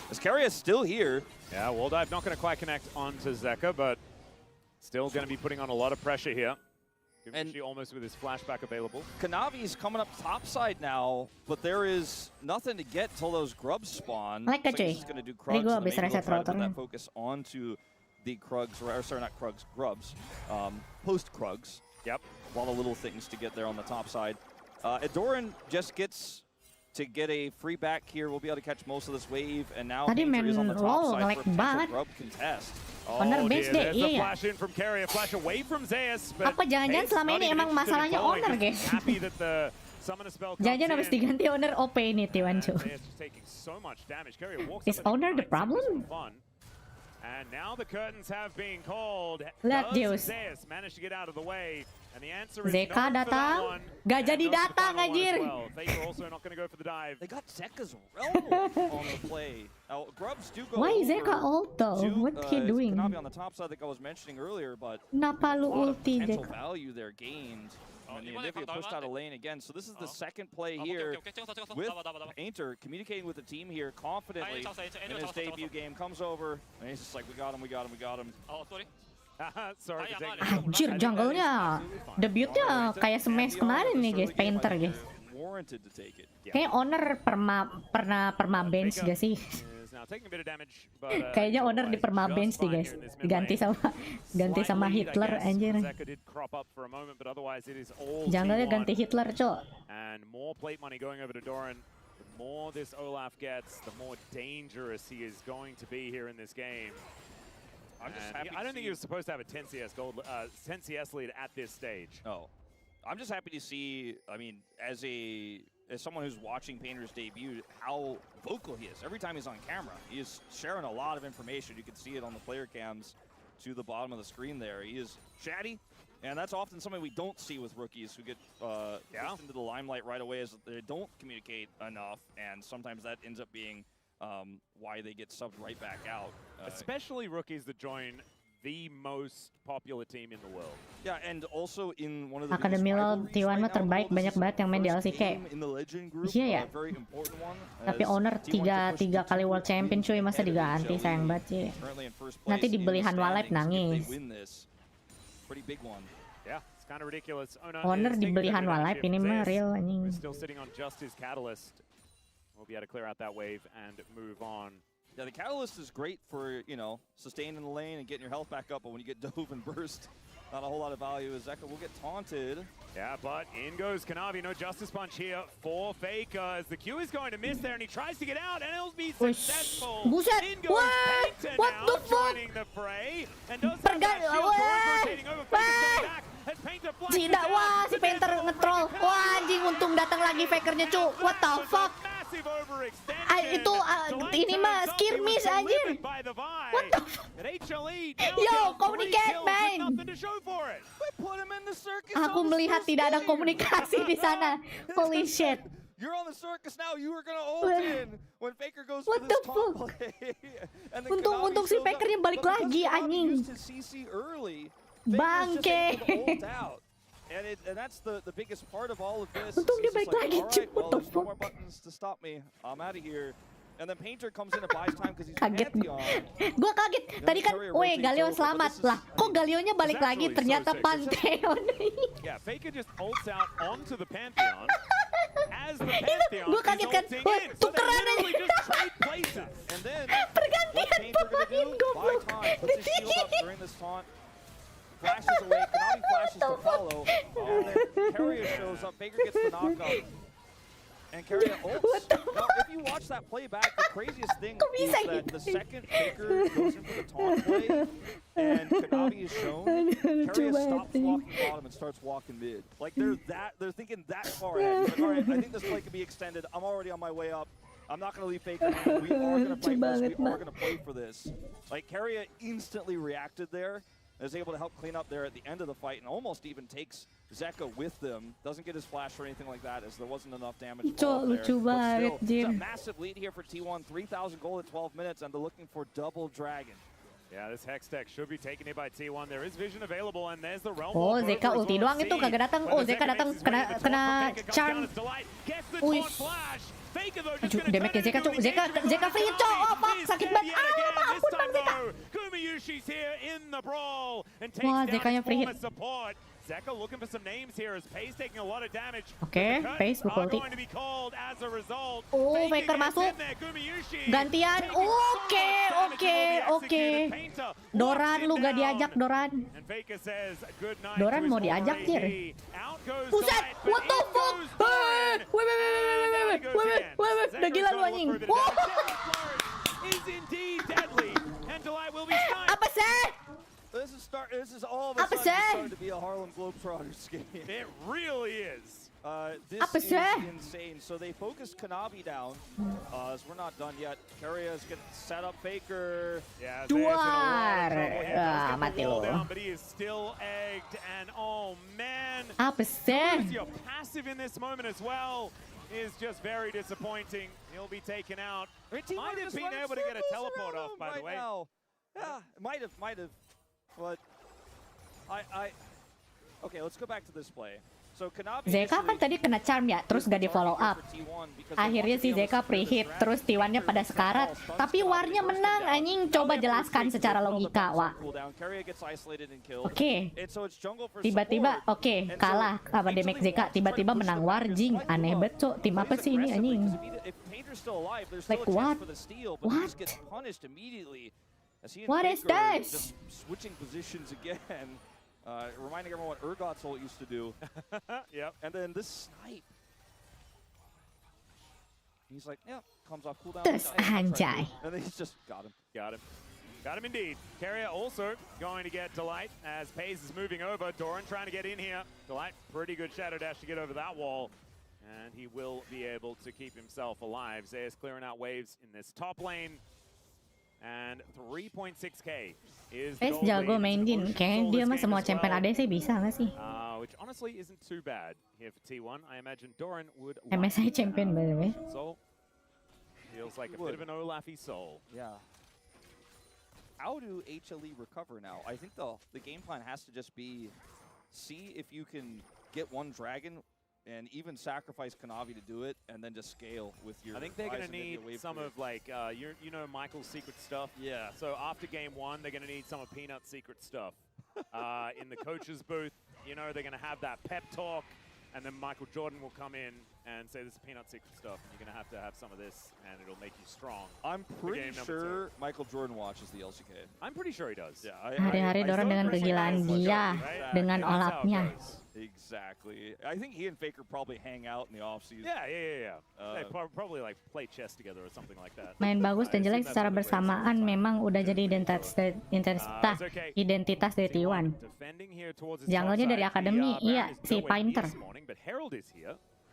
As Keria is still here. Yeah, wall dive not going to quite connect onto Zeka, but still going to be putting on a lot of pressure here. And she almost with his flashback available. Kanavi's coming up topside now, but there is nothing to get till those grubs spawn. He's going to do Krugs, and maybe they'll try to put that focus onto the Krugs, or sorry, not Krugs, grubs. Post-Krugs. Yep. A lot of little things to get there on the top side. Adoran just gets to get a free back here. We'll be able to catch most of this wave, and now Painter is on the top side for a potential grub contest. Oh dear, there's the flash in from Keria, flash away from Zeus. Apa jangan-jangan selama ini emang masalahnya owner, guys? Jangan-jangan habis diganti owner OP ini, Tiwancu. Is owner the problem? And now the curtains have been called. Lihat Zeus. Managed to get out of the way. And the answer is Zeka datang, gak jadi datang anjir. Faker also not going to go for the dive. They got Zeka's realm on the play. Now Grubs do go. Why is Zeka ult though? What he doing? Kanavi on the top side, like I was mentioning earlier, but Kenapa lu ulti potential Zeka? value there gained. And the Olivia pushed out a lane again, so this is the second play here with Painter communicating with the team here confidently in his debut game. Comes over, and he's just like, we got him, we got him, we got him. Oh, sorry. Anjir, jungle-nya debutnya kayak smash kemarin nih guys, Painter guys. Kayak owner pernah perma bench gak sih? Kayaknya owner di perma bench nih guys, ganti sama Hitler anjir. Jungle-nya ganti Hitler cok. And more plate money going over to Doran. The more this Olaf gets, the more dangerous he is going to be here in this game. I don't think he was supposed to have a 10 CS 10 CS lead at this stage. Oh, I'm just happy to see. I mean, as someone who's watching Painter's debut, how vocal he is every time he's on camera. He is sharing a lot of information. You can see it on the player cams to the bottom of the screen there. He is chatty, and that's often something we don't see with rookies who get pushed into the limelight right away, as they don't communicate enough, and sometimes that ends up being why they get subbed right back out. Especially rookies that join the most popular team in the world. Yeah, and also in one of the Akademi lo T1 mah terbaik, banyak banget yang main di LCK. Iya ya. Tapi owner tiga kali World Champion cuy, masa diganti, sayang banget sih. Nanti dibeli Hanwha Live nangis. Owner dibeli Hanwha Live ini mah real anjing. We'll be able to clear out that wave and move on. Yeah, the Catalyst is great for, you know, sustaining the lane and getting your health back up, but when you get dove and burst, not a whole lot of value. As Zeka will get taunted. Yeah, but in goes Kanavi. No Justice Punch here for Faker, as the Q is going to miss there, and he tries to get out, and it'll be successful. In goes Painter now, joining the fray, and does have that shield rotating over. Faker's coming back. As Painter flashes out. Wah, si Painter nge-troll. Wah, anjing, untung datang lagi Fakernya cu. What the fuck? Itu ini mah skirmish anjir. What the fuck? Yo, communicate man. Aku melihat tidak ada komunikasi di sana. Holy shit. You're on the circus now. You were gonna ult in when Faker goes for this top play. Untung si Fakernya balik lagi anjing. Bangke. And that's the biggest part of all of this. Untung dia balik lagi, Alright, well, what the there's fuck? no more buttons to stop me. I'm out of here. And then Painter comes in and buys time because he's kaget. Pantheon. Gua kaget. Tadi kan, weh, Galio selamat lah. Kok Galionya balik lagi? Ternyata Pantheon. Yeah, Faker just ults out onto the Pantheon. As the Pantheon gua kaget kan. Weh, tukeran aja. Pergantian pemain goblok. Flashes away, Kanavi flashes to follow, and then Keria shows up, Faker gets the knockup, and Keria ults. Now, if you watch that play back, the craziest thing is that the second Faker goes in for the taunt play, and Kanavi is shown, Keria stops walking bottom and starts walking mid. Like, they're thinking that far ahead. Like, all right, I think this play can be extended. I'm already on my way up. I'm not going to leave Faker. We are going to play for this. We are going to play for this. Like, Keria instantly reacted there. Is able to help clean up there at the end of the fight, and almost even takes Zeka with them. Doesn't get his flash or anything like that, as there wasn't enough damage. But still, it's a massive lead here for T1. 3,000 gold at 12 minutes, and they're looking for double dragon. Yeah, this Hex tech should be taken here by T1. There is vision available, and there's the Realm. Oh, Zeka ulti doang itu kagak datang. Oh, Zeka datang kena charm. Wih. Aduh, damage Zeka cuk. Zeka free cuk. Oh, fuck, sakit banget. Ampun Bang Zeka. Wah, Zekanya free hit. Zeka looking for some names here as Pace taking a lot of damage. Oke, Pace buka ulti. Oh, Faker masuk. Gantian. Oke. Doran lu gak diajak Doran. Doran mau diajak Jir. Buset, what the fuck? Wait. Udah gila lu anjing. Apa sih? This is all of a sudden starting to be a Harlem Globetrotters game. It really is. This is insane. So they focused Kanavi down. As we're not done yet. Keria is going to set up Faker. Yeah, Duar. Mati lo. But he is still egged, and oh man. Apa sih? Your passive in this moment as well is just very disappointing. He'll be taken out. Might have been able to get a teleport off, by the way. Yeah, might have. But okay, let's go back to this play. So Kanavi Zeka kan tadi kena charm ya, terus gak di follow up. Akhirnya si Zeka pre-hit, terus T1-nya pada sekarat. Tapi War-nya menang, anjing. Coba jelaskan secara logika, Wak. Oke. Tiba-tiba, kalah sama damage Zeka. Tiba-tiba menang War, jing. Aneh banget, cok. Tim apa sih ini, anjing? Like what? What? What is this? Just switching positions again, reminding everyone what Urgot's ult used to do. Yep. And then this snipe. He's like, yeah, comes off cooldown. Terus anjay. And then he's just got him. Got him indeed. Keria also going to get Delight as Paze is moving over. Doran trying to get in here. Delight, pretty good shadow dash to get over that wall. And he will be able to keep himself alive. Zeus clearing out waves in this top lane. And 3.6k is Pace jago main Jin. Kayaknya dia mah semua champion AD sih bisa nggak sih? Which honestly isn't too bad here for T1. I imagine Doran would. MSI champion by the way. Soul feels like a bit of an Olafy Soul. Yeah. How do HLE recover now? I think the game plan has to just be see if you can get one dragon and even sacrifice Kanavi to do it, and then just scale with your. I think they're going to need some of like you know Michael's secret stuff. Yeah. So after game 1, they're going to need some of Peanut's secret stuff. In the coach's booth, you know they're going to have that pep talk, and then Michael Jordan will come in and say this is Peanut's secret stuff, and you're going to have some of this, and it'll make you strong. I'm pretty sure Michael Jordan watches the LCK. I'm pretty sure he does. Yeah. Hari-hari Doran dengan kegilaan dia, dengan olapnya. Exactly. I think he and Faker probably hang out in the off season. Yeah. They probably like play chess together or something like that. Main bagus dan jelek secara bersamaan memang udah jadi identitas dari T1. Jungle-nya dari akademi, iya, si Painter.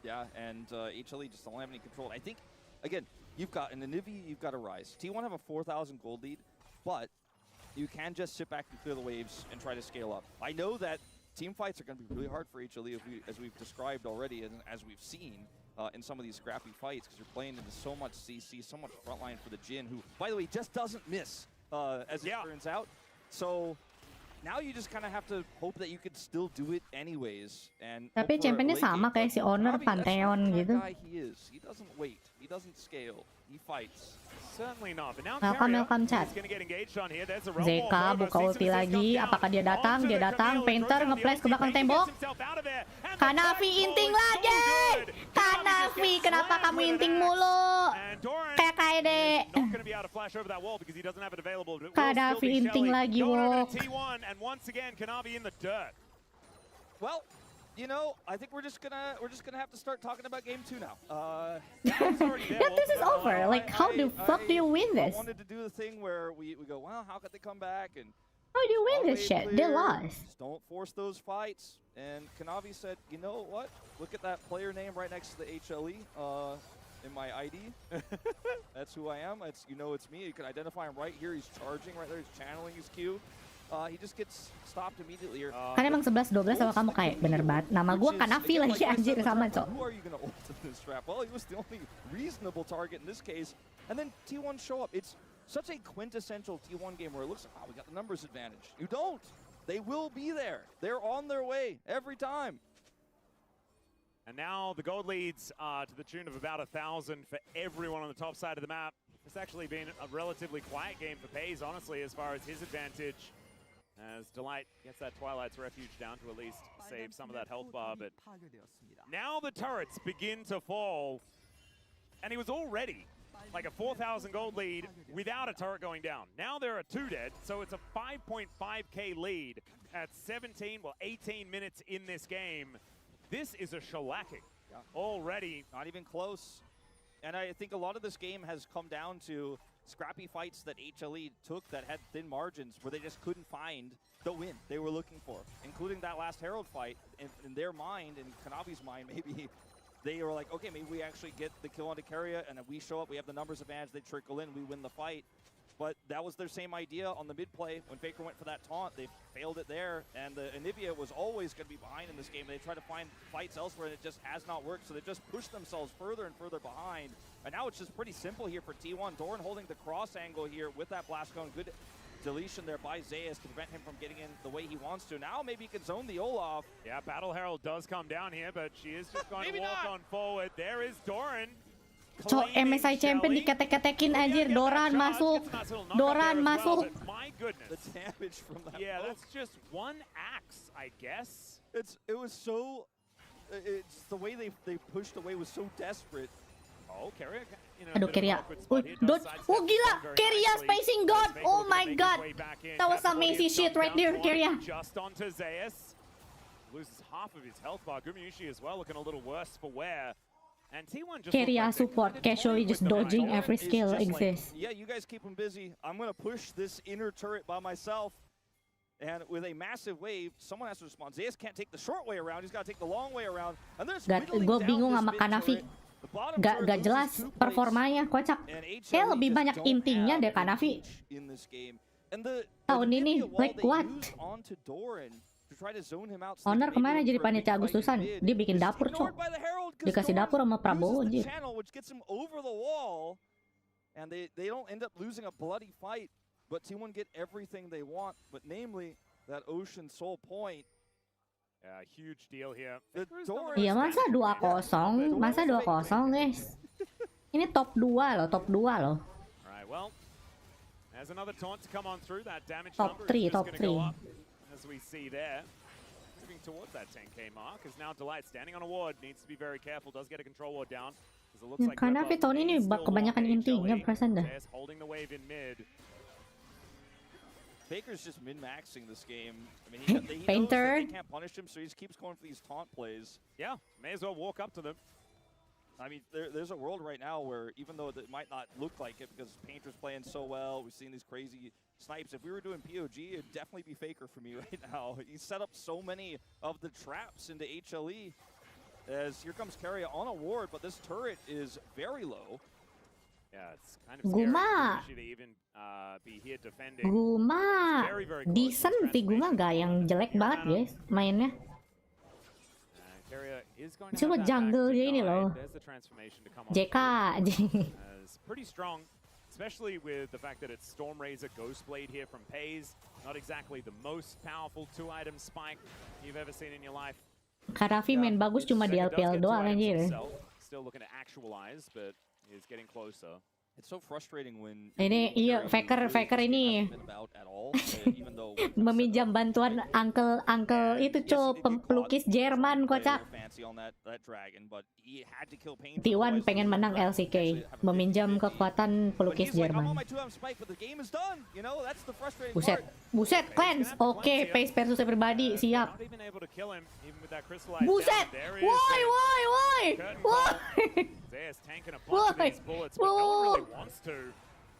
Yeah, and HLE just don't have any control. I think, again, you've got in the Nivy, you've got a Rise. T1 have a 4,000 gold lead, but you can just sit back and clear the waves and try to scale up. I know that team fights are going to be really hard for HLE, as we've described already, and as we've seen in some of these scrappy fights, because you're playing into so much CC, so much frontline for the Jhin, who, by the way, just doesn't miss, as it turns out. So now you just kind of have to hope that you could still do it anyways. And tapi championnya sama kayak si Honor Pantheon gitu. He doesn't wait. He doesn't scale. He fights. Welcome chat. Zeka buka ulti lagi. Apakah dia datang? Dia datang. Painter nge-flash ke belakang tembok. Kanavi inting lagi. Kanavi, kenapa kamu inting mulu? Kayak KD. Kanavi inting lagi, Wok. Well, you know, I think we're just gonna have to start talking about game 2 now. Yeah, this is over. Like, how the fuck do you win this? I wanted to do the thing where we go, well, how could they come back? And how do you win this shit? They lost. Just don't force those fights. And Kanavi said, you know what? Look at that player name right next to the HLE in my ID. That's who I am. You know it's me. You can identify him right here. He's charging right there. He's channeling his Q. He just gets stopped immediately here. Kan emang 11-12 sama kamu kayak bener banget. Nama gua Kanavi lagi anjir sama, Cok. Who are you gonna ult in this trap? Well, he was the only reasonable target in this case. And then T1 show up. It's such a quintessential T1 game where it looks like, oh, we got the numbers advantage. You don't. They will be there. They're on their way every time. And now the gold leads to the tune of about 1,000 for everyone on the top side of the map. It's actually been a relatively quiet game for FaZe, honestly, as far as his advantage. As Delight gets that Twilight's Refuge down to at least save some of that health bar. But now the turrets begin to fall. And he was already like a 4,000 gold lead without a turret going down. Now there are 2 dead, so it's a 5.5k lead at 18 minutes in this game. This is a shellacking already. Not even close. And I think a lot of this game has come down to scrappy fights that HLE took that had thin margins where they just couldn't find the win they were looking for, including that last Herald fight. In their mind, in Kanavi's mind, maybe they were like, okay, maybe we actually get the kill onto Keria, and if we show up, we have the numbers advantage, they trickle in, we win the fight. But that was their same idea on the mid play. When Faker went for that taunt, they failed it there, and the Anivia was always going to be behind in this game. They tried to find fights elsewhere, and it just has not worked, so they just pushed themselves further and further behind. And now it's just pretty simple here for T1. Doran holding the cross angle here with that blast cone. Good deletion there by Zayas to prevent him from getting in the way he wants to. Now maybe he can zone the Olaf. Yeah, Battle Herald does come down here, but she is just going to walk on forward. There is Doran. Cok, MSI champion diketek-ketekin anjir. Doran masuk. Doran masuk. My goodness. The damage from that. Yeah, that's just one axe, I guess. It was so. It's the way they pushed away was so desperate. Oh, Keria. Aduh, Keria. Oh, gila. Keria spacing god. Oh my god. That was amazing shit right there, Keria. Just onto Zayas. Loses half of his health bar. Gumayushi as well, looking a little worse for wear. And T1 just Keria support casually just dodging every skill exists. Like, yeah, you guys keep him busy. I'm going to push this inner turret by myself. And with a massive wave, someone has to respond. Zayas can't take the short way around. He's got to take the long way around. And there's gue bingung sama Kanavi. Gak jelas performanya, kocak. Kayak lebih banyak intinya dari Kanavi. Tahun ini, like what? Honor kemana jadi panitia Agustusan? Dia bikin dapur, cok. Dikasih dapur sama Prabowo, anjir. And they don't end up losing a bloody fight, but T1 get everything they want, but namely that Ocean Soul point. Yeah, huge deal here. Iya, masa 2-0? Masa 2-0, guys? Ini top 2 loh, top 2 loh. Right, well, there's another taunt to come on through. That damage top number 3, is top just 3. Go up, as we see there. Moving towards that 10k mark is now Delight standing on a ward. Needs to be very careful. Does get a control ward down. Like Kanavi tahun ini kebanyakan intinya perasaan dah. Holding the wave in mid. Faker's just min-maxing this game. I mean, he knows that they can't punish him, so he just keeps going for these taunt plays. Yeah, may as well walk up to them. I mean, there's a world right now where even though it might not look like it because Painter's playing so well, we've seen these crazy snipes. If we were doing POG, it'd definitely be Faker for me right now. He set up so many of the traps into HLE. As here comes Keria on a ward, but this turret is very low. Yeah, it's kind of scary to even be here defending. Guma decent sih, Guma gak yang jelek banget guys mainnya. Coba jungle dia ini loh. JK. Pretty strong, especially with the fact that it's Storm Razor Ghostblade here from FaZe. Not exactly the most powerful 2-item spike you've ever seen in your life. Karafi main bagus cuma di LPL doang anjir. Still looking to actualize, but he's getting closer. It's so frustrating when ini iya Faker ini meminjam bantuan uncle itu pelukis Jerman, kocak. T1 pengen menang LCK, meminjam kekuatan pelukis Jerman. Buset cleanse. Oke, Pace versus everybody, siap. Buset, woi.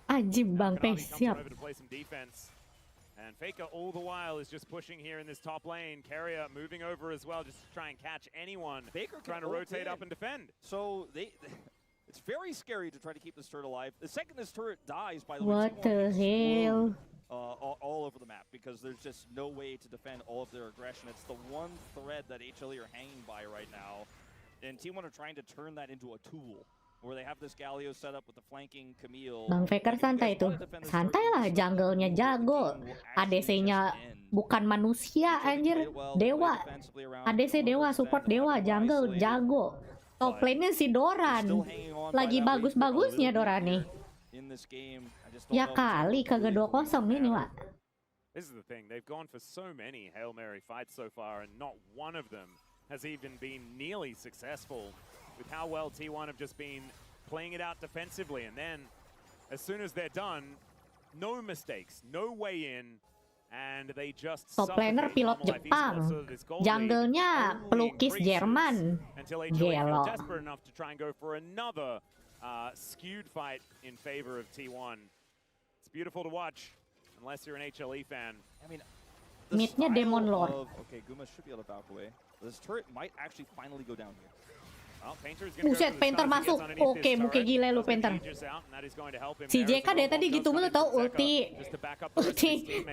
Anjing bang, Pace, siap. And Faker all the while is just pushing here in this top lane. Keria moving over as well, just to try and catch anyone. Faker trying to rotate up and defend. So it's very scary to try to keep this turret alive. The second this turret dies, by the way, what the hell? All over the map, because there's just no way to defend all of their aggression. It's the one thread that HLE are hanging by right now, and T1 are trying to turn that into a tool. where they have this Galio set up with the flanking Camille. Bang Faker santai tuh. Santai lah, jungle-nya jago. ADC-nya bukan manusia anjir, dewa. ADC dewa, support dewa, jungle jago. Top lane-nya si Doran. Lagi bagus-bagusnya Doran nih. Ya kali kagak 2-0 ini, Wak. This is the thing, they've gone for so many Hail Mary fights so far and not one of them has even been nearly successful with how well T1 have just been playing it out defensively, and then as soon as they're done, no mistakes, no way in, and they just top laner pilot Jepang, jungle-nya pelukis Jerman. Gelo. Desperate enough to try and go for another skewed fight in favor of T1. It's beautiful to watch, unless you're an HLE fan. I mean, mid-nya Demon Lord. Okay, Guma should be able to back away. This turret might actually finally go down here. Buset, Painter masuk. Oke, muka gila lu Painter. Si JK dari tadi gitu mulu tau, ulti.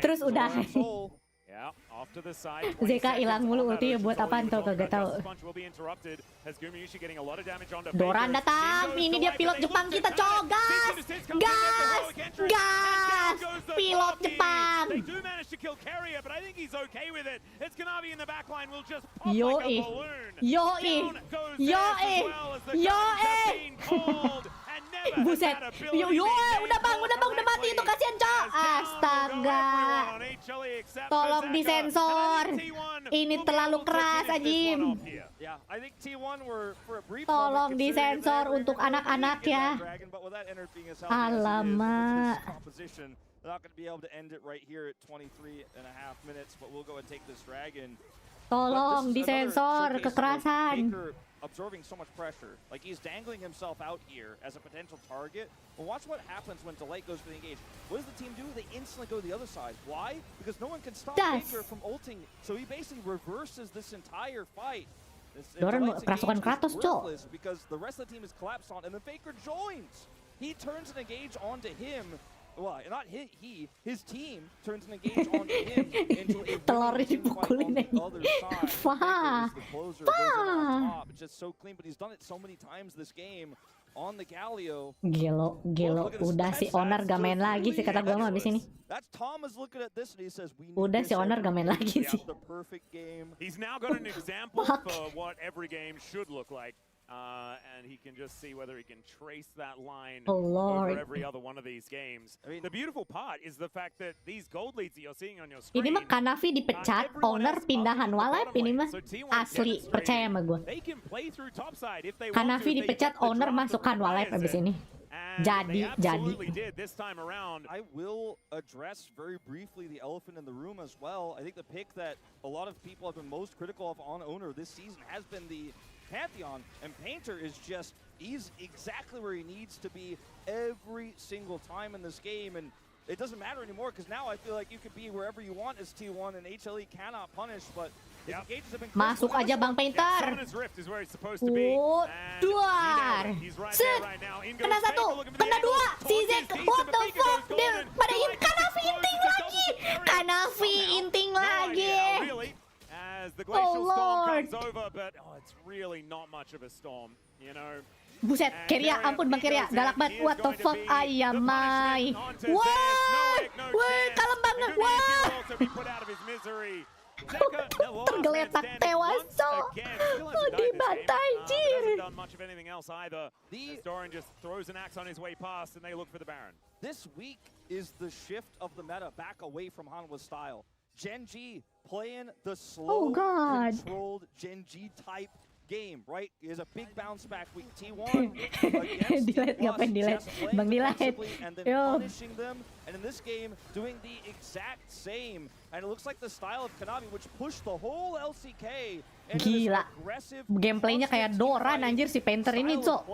Terus udah. ZK hilang mulu ulti buat apaan tau, kagak tau. Doran datang, ini dia pilot Jepang kita, cok. Gas! Gas! Gas! Pilot Jepang. Yoi. Yoi. Yoi. Yoi. Buset. Yoi, udah bang, udah mati itu, kasihan cok. Astaga. Tolong disensor. Ini terlalu keras Ajim. Tolong disensor untuk anak-anak ya. Alamak. Tolong disensor kekerasan. Absorbing so much pressure, like he's dangling himself out here as a potential target. But watch what happens when Delight goes for the engage. What does the team do? They instantly go to the other side. Why? Because no one can stop Faker from ulting. So he basically reverses this entire fight. Doran perasukan Kratos, cok. Because the rest of the team is collapsed on, and then Faker joins. He turns an engage onto him. Well, not he, his team turns an engage onto him into a telurnya dipukulin other side. It's just so clean, but he's done it so many times this game on the Galio. Gelo, udah si Owner gak main lagi sih kata gua mah abis ini. Udah si Owner gak main lagi sih. He's now got an example for what every game should look like. And he can just see whether he can trace that line over every other one of these games. I mean, the beautiful part is the fact that these gold leads that you're seeing on your screen. Ini mah Kanavi dipecat, Owner pindahan Walep ini mah asli, percaya sama gue. Kanavi dipecat, Owner masukkan Walep abis ini. Jadi. I will address very briefly the elephant in the room as well. I think the pick that a lot of people have been most critical of on Owner this season has been the Pantheon, and Painter is just, he's exactly where he needs to be every single time in this game, and it doesn't matter anymore because now I feel like you could be wherever you want as T1 and HLE cannot punish, but his engages have been masuk aja Bang Painter. Duar. Set. Kena satu, kena dua. Si Zek, what the fuck? Dia pada Kanavi inting lagi. Kanavi inting lagi. As the glacial storm comes over, but it's really not much of a storm, you know. Buset, Keria, ampun Bang Keria, galak banget. What the fuck, ayamai. Wah, kalem banget, wah. Tergeletak tewas, so. Oh, dibantai, jir. This week is the shift of the meta back away from Hanwha's style. Genji playing the slow, controlled Genji type game, right? Is a big bounce back week. T1 against Bang Dilet. And then punishing them, and in this game doing the exact same. And it looks like the style of Kanavi, which pushed the whole LCK. Gila, gameplaynya kayak Doran anjir si Painter ini, cok.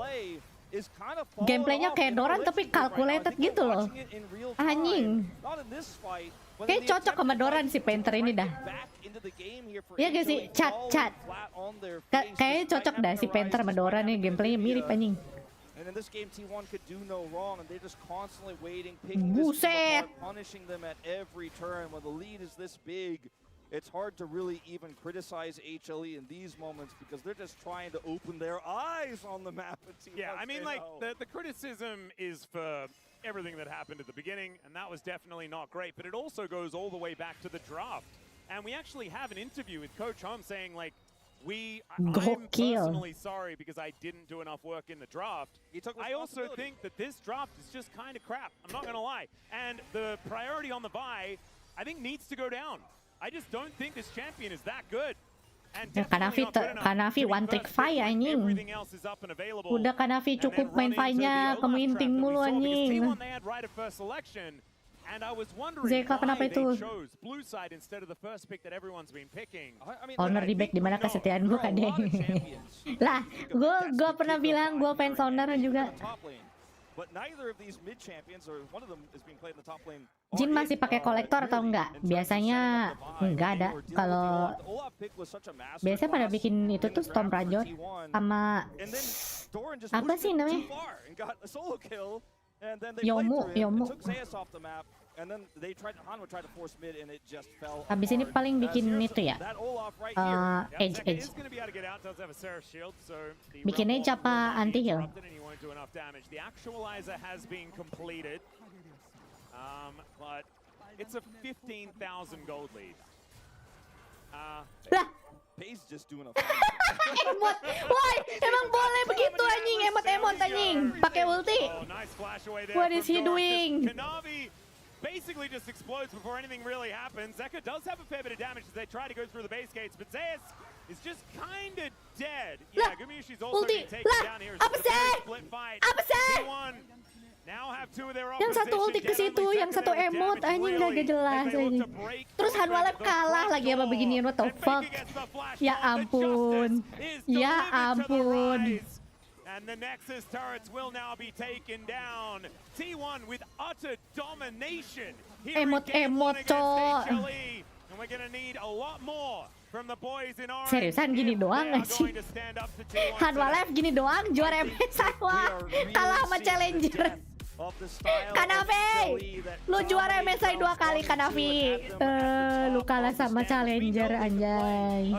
Gameplaynya kayak Doran tapi calculated gitu loh. Anjing. Kayak cocok sama Doran si Painter ini dah. Iya gak sih? Cat. Kayaknya cocok dah si Painter sama Doran nih, gameplaynya mirip anjing. Buset. it's hard to really even criticize HLE in these moments because they're just trying to open their eyes on the map. Yeah, I mean, like, the criticism is for everything that happened at the beginning, and that was definitely not great, but it also goes all the way back to the draft. And we actually have an interview with Coach Hom saying, like, I'm personally sorry because I didn't do enough work in the draft. I also think that this draft is just kind of crap. I'm not going to lie. And the priority on the bye, I think, needs to go down. I just don't think this champion is that good. Kanavi one take fight anjing. Udah Kanavi cukup main fight-nya, keminting mulu anjing. Zeka kenapa itu? Owner di back dimana kesetiaan gue kadang. Lah, gue pernah bilang gue fans owner juga. Jin masih pakai kolektor atau enggak? Biasanya enggak ada. Kalau biasanya pada bikin itu tuh Storm Rajot sama apa sih namanya? Yomu. Habis ini paling bikin itu ya, Edge. Bikin Edge apa anti heal? Lah. Emot, why? Emang boleh begitu anjing, emot anjing, pakai ulti. What is he doing? Basically just explodes before anything really happens. Zeka does have a fair bit of damage as they try to go through the base gates, but Zeus is just kind of dead. Yeah, Gumayusi's also being taken down here. Apa sih? Now have two of their yang satu ulti ke situ, yang satu emot anjing gak jelas anjing. Terus Hanwalep kalah lagi apa beginian, what the fuck? Ya ampun. And the Nexus turrets will now be taken down. T1 with utter domination. Emot, cok. And we're gonna need a lot more from the boys in orange. Seriusan gini doang gak sih? Hanwalep gini doang, juara MS kalah sama Challenger. Kanavi, lu juara MSI 2 kali Kanavi. Lu kalah sama Challenger anjay.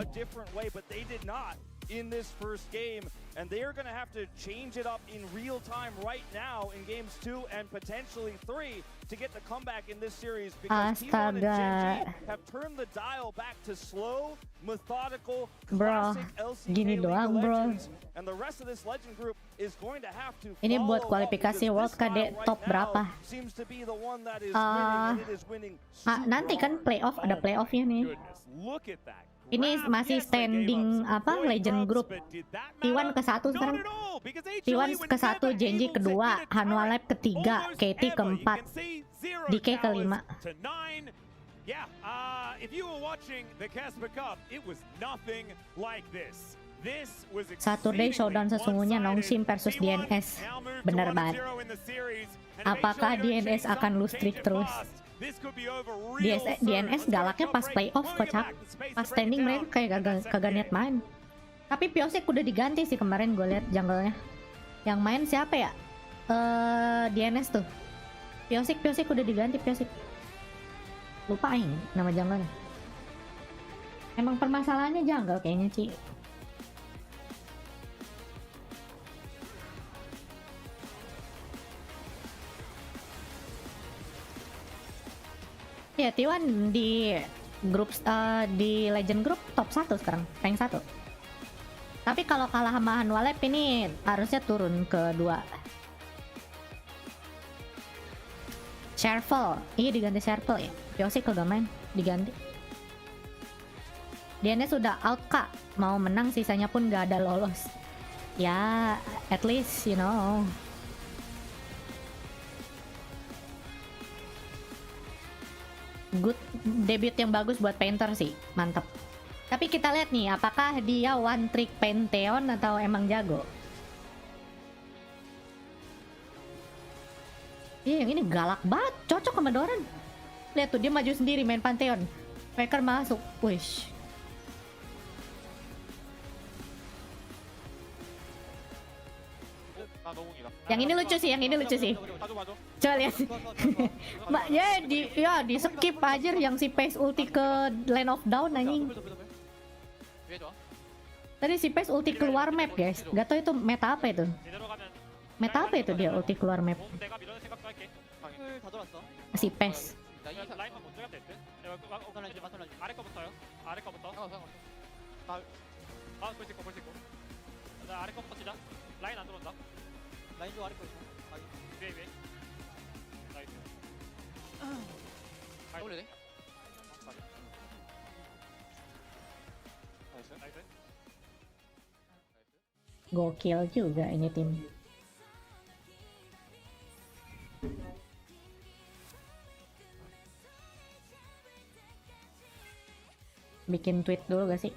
In this first game, and they are going to have to change it up in real time right now in games 2 and potentially 3 to get the comeback in this series because T1 and Genji have turned the dial back to slow, methodical, classic LCK legends, and the rest of this legend group is going to have to ini buat kualifikasi World KD top berapa? Seems to be the one that is winning, and it is winning nanti kan playoff, ada playoffnya nih. Look at that. Ini masih standing apa legend group. T1 ke-1 sekarang. T1 ke-1, Genji kedua, Hanwalep ketiga, KT keempat, DK kelima. Saturday Showdown sesungguhnya Nongshim versus DNS. Bener banget. Apakah DNS akan lose streak terus? DNS galaknya pas playoff kocak. Pas standing mereka kayak kagak niat main. Tapi Piosik udah diganti sih kemarin gue liat jungle-nya. Yang main siapa ya? DNS tuh. Piosik udah diganti Piosik. Lupa aing nama jungle-nya. Emang permasalahannya jungle kayaknya Ci. Ya, T1 di grup di Legend Group top 1 sekarang, rank 1. Tapi kalau kalah sama Hanwalep ini harusnya turun ke 2. Shareful, iya diganti Shareful ya. Piosik kagak main, diganti. DNS sudah out kak, mau menang sisanya pun gak ada lolos. Ya, at least you know. Good debut yang bagus buat Painter sih, mantap. Tapi kita lihat nih, apakah dia one trick Pantheon atau emang jago? Iya, yang ini galak banget, cocok sama Doran. Lihat tuh, dia maju sendiri main Pantheon. Faker masuk, wish. Yang ini lucu sih, yang ini lucu sih. Coba lihat. Mbak, ya di skip aja yang si Pace ulti ke Land of Dawn anjing. Tadi si Pace ulti keluar map guys. Gak tau itu meta apa itu. Meta apa itu dia ulti keluar map. Si Pace. 라인 쪽 아래 거 있어. 위에. 나이스. 올려 돼? 나이스. Gokil juga ini tim. Bikin tweet dulu gak sih?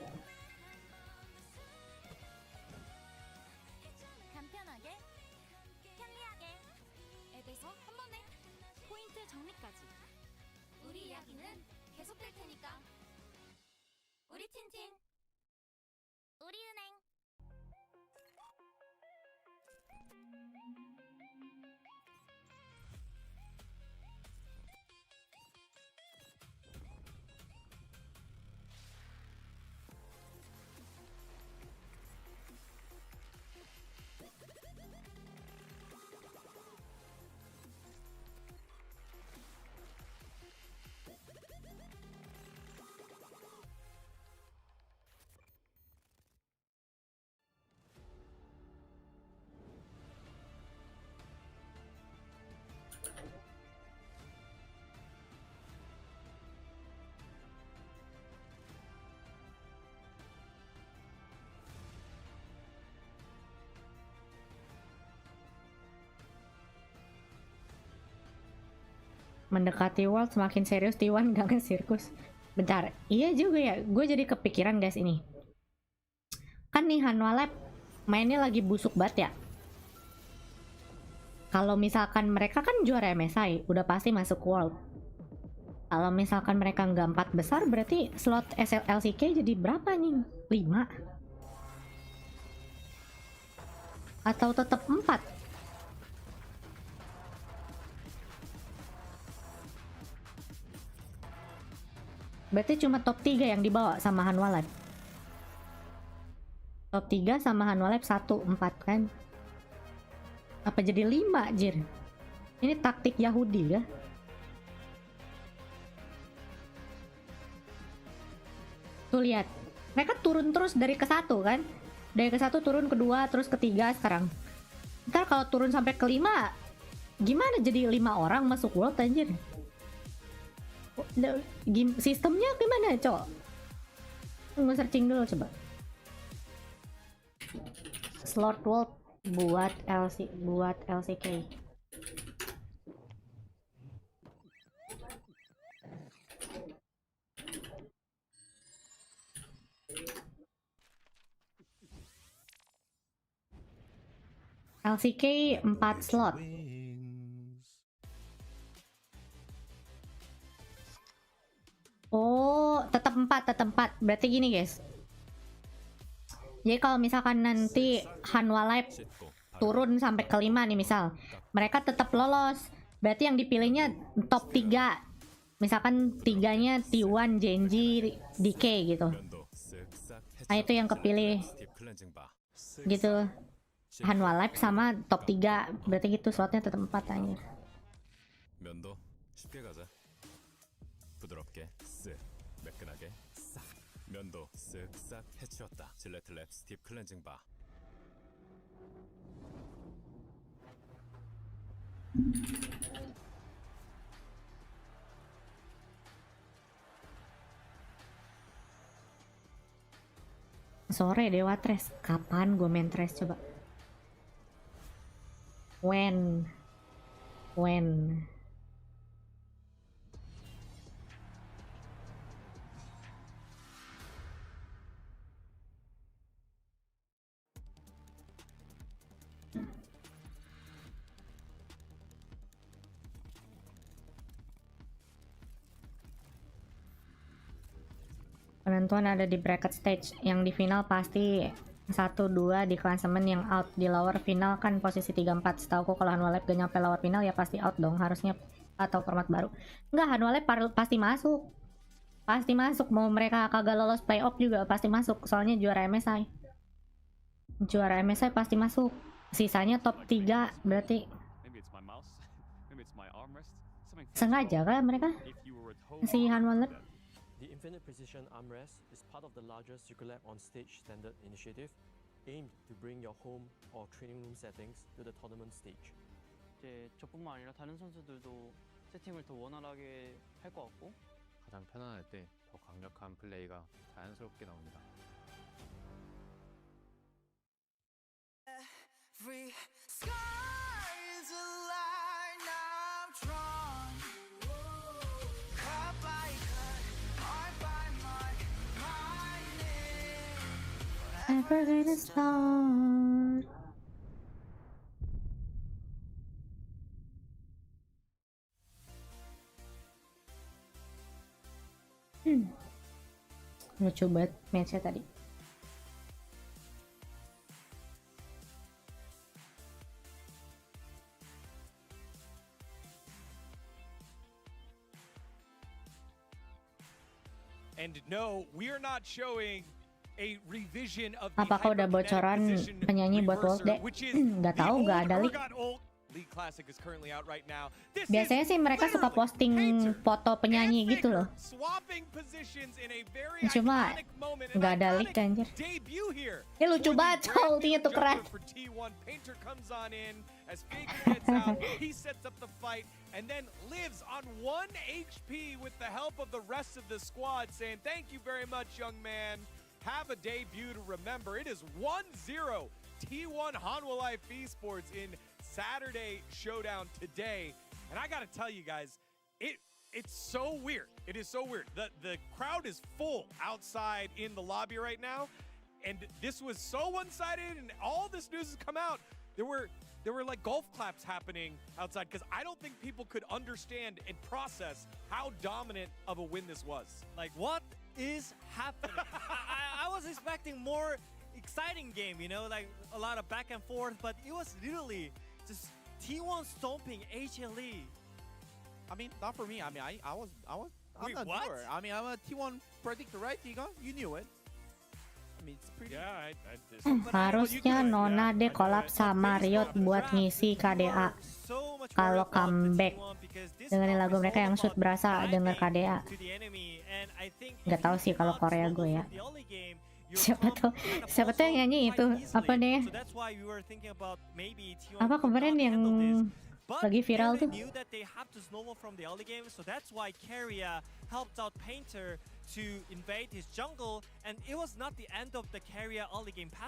Mendekati World semakin serius, T1 gak nge-sirkus. Bentar, iya juga ya, gue jadi kepikiran guys ini. Kan nih Hanwha Lab mainnya lagi busuk banget ya. Kalau misalkan mereka kan juara MSI, udah pasti masuk World. Kalau misalkan mereka nggak 4 besar, berarti slot LCK jadi berapa nih? 5? Atau tetap 4? Berarti cuma top 3 yang dibawa sama Hanwha Lab. Top 3 sama Hanwha Lab 1, 4 kan? Apa jadi 5 jir? Ini taktik Yahudi ya? Tuh lihat, mereka turun terus dari ke 1 kan? Dari ke 1 turun ke 2, terus ke 3 sekarang. Ntar kalau turun sampai ke 5, gimana jadi 5 orang masuk World anjir? Sistemnya gimana, Cok? Nggak searching dulu coba. Slot World buat LCK. LCK 4 slot. Oh, tetap 4. Berarti gini, guys. Jadi kalau misalkan nanti Hanwha Lab turun sampai ke 5 nih misal, mereka tetap lolos. Berarti yang dipilihnya top 3. Misalkan 3-nya T1, Genji, DK gitu. Nah, itu yang kepilih. Gitu. Hanwha Lab sama top 3. Berarti gitu slotnya tetap 4 anjir. 부드럽게 쓱 매끈하게 싹 면도 쓱싹 해치웠다. 질레트 랩 스팁 클렌징 바. Sore Dewa Tres. Kapan gue main Tres coba? When? Penentuan ada di bracket stage. Yang di final pasti 1-2 di klasemen yang out di lower final kan posisi 3-4. Setauku kalau Hanwha Live gak nyampe lower final ya pasti out dong harusnya, atau format baru. Enggak, Hanwha Live pasti masuk. Pasti masuk, mau mereka kagak lolos playoff juga pasti masuk, soalnya juara MSI. Juara MSI pasti masuk. Sisanya top 3 berarti. Sengaja kan mereka? Si Hanwha Live. The Infinite Precision Armrest is part of the larger Circulab on Stage standard initiative aimed to bring your home or training room settings to the tournament stage. 이제 저뿐만 아니라 다른 선수들도 세팅을 더 원활하게 할 것 같고 가장 편안할 때 더 강력한 플레이가 자연스럽게 나옵니다. Every sky is a line I'm drawn. Cut by cut, mark by mark, my name. Never gonna start. Lucu banget match-nya tadi. And no, we are not showing a revision of the Apakah udah bocoran penyanyi buat World Day? Nggak tahu, nggak ada leak. League Classic is currently out right now. Biasanya sih mereka suka posting foto penyanyi gitu loh. Cuma nggak ada leak anjir. Ini lucu banget, ultinya tuh keren. Painter comes on in as Faker gets out. He sets up the fight and then lives on 1 HP with the help of the rest of the squad, saying thank you very much, young man. Have a debut to remember. It is 1-0 T1 Hanwha Life Esports in Saturday Showdown today. And I gotta tell you guys, it's so weird. It is so weird. The crowd is full outside in the lobby right now. And this was so one-sided, and all this news has come out. There were like golf claps happening outside because I don't think people could understand and process how dominant of a win this was. Like, what is happening? I was expecting more exciting game, you know, like a lot of back and forth, but it was literally just T1 stomping HLE. I mean, not for me. I mean, I'm Wait, not what? sure. I mean, I'm a T1 predictor, right, Tiga? You knew it. I mean, it's pretty. Yeah, Harusnya Nona deh collab sama Riot buat ngisi KDA. Kalau comeback dengerin lagu mereka yang shoot berasa denger KDA. Nggak tahu sih kalau Korea gue ya. Siapa tuh yang nyanyi itu apa deh? Apa kemarin yang lagi viral tuh?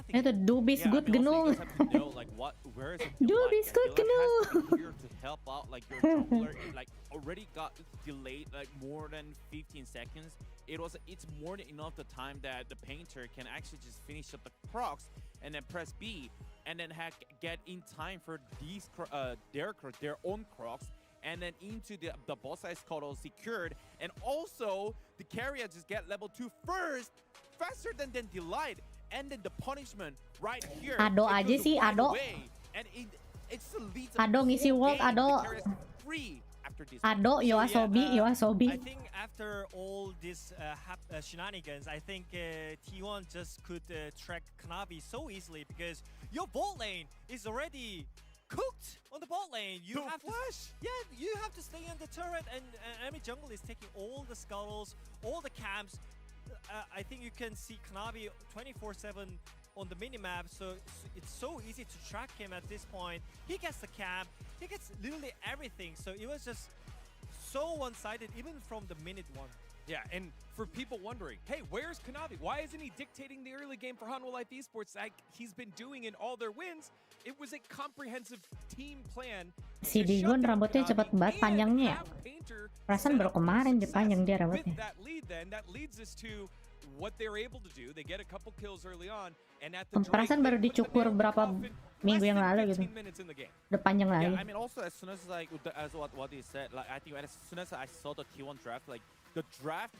Itu do biscuit genung. Do biscuit genung. Already got delayed like more than 15 seconds. It's more than enough the time that the painter can actually just finish up the crocs and then press B and then get in time for these their own crocs and then into the boss size cuddle secured, and also the carrier just get level 2 first faster than Delight, and then the punishment right here. Ado aja sih, Ado. And it's the lead. Ado ngisi world, Ado. Ado, Yoasobi. I think after all this shenanigans, I think T1 just could track Kanavi so easily because your bot lane is already cooked on the bot lane. You have to stay in the turret, and enemy jungle is taking all the scuttles, all the camps. I think you can see Kanavi 24/7 on the minimap, so it's so easy to track him at this point. He gets the camp, he gets literally everything, so it was just so one-sided even from the minute one. Yeah, and for people wondering, hey, where's Kanavi? Why isn't he dictating the early game for Hanwha Life Esports like he's been doing in all their wins? It was a comprehensive team plan. Si Digon rambutnya cepet banget panjangnya ya. Perasaan baru kemarin dipanjang dia rambutnya. That leads us to what they're able to do. They get a couple kills early on, and at the perasaan baru dicukur berapa minggu yang lalu gitu. Udah panjang lagi. Yeah, I mean also as soon as like as what he said, like I think as soon as I saw the T1 draft, like the draft,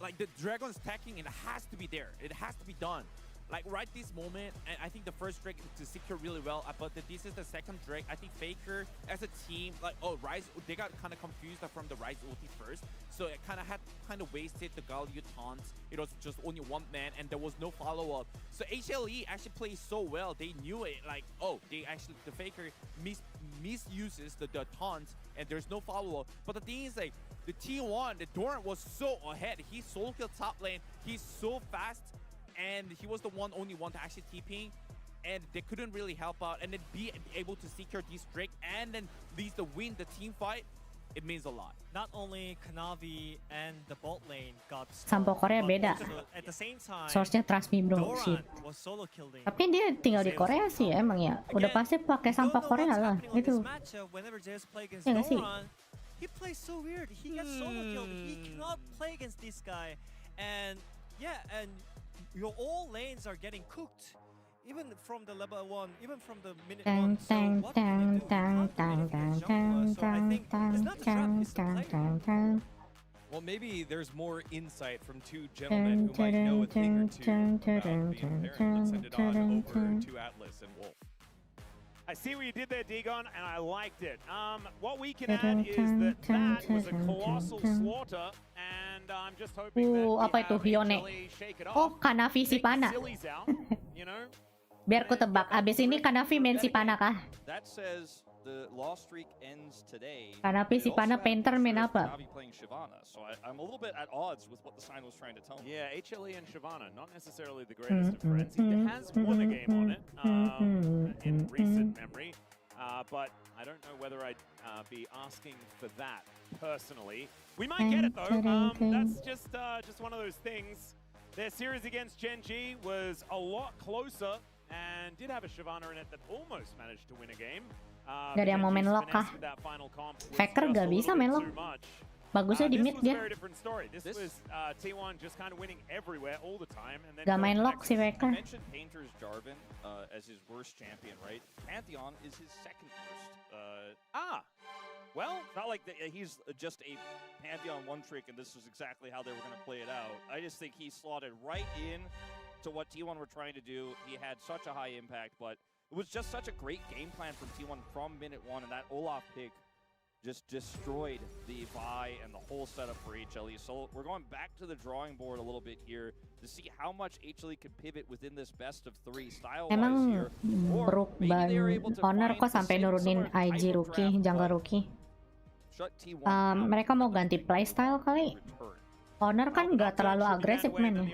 like the Dragon stacking, it has to be there. It has to be done. like right this moment, and I think the first Drake to secure really well, but this is the second Drake. I think Faker as a team, like Rise, they got kind of confused from the Rise ulti first, so it kind of wasted the Galio taunt. It was just only one man, and there was no follow up. So HLE actually plays so well. They knew it, like the Faker misuses the taunt, and there's no follow up. But the thing is, like the T1, the Doran was so ahead. He solo killed top lane. He's so fast. And he was the only one to actually TPing, and they couldn't really help out. And then be able to secure this Drake and then lead the team fight, it means a lot. Not only Kanavi and the bot lane got Sampo Korea beda. At the same time, Source-nya trust me bro shit. was solo killing. Tapi dia tinggal di Korea sih emang ya. Udah pasti pakai sampo Korea lah gitu. Whenever Zeus play against Ya nggak sih? Doran, he plays so weird. He gets solo killed. He cannot play against this guy. And yeah, and your all lanes are getting cooked, even from the level 1, even from the minute 1. So what do you do? So I think it's not the trap, it's the player. Well, maybe there's more insight from two gentlemen who might know a thing or two about being paired. Let's send it on over to Atlas and Wolf. I see what you did there, Dagon, and I liked it. What we can add is that was a colossal slaughter, and I'm just hoping that apa itu Hyone? Oh, Kanavi si Pana. Biar ku tebak, abis ini Kanavi main si Pana kah? That says the loss streak ends today. Kanavi si Pana painter main apa? Kanavi playing Shyvana, so I'm a little bit at odds with what the sign was trying to tell me. Yeah, HLE and Shyvana, not necessarily the greatest of friends. He has won a game on it in recent memory, but I don't know whether I'd be asking for that personally. We might get it though. That's just one of those things. Their series against Gen G was a lot closer and did have a Shyvana in it that almost managed to win a game. Gak ada yang mau main lock kah? Faker gak bisa main lock. Bagusnya di mid dia. This was T1 just kind of winning everywhere all the time, and then gak main lock si Faker. I mentioned Painter's Jarvan as his worst champion, right? Pantheon is his second worst. Well, it's not like he's just a Pantheon one trick, and this was exactly how they were going to play it out. I just think he slotted right in to what T1 were trying to do. He had such a high impact, but it was just such a great game plan from T1 from minute 1, and that Olaf pick just destroyed the Vi and the whole setup for HLE. So we're going back to the drawing board a little bit here to see how much HLE could pivot within this best of 3 style-wise here. Brook ban Honor kok sampai nurunin IG rookie, jungle rookie. Mereka mau ganti playstyle kali. Honor kan nggak terlalu agresif mainnya.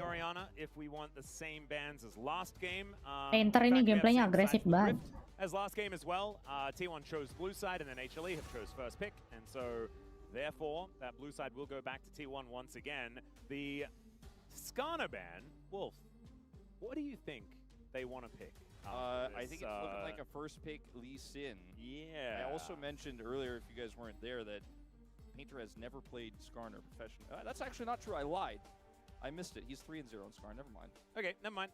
Painter ini gameplaynya agresif banget. As last game as well, T1 chose blue side and then HLE have chose first pick, and so therefore that blue side will go back to T1 once again. The Skarner ban, Wolf, what do you think they want to pick? I think it's looking like a first pick Lee Sin. Yeah. I also mentioned earlier, if you guys weren't there, that Painter has never played Skarner professionally. That's actually not true. I lied. I missed it. He's 3-0 in Skarner. Never mind. Okay, never mind.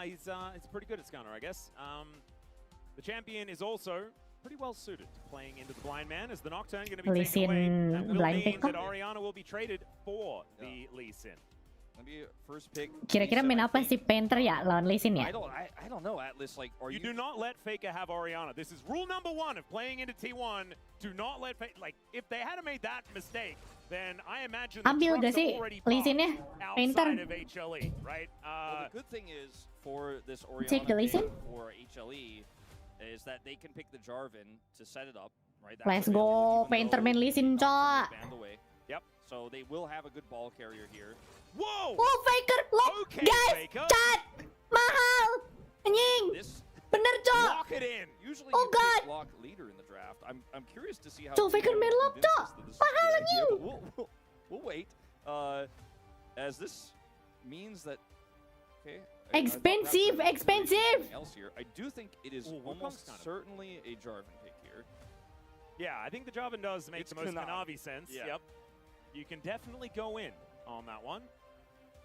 He's pretty good at Skarner, I guess. The champion is also pretty well suited to playing into the blind man. Is the Nocturne going to be taken away? That will mean that Orianna will be traded for the Lee Sin. Kira-kira main apa sih Painter ya lawan Lee Sin ya? I don't know, Atlas. Like, you do not let Faker have Orianna. This is rule number 1 of playing into T1. Do not let Faker. Like, if they had made that mistake, then I imagine the ambil gak sih Lee Sin-nya Painter? Of HLE, right? Well, the good thing is for this take the Lee Sin for HLE is that they can pick the Jarvan to set it up, right? Let's go Painter main Lee Sin, cok. Yep. So they will have a good ball carrier here. Whoa! Oh, Faker, lock, okay, guys, Faker. cat, mahal, anjing, bener cok. Lock it in. Usually oh God, lock leader in the draft. I'm curious to see how. So Faker main lock cok, mahal anjing. We'll wait. As this means that. Okay. Expensive. Else here. I do think it is almost certainly a Jarvan pick here. Yeah, I think the Jarvan does make the most Kanavi sense. Yeah. Yep. You can definitely go in on that one.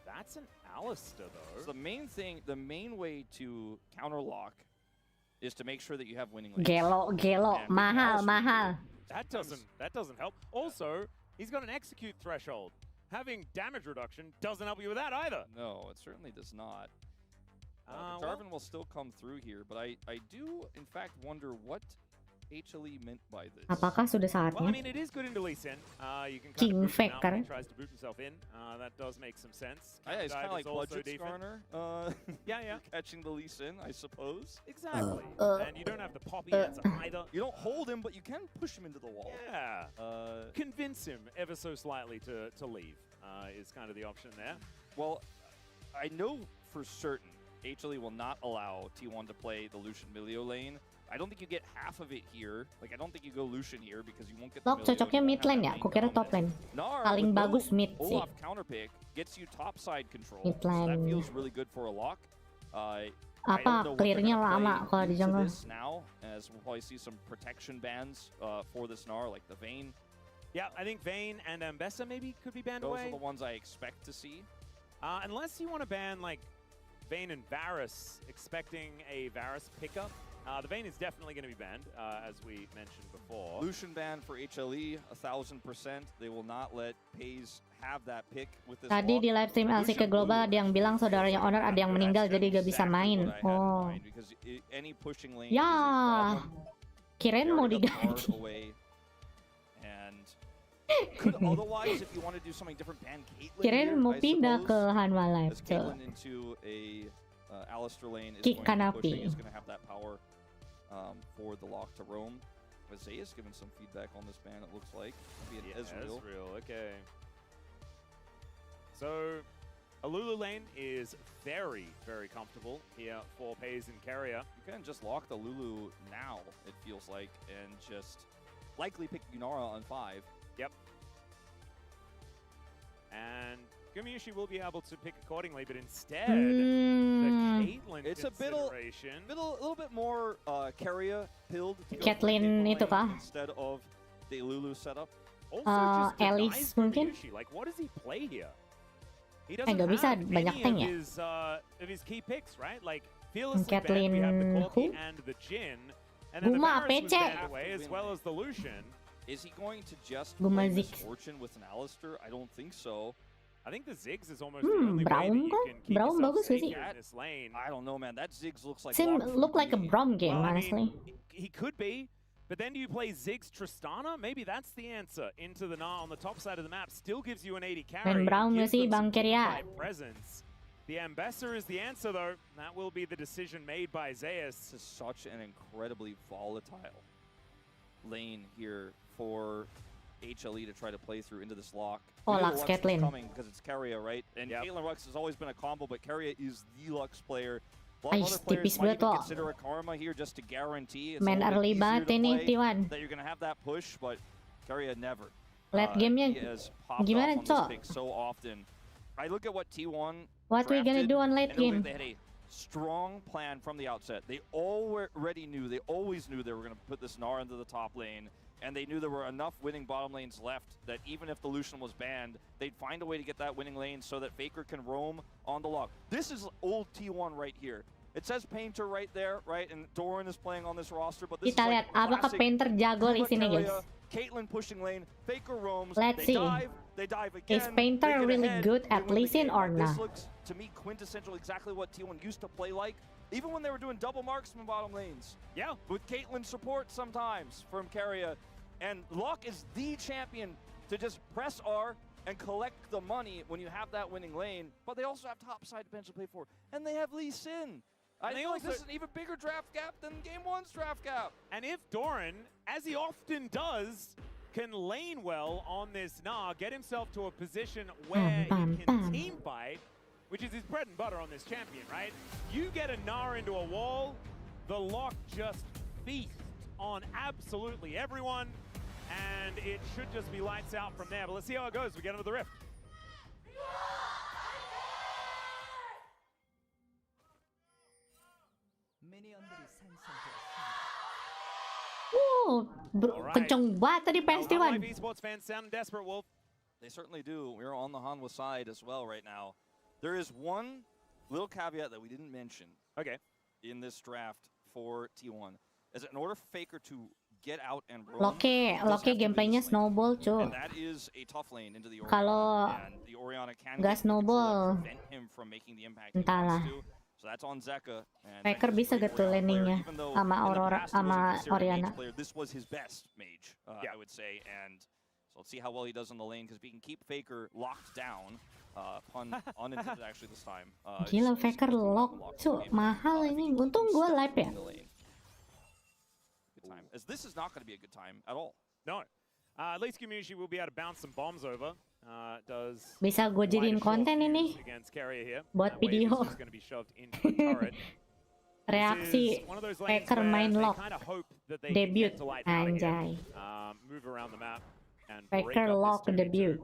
That's an Alistair, though. So the main way to counter lock is to make sure that you have winning lanes. Gelo, mahal. That doesn't help. Also, he's got an execute threshold. Having damage reduction doesn't help you with that either. No, it certainly does not. Jarvan will still come through here, but I do, in fact, wonder what HLE meant by this. Apakah sudah Well, I saatnya? mean, it is good into Lee Sin. You can King kind of boot him out when Faker. he tries to boot himself in. That does make some sense. Yeah, it's kind of like also budget defense. Skarner. Yeah. Catching the Lee Sin, I suppose. Exactly. And you don't have the poppy answer either. You don't hold him, but you can push him into the wall. Yeah. Convince him ever so slightly to leave is kind of the option there. Well, I know for certain HLE will not allow T1 to play the Lucian Milio lane. I don't think you get half of it here. Like, I don't think you go Lucian here because you won't get the Lok Milio. cocoknya mid lane ya? Aku kira top lane. Paling bagus mid sih. Olaf counterpick gets you top side control. Mid So that lane. feels really good for a lock. Apa clearnya lama kalau di jungle. Now, as we'll probably see some protection bans for this Gnar, like the Vayne. Yeah, I think Vayne and Ambessa maybe could be banned Those away. are the ones I expect to see. Unless you want to ban like Vayne and Varus, expecting a Varus pickup. The Vayne is definitely going to be banned, as we mentioned before. Lucian ban for HLE, 1000%. They will not let Pays have that pick with this. Tadi di live stream LC ke Global ada yang bilang saudaranya Honor ada yang meninggal jadi gak bisa main. Oh. Any pushing lane Ya, is a problem. kirain mau Carry the diganti. guard away. And could otherwise, if you want to do something different, ban Caitlyn Kirain here, mau I pindah ke suppose. Hanwha Live. As Caitlyn into a Alistar lane is Kick going to be Kanapi. pushing, is going to have that power for the lock to roam. Isaiah's given some feedback on this ban, it looks like. Maybe an Ezreal. Okay. So, a Lulu lane is very, very comfortable here for Pays and Keria. You can just lock the Lulu now, it feels like, and just likely pick Gunara on 5. Yep. And Gumayusi will be able to pick accordingly, but instead, the Caitlyn It's a consideration. little bit more Keria pilled to go for Caitlyn Caitlyn itu kah? instead of the Lulu setup. Also, just denies Alice mungkin? Gumayusi. Like, what does he play here? He Nggak doesn't bisa, have banyak any tank ya? of his key picks, right? Like, fearlessly Caitlyn banned, we have the Corki who? and the Jhin, and then the Buma, Varus was PC. banned away, as well as the Lucian. Is he going to just Buma play Ziggs. Misfortune with an Alistar? I don't think so. I think the Ziggs is almost the only way that Braum you kok? can keep Braum yourself bagus gak safe sih? here in this lane. I don't know, man. That Ziggs looks like Look like a Braum game, Well, I honestly. mean, he could be, but then do you play Ziggs Tristana? Maybe that's the answer. Into the Gnar on the top side of the map still gives you an 80 carry. Main Braum gives gak sih, them some Bang Keria? team-fight presence. The Ambassador is the answer, though. That will be the decision made by Zeus. This is such an incredibly volatile lane here for HLE to try to play through into this lock. Oh, We know Lux Lux is Caitlyn. coming because it's Keria, right? And Yep. Caitlyn Lux has always been a combo, but Keria is the Lux player. A lot of Ay, other players tipis might banget even loh. consider a Karma here just to guarantee it's a Main little bit early easier banget to ini play, T1. that you're going to have that push, but Keria never. Late gamenya He has popped gimana, off on this Cok? pick so often. I look at what T1 What we gonna drafted, do on late and it looked game? like they had a strong plan from the outset. They already knew, they always knew they were going to put this Gnar into the top lane, and they knew there were enough winning bottom lanes left that even if the Lucian was banned, they'd find a way to get that winning lane so that Faker can roam on the lock. This is old T1 right here. It says Painter right there, right? And Doran is playing on this roster, but this Kita is lihat like apakah classic Painter jago di Kuma sini, Keria, guys. Caitlyn pushing lane, Faker roams, Let's see. they dive again. Is Painter they get really ahead, good they at win the Lee Sin game. or Like, nah? This looks, to me, quintessential exactly what T1 used to play like, even when they were doing double marks from bottom lanes. Yeah. With Caitlyn support sometimes from Keria. And Locke is the champion to just press R and collect the money when you have that winning lane. But they also have top side to potentially play for. And they have Lee Sin. I they feel like also- this is an even bigger draft gap than Game 1's draft gap. And if Doran, as he often does, can lane well on this Gnar, get himself to a position where Bam, he bam, can bam. team fight, which is his bread and butter on this champion, right? You get a Gnar into a wall, the lock just feasts on absolutely everyone, and it should just be lights out from there. But let's see how it goes. We get into the rift. Wow, kenceng banget tadi Now, PS1. Live Esports fans sound desperate, Wolf. They certainly do. We're on the Hanwha side as well right now. There is one little caveat that we didn't mention in this draft for T1. Is that in order for Faker to get out and roam, Loke he does have to gameplaynya win this lane. snowball, cu. And that is a tough lane into the Orianna. Kalau And the Orianna can nggak get the control snowball, and prevent him from making the impact he entahlah. wants to. So that's on Zeka. And Faker bisa gak tuh landingnya sama Aurora sama Orianna. This was his best mage, I would say. And so let's see how well he does on the lane, because we can keep Faker locked down. Pun unintended actually this time. Gila, Faker lock, mahal ini. Untung gue live ya. Good time. As this is not going to be a good time at all. No. At least Community will be able to bounce some bombs over. Bisa gue jadiin konten ini buat video. Reaksi Faker main lock debut, anjay. Faker lock debut.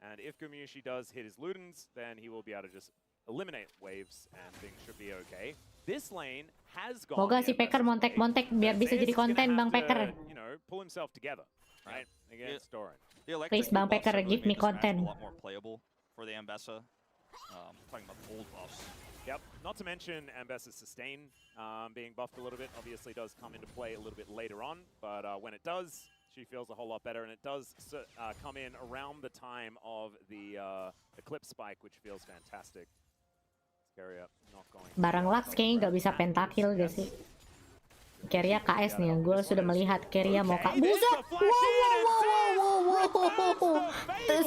And if Gumushi does hit his Ludens, then he will be able to just eliminate waves and things should be okay. This lane has gone. Moga si Faker montek-montek biar bisa jadi konten Bang Faker. You know, pull himself together, right? Against Doran. Please Bang Faker, give me content. A lot more playable for the Ambessa. Talking about the old buffs. Yep. Not to mention Ambessa's sustain being buffed a little bit obviously does come into play a little bit later on, but when it does, she feels a whole lot better, and it does come in around the time of the clip spike, which feels fantastic. Barang Lux kayaknya nggak bisa pentakill gak sih? Keria KS nih, gue sudah melihat Keria mau buset! Wow.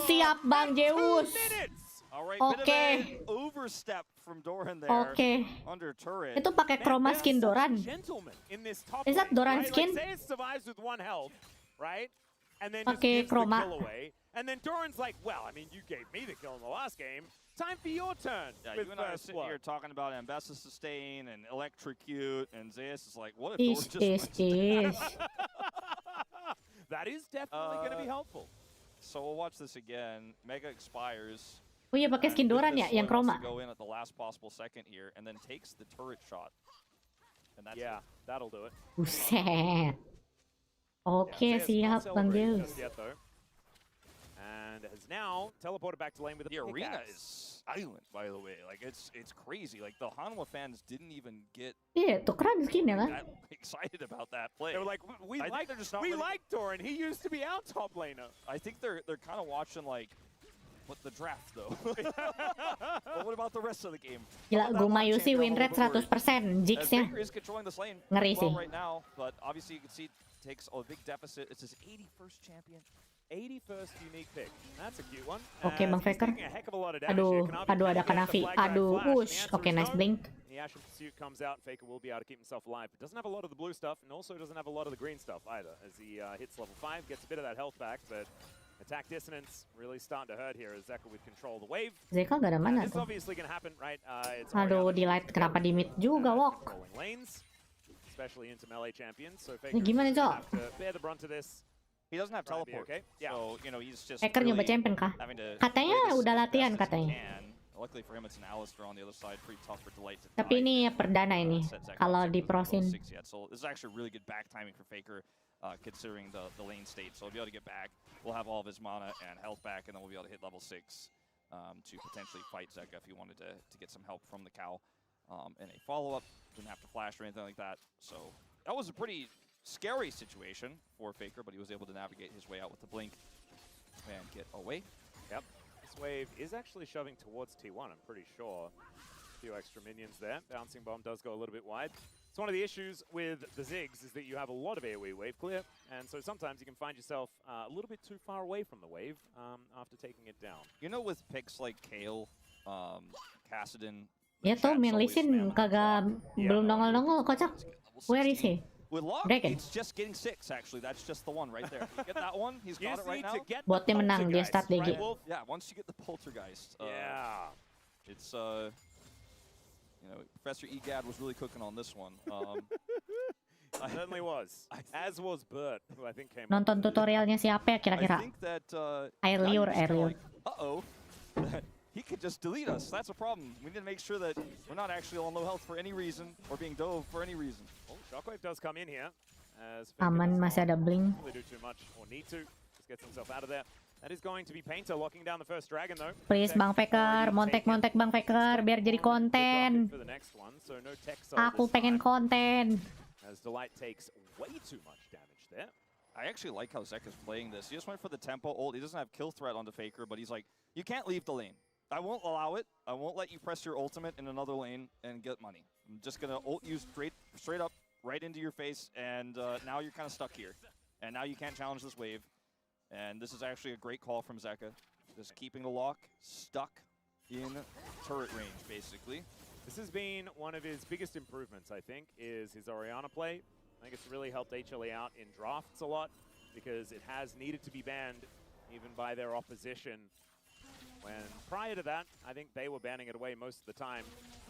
Siap Bang Zeus. Oke. Itu pakai chroma skin Doran. Is that Doran skin? Pakai chroma. And then Doran's like, well, I mean, you gave me the kill in the last game. Time for your turn. Yeah, you and I are sitting here talking about Ambessa sustain and electrocute, and Zeus is like, what if Doran just That is definitely going to be helpful. So we'll watch this again. Mega expires. Oh iya, pakai skin Doran ya, yang chroma. Go in at the last possible second here, and then takes the turret shot. And that's that'll do it. Buset. Oke, siap Bang Zeus. And has now teleported back to lane with the arena is silent, by the way. Like it's crazy. Like the Hanwha fans didn't even get tukeran skin ya kan? Excited about that play. They were like, we like Doran. He used to be our top laner. I think they're kind of watching like what the draft though. But what about the rest of the game? Gila, Gumayusi win rate 100%. Jinx-nya ngeri sih. Right now, but obviously you can see takes a big deficit. It's his 81st champion. 81st unique pick. That's a cute one. Oke, Bang Faker. Aduh, ada Kanavi. Aduh, whoosh. Oke, nice blink. The Ashen Pursuit comes out, Faker will be able to keep himself alive, but doesn't have a lot of the blue stuff, and also doesn't have a lot of the green stuff either, as he hits level 5, gets a bit of that health back, but attack dissonance really starting to hurt here as Zeka with control of the wave. Zeka gak ada mana tuh? This is obviously going to happen, right? Aduh, di light kenapa di mid juga, Wok? Especially into melee champions, so Faker gimana, Cok? have to bear the brunt of this. He doesn't have teleport, so you know he's just Faker nyoba champion kah? Katanya udah latihan katanya. Luckily for him, it's an Alistar on the other side, pretty tough for Delight to Tapi ini ya perdana ini, kalau di prosin. So this is actually really good back timing for Faker, considering the lane state. So we'll be able to get back. We'll have all of his mana and health back, and then we'll be able to hit level 6 to potentially fight Zeka if he wanted to get some help from the cow. And a follow-up, didn't have to flash or anything like that. So that was a pretty scary situation for Faker, but he was able to navigate his way out with the blink and get away. Yep. This wave is actually shoving towards T1, I'm pretty sure. A few extra minions there. Bouncing bomb does go a little bit wide. It's one of the issues with the Ziggs is that you have a lot of AoE wave clear, and so sometimes you can find yourself a little bit too far away from the wave after taking it down. You know, with picks like Kale, Kassadin... Ya tuh, main Lee Sin kagak belum nongol-nongol, kocak. Where is he? With Locke, it's just getting 6, actually. That's just the one right there. You get that one, he's got it right now. Botnya menang, dia start lagi. Yeah, once you get the Poltergeist. It's, you know, Professor Egad was really cooking on this one. Certainly was. As was Bert, who I think came Nonton tutorialnya siapa ya kira-kira? Airliur. Uh-oh. He could just delete us. That's a problem. We need to make sure that we're not actually on low health for any reason or being dove for any reason. Oh, Shockwave does come in here. Aman, masih ada blink. Do too much or need to. Just gets himself out of there. That is going to be Painter locking down the first dragon though. Please Bang Faker, montek Bang Faker biar jadi konten. Aku pengen konten. As Delight takes way too much damage there. I actually like how Zeka's playing this. He just went for the tempo ult. He doesn't have kill threat onto Faker, but he's like, you can't leave the lane. I won't allow it. I won't let you press your ultimate in another lane and get money. I'm just gonna ult you straight up right into your face, and now you're kind of stuck here. And now you can't challenge this wave. And this is actually a great call from Zeka. Just keeping the lock stuck in turret range, basically. This has been one of his biggest improvements, I think, is his Orianna play. I think it's really helped HLE out in drafts a lot because it has needed to be banned even by their opposition. When prior to that, I think they were banning it away most of the time.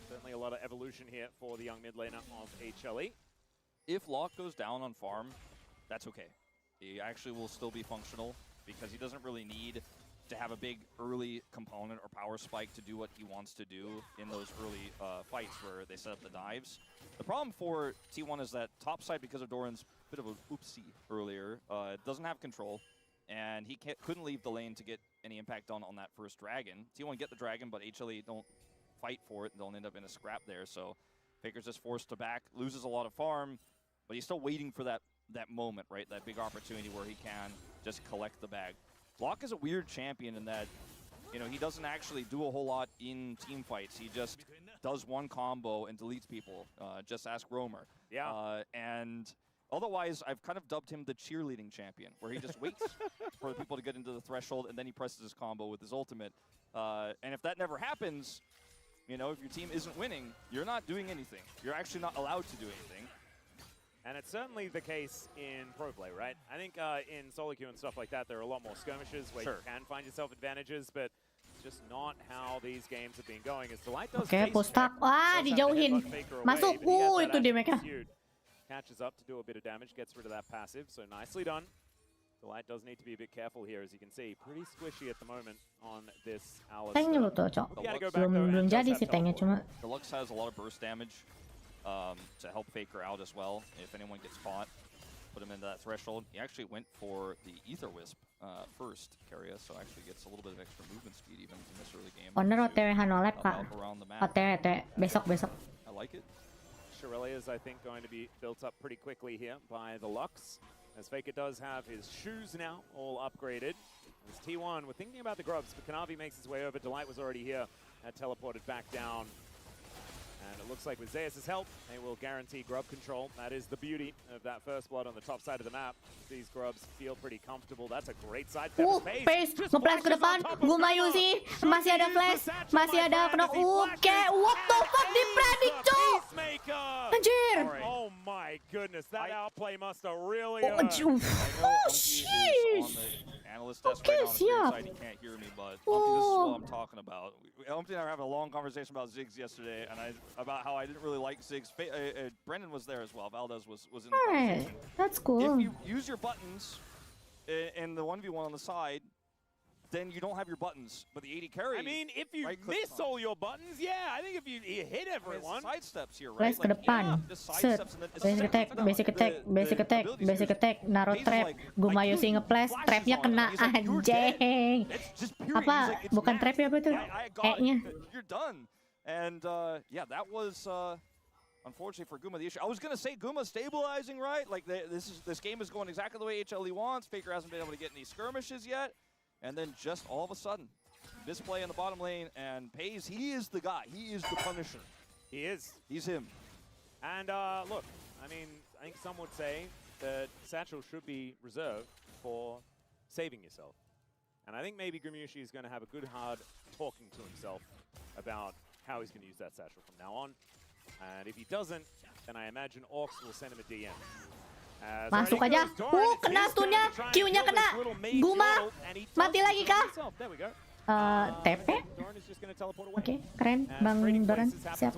Certainly a lot of evolution here for the young mid laner of HLE. If lock goes down on farm, that's okay. He actually will still be functional because he doesn't really need to have a big early component or power spike to do what he wants to do in those early fights where they set up the dives. The problem for T1 is that top side, because of Doran's bit of a oopsie earlier, doesn't have control, and he couldn't leave the lane to get any impact on that first dragon. T1 get the dragon, but HLE don't fight for it, and they'll end up in a scrap there. So Faker's just forced to back, loses a lot of farm, but he's still waiting for that moment, right? That big opportunity where he can just collect the bag. Lock is a weird champion in that, you know, he doesn't actually do a whole lot in team fights. He just does one combo and deletes people. Just ask Roamer. Yeah. And otherwise, I've kind of dubbed him the cheerleading champion, where he just waits for people to get into the threshold, and then he presses his combo with his ultimate. And if that never happens, you know, if your team isn't winning, you're not doing anything. You're actually not allowed to do anything. And it's certainly the case in pro play, right? I think in solo queue and stuff like that, there are a lot more skirmishes where you can find yourself advantages, but just not how these games have been going. As Delight does postak. Wah, dijauhin. Masuk. Itu dia mereka. Catches up to do a bit of damage, gets rid of that passive, so nicely done. Delight does need to be a bit careful here, as you can see. Pretty squishy at the moment on this Alice. Tanknya lu tuh, Cok. Belum jadi sih tanknya, cuma. Deluxe has a lot of burst damage. To help Faker out as well, if anyone gets caught, put him into that threshold. He actually went for the Ether Wisp first, Keria, so actually gets a little bit of extra movement speed even in this early game. Owner OTW-han oleh, Kak. OTW, besok. I like it. Shirelia's, I think, going to be built up pretty quickly here by the Lux, as Faker does have his shoes now all upgraded. As T1, we're thinking about the grubs, but Kanavi makes his way over. Delight was already here, had teleported back down. And it looks like with Zeus' help, they will guarantee grub control. That is the beauty of that first blood on the top side of the map. These grubs feel pretty comfortable. That's a great side step. Pace, nge-flash ke depan. Gumayu sih. Masih ada flash. Masih ada kena. Oke, what the fuck, dipredik, Cok. Anjir. Oh my goodness, that outplay must have really Oh, jeez. Okay, siap. He can't hear me, but this is what I'm talking about. Umpty and I were having a long conversation about Ziggs yesterday, and about how I didn't really like Ziggs. Brendan was there as well. Valdez was in the conversation. That's cool. If you use your buttons in the 1v1 on the side, then you don't have your buttons, but the 80 carry. I mean, if you miss all your buttons, yeah, I think if you hit everyone. Side steps here, right? Flash ke depan. Set. Basic attack. Naruh trap. Gumayu sih nge-flash. Trapnya kena, anjing. Apa? Bukan trap ya, apa tuh? E-nya. You're done. And yeah, that was unfortunately for Guma the issue. I was gonna say Guma stabilizing, right? Like this game is going exactly the way HLE wants. Faker hasn't been able to get any skirmishes yet. And then just all of a sudden, misplay in the bottom lane, and Pays, he is the guy. He is the Punisher. He is. He's him. And look, I mean, I think some would say that Satchel should be reserved for saving yourself. And I think maybe Grimushi is going to have a good hard talking to himself about how he's going to use that Satchel from now on. And if he doesn't, then I imagine Orcs will send him a DM. Masuk aja. Kena stunnya. Q-nya kena. Guma. Mati lagi kah? TP? Oke, keren. Bang Doran. Siap.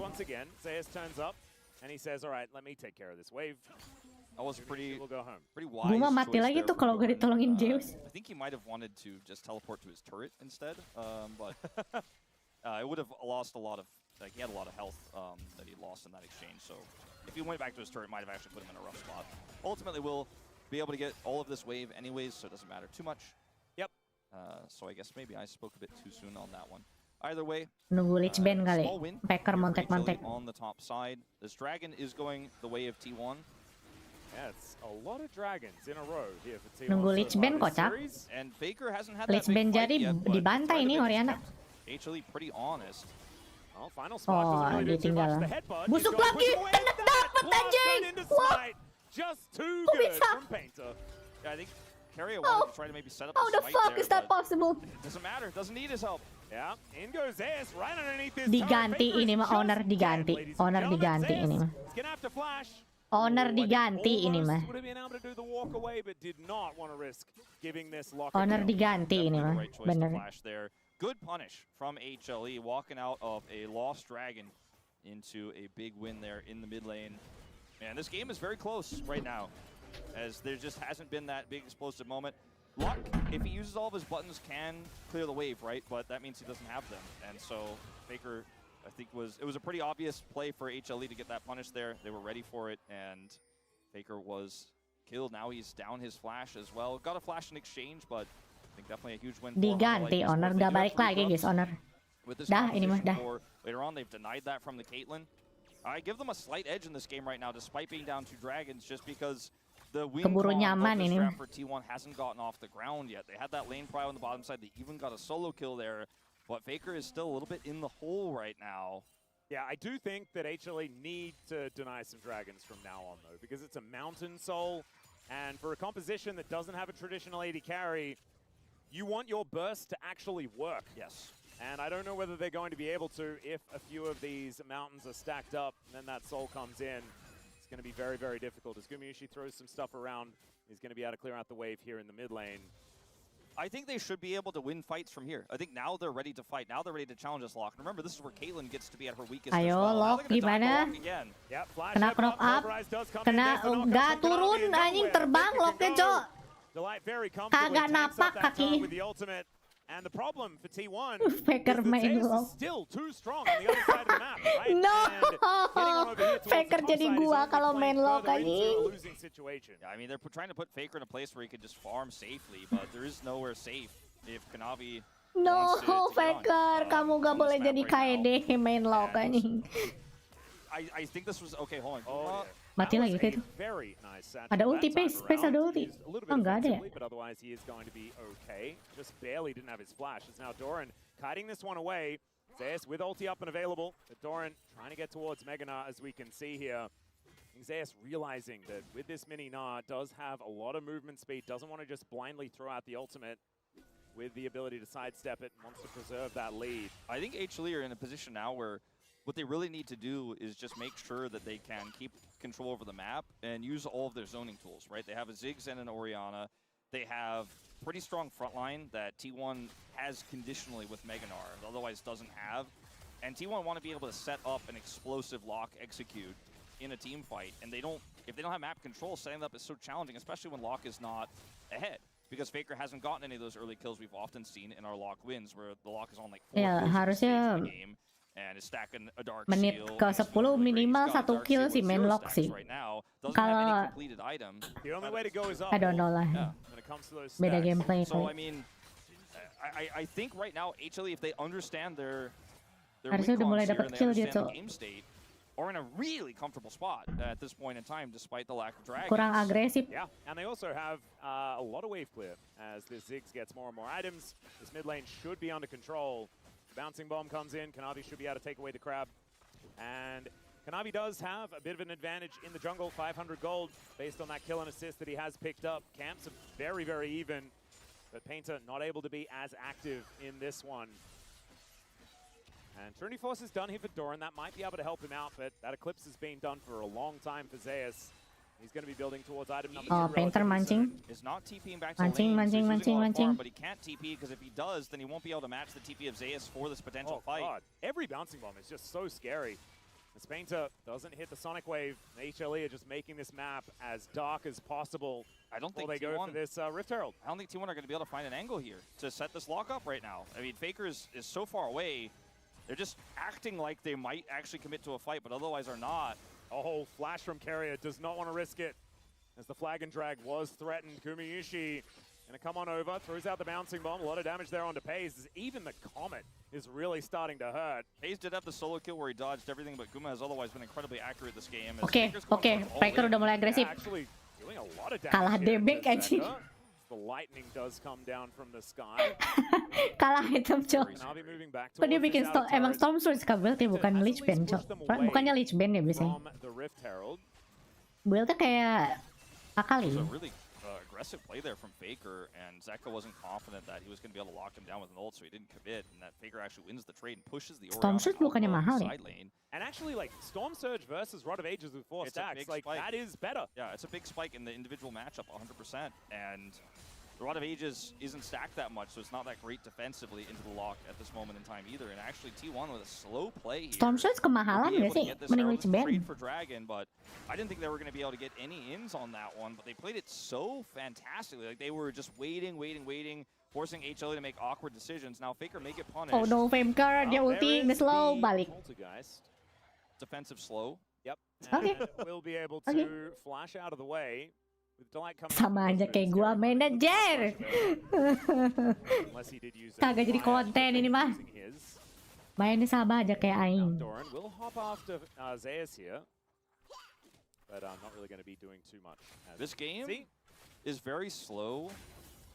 Guma mati lagi tuh kalau gak ditolongin Zeus. I think he might have wanted to just teleport to his turret instead, but it would have lost a lot of, like, he had a lot of health that he lost in that exchange, so if he went back to his turret, it might have actually put him in a rough spot. Ultimately, we'll be able to get all of this wave anyways, so it doesn't matter too much. Yep. So I guess maybe I spoke a bit too soon on that one. Either way, nunggu Lich Bane kali. Packer montek-montek. On the top side, this dragon is going the way of T1. Yeah, it's a lot of dragons in a row here for T1. Nunggu Lich Bane, kocak. And Faker hasn't had Lich Bane jadi dibantai nih Orianna. HLE pretty honest. Well, final spark doesn't really do too much. The headbutt. Busuk lagi, enak dapat anjing. Wah. Just too good from Painter. Yeah, I think Carrier wanted to try to maybe set up How the fuck is that possible? It doesn't matter. Doesn't need his help. Yeah, in goes Zeus right underneath his Diganti ini mah, owner diganti. Owner diganti ini mah. He's gonna have to flash. Owner diganti ini mah. Would have been able to do the walk away, but did not want to risk giving this lock. Owner diganti ini mah. Right choice to flash there. Good punish from HLE, walking out of a lost dragon into a big win there in the mid lane. Man, this game is very close right now, as there just hasn't been that big explosive moment. Luck, if he uses all of his buttons, can clear the wave, right? But that means he doesn't have them. And so Faker, I think, it was a pretty obvious play for HLE to get that punish there. They were ready for it, and Faker was killed. Now he's down his flash as well. Got a flash in exchange, but I think definitely a huge win. Diganti, Honor gak balik lagi guys, Honor. Dah, ini mah dah. Later on, they've denied that from the Caitlyn. I give them a slight edge in this game right now, despite being down 2 dragons, just because the win Keburu nyaman this ini. round for T1 hasn't gotten off the ground yet. They had that lane prio on the bottom side. They even got a solo kill there, but Faker is still a little bit in the hole right now. Yeah, I do think that HLE need to deny some dragons from now on, though, because it's a mountain soul, and for a composition that doesn't have a traditional AD carry, you want your burst to actually work. Yes. And I don't know whether they're going to be able to if a few of these mountains are stacked up, and then that soul comes in. It's going to be very, very difficult. As Gumayusi throws some stuff around, he's going to be able to clear out the wave here in the mid lane. I think they should be able to win fights from here. I think now they're ready to fight. Now they're ready to challenge this Lock. And remember, this is where Caitlyn gets to be at her weakest. Ayo, Lock, gimana? Kena knock up, kena gak turun, anjing terbang Locknya, Cok. Kagak napak kaki. And the problem for T1 Faker main is still too strong on the other side of the map, right? No, Faker jadi gua kalau main lock anjing. Yeah, I mean they're trying to put Faker in a place where he could just farm safely, but there is nowhere safe if Kanavi. No, Faker, kamu gak boleh jadi KD main lock anjing. I think this was okay. Hold on. Oh, mati lagi itu. Ada ulti, Pace ada ulti. Oh, nggak ada ya? But otherwise he is going to be okay. Just barely didn't have his flash. It's now Doran kiting this one away. Zeus with ulti up and available. But Doran trying to get towards Mega Gnar, as we can see here. Zeus realizing that with this mini Gnar does have a lot of movement speed, doesn't want to just blindly throw out the ultimate with the ability to sidestep it, and wants to preserve that lead. I think HLE are in a position now where what they really need to do is just make sure that they can keep control over the map and use all of their zoning tools, right? They have a Ziggs and an Orianna. They have pretty strong frontline that T1 has conditionally with Mega Gnar, otherwise doesn't have. And T1 want to be able to set up an explosive Lock execute in a team fight, and if they don't have map control, setting that up is so challenging, especially when Lock is not ahead. Because Faker hasn't gotten any of those early kills we've often seen in our Lock wins, where the Lock is on like 4 kills harusnya in the game. And is stacking a dark menit seal. ke 10 minimal 1 kill si main lock sih. Kalau I don't know lah. Beda gameplay. So I mean, I think right now HLE, if they understand their harusnya udah mulai dapat kill dia, Cok. game state, are in a really comfortable spot at this point in time, despite the lack of dragons. Kurang agresif. Yeah, and they also have a lot of wave clear as this Ziggs gets more and more items. This mid lane should be under control. Bouncing bomb comes in. Kanavi should be able to take away the crab. And Kanavi does have a bit of an advantage in the jungle, 500 gold, based on that kill and assist that he has picked up. Camps are very, very even, but Painter not able to be as active in this one. And Trinity Force is done here for Doran. That might be able to help him out, but that Eclipse has been done for a long time for Zeus. He's going to be building towards item number 2. Painter mancing. Is not TPing back to lane, mancing. But he can't TP because if he does, then he won't be able to match the TP of Zeus for this potential fight. God. Every bouncing bomb is just so scary. As Painter doesn't hit the Sonic Wave, HLE are just making this map as dark as possible. I don't think they go for this Rift Herald. I don't think T1 are going to be able to find an angle here to set this lock up right now. I mean, Faker is so far away. They're just acting like they might actually commit to a fight, but otherwise are not. Oh, flash from Carrier, does not want to risk it. As the flag and drag was threatened, Gumayusi gonna come on over, throws out the bouncing bomb, a lot of damage there onto Paze. Even the Comet is really starting to hurt. Paze did have the solo kill where he dodged everything, but Guma has otherwise been incredibly accurate this game. Oke, Faker udah mulai agresif. Kalah damage anjing. the lightning does come down from the sky. Kalah item, Cok. Kanavi moving back Kok dia towards bikin this outer emang turret. Storm Surge build ya, bukan Lich Bane, Cok. Bukannya Lich Bane ya biasanya. From the Rift Herald. Buildnya kayak Akali. It was a really aggressive play there from Faker, and Zeka wasn't confident that he was going to be able to lock him down with an ult, so he didn't commit, and that Faker actually wins the trade and pushes the Storm Surge bukannya mahal ya? side lane. And actually, like, Storm Surge versus Rod of Ages with 4 stacks, like, spike. that is better. Yeah, it's a big spike in the individual matchup, 100%, and the Rod of Ages isn't stacked that much, so it's not that great defensively into the lock at this moment in time either, and actually T1 with a slow play here. Storm Surge kemahalan gak sih? Mending Lich Bane. For Dragon, but I didn't think they were going to be able to get any ins on that one, but they played it so fantastically. Like, they were just waiting, forcing HLE to make awkward decisions. Now Faker may get punished. Oh no, Faker, dia ulti, nge slow, balik. Defensive slow. Yep. Okay. And we'll be able to flash out of the way. With Delight coming Sama aja kayak gua manajer. Unless he did use Kagak jadi konten ini mah. Mainnya sama aja kayak aing. Doran will hop after Zeus here. But I'm not really going to be doing too much. This game is very slow,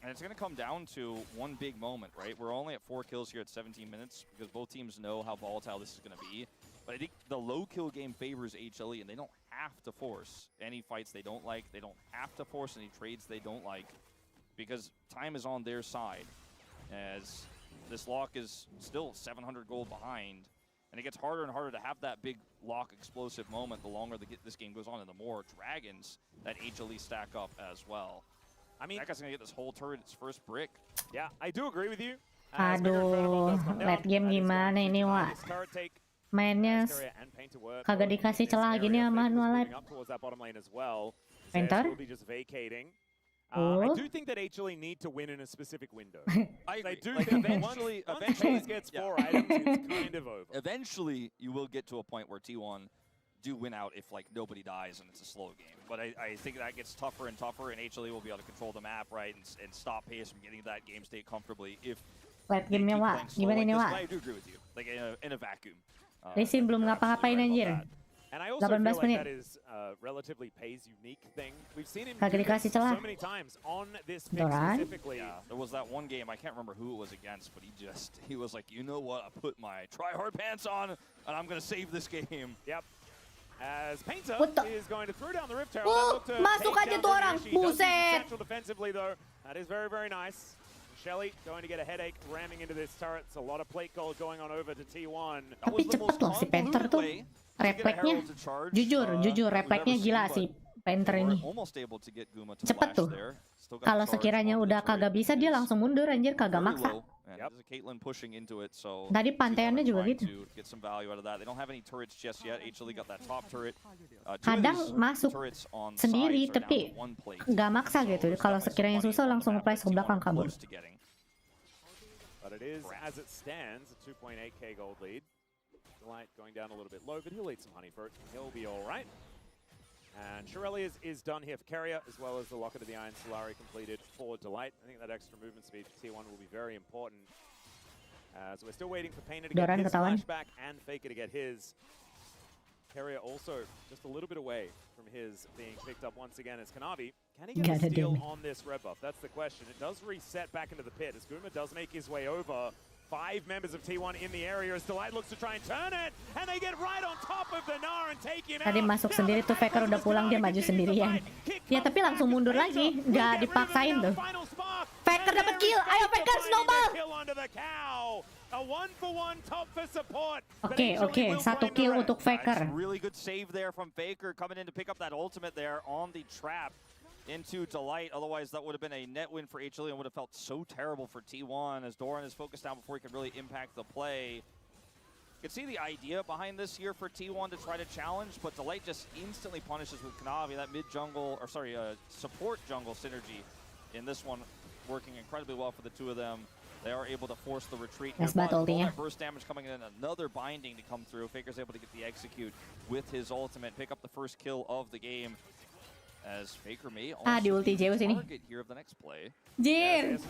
and it's going to come down to one big moment, right? We're only at 4 kills here at 17 minutes because both teams know how volatile this is going to be. But I think the low kill game favors HLE, and they don't have to force any fights they don't like. They don't have to force any trades they don't like because time is on their side as this lock is still 700 gold behind. And it gets harder and harder to have that big lock explosive moment the longer this game goes on and the more dragons that HLE stack up as well. I mean, that guy's going to get this whole turret its first brick. Yeah, I do agree with you. Aduh, late game gimana ini, Wak? Mainnya kagak dikasih celah gini sama Manual Life. Painter? I do think that HLE need to win in a specific window. I do like think eventually FaZe gets 4 items, it's kind of over. Eventually, you will get to a point where T1 do win out if like nobody dies and it's a slow game. But I think that gets tougher and tougher, and HLE will be able to control the map right and stop pace from getting that game state comfortably if. Late game-nya, Wak. Gimana ini, Wak? I do agree with you. Like in a vacuum. Lesin belum ngapa-ngapain anjir. And I also 18 feel like menit. that is relatively PaZe unique thing. We've seen him Kagak do dikasih this celah. so many times on this pick Doran? specifically. Yeah, there was that one game, I can't remember who it was against, but he was like, you know what, I put my try-hard pants on, and I'm going to save this game. Yep. As Painter What is going to throw down the Rift Herald. Oh, masuk aja tuh orang. Buset. Defensively though, that is very, very nice. Shelly going to get a headache ramming into this turret. It's a lot of plate gold going on over to T1. Tapi cepet loh si Painter tuh. Refleksnya, jujur refleksnya gila sih Painter ini. Cepet tuh. Kalau sekiranya udah kagak bisa dia langsung mundur anjir, kagak maksa. Tadi pantaiannya juga gitu. Kadang masuk sendiri tapi nggak maksa gitu. Kalau sekiranya susah langsung nge-flash ke belakang kabur. But it is, as it stands, a 2.8k gold lead. Delight going down a little bit low, but he'll eat some honey for it. He'll be all right. And Shirelli is done here for Carrier, as well as the Locket of the Iron Solari completed for Delight. I think that extra movement speed for T1 will be very important. So we're still waiting for Painter to get his flashback and Faker to get his. Carrier also just a little bit away from his being picked up once again as Kanavi. Can he get a steal on this red buff? That's the question. It does reset back into the pit as Guma does make his way over. 5 members of T1 in the area as Delight looks to try and turn it, and they get right on top of the Gnar and take him out. Tadi masuk sendiri tuh Faker udah pulang, dia maju sendirian. Ya tapi langsung mundur lagi, nggak dipaksain tuh. Faker dapat kill, ayo Faker snowball. Oke, 1 kill untuk Faker. Really good save there from Faker coming in to pick up that ultimate there on the trap into Delight. Otherwise, that would have been a net win for HLE and would have felt so terrible for T1 as Doran is focused down before he can really impact the play. You can see the idea behind this here for T1 to try to challenge, but Delight just instantly punishes with Kanavi. That mid-jungle, or sorry, support jungle synergy in this one working incredibly well for the two of them. They are able to force the retreat. Nice battle, all that burst damage coming in, another binding to come through. Faker's able to get the execute with his ultimate, pick up the first kill of the game. As Faker may di ulti Zeus ini. Here of the next play. Jir.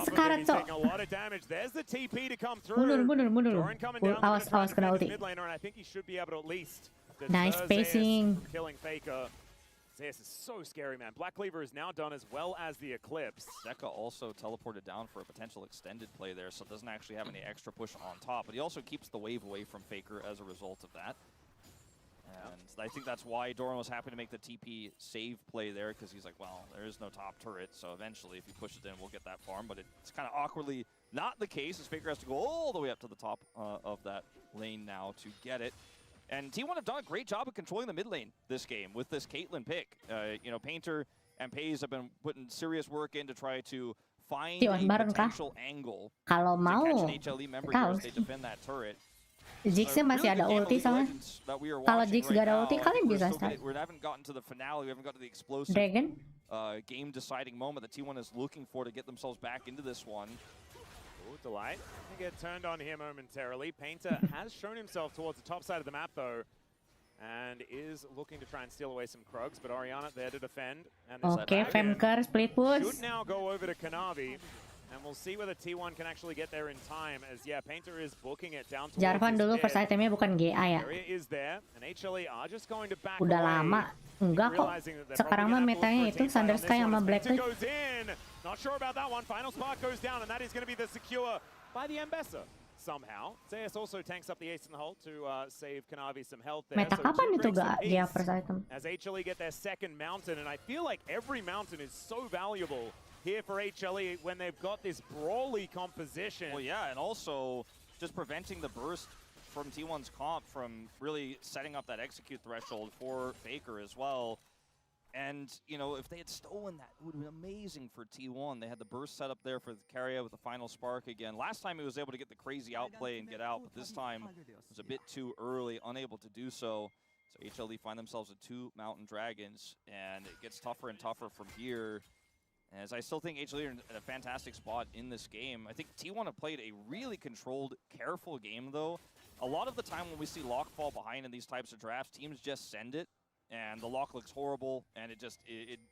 Sekarat cok. Mundur. Awas kena ulti. Nice spacing. This is so scary, man. Black Cleaver is now done as well as the Eclipse. Zeka also teleported down for a potential extended play there, so doesn't actually have any extra push on top, but he also keeps the wave away from Faker as a result of that. And I think that's why Doran was happy to make the TP save play there, because he's like, well, there is no top turret, so eventually if you push it in, we'll get that farm. But it's kind of awkwardly not the case, as Faker has to go all the way up to the top of that lane now to get it. And T1 have done a great job of controlling the mid lane this game with this Caitlyn pick. You know, Painter and Paze have been putting serious work in to try to find a potential angle Kalau to mau, catch an HLE member here as they defend that turret. Jiggsnya masih ada ulti soalnya. Kalau Jiggs gak ada ulti, kalian bisa start. We haven't gotten to the finale. We haven't gotten to the explosive Dragon. game-deciding moment that T1 is looking for to get themselves back into this one. Ooh, Delight can get turned on here momentarily. Painter has shown himself towards the top side of the map, though, and is looking to try and steal away some Krugs, but Orianna there to defend. Okay, Femker split push. Should now go over to Kanavi. And we'll see whether T1 can actually get there in time, as yeah, Painter is booking it down towards Jarvan dulu first itemnya bukan GA ya. Area is there, and HLE are just going to back Udah away, lama. Enggak kok. Sekarang mah metanya itu Thunder Sky sama Black Cleaver. Goes in. Not sure about that one. Final spark goes down, and that is going to be the secure by the Ambessa. Somehow, Zeus also tanks up the ace in the hole to save Kanavi some health there. Meta kapan itu gak dia first item? As HLE get their second mountain, and I feel like every mountain is so valuable here for HLE when they've got this brawly composition. Well, yeah, and also just preventing the burst from T1's comp from really setting up that execute threshold for Faker as well. And, you know, if they had stolen that, it would have been amazing for T1. They had the burst set up there for the Carrier with the final spark again. Last time he was able to get the crazy outplay and get out, but this time it was a bit too early, unable to do so. So HLE find themselves with 2 Mountain Dragons, and it gets tougher and tougher from here. As I still think HLE are in a fantastic spot in this game. I think T1 have played a really controlled, careful game, though. A lot of the time when we see lock fall behind in these types of drafts, teams just send it, and the lock looks horrible, and it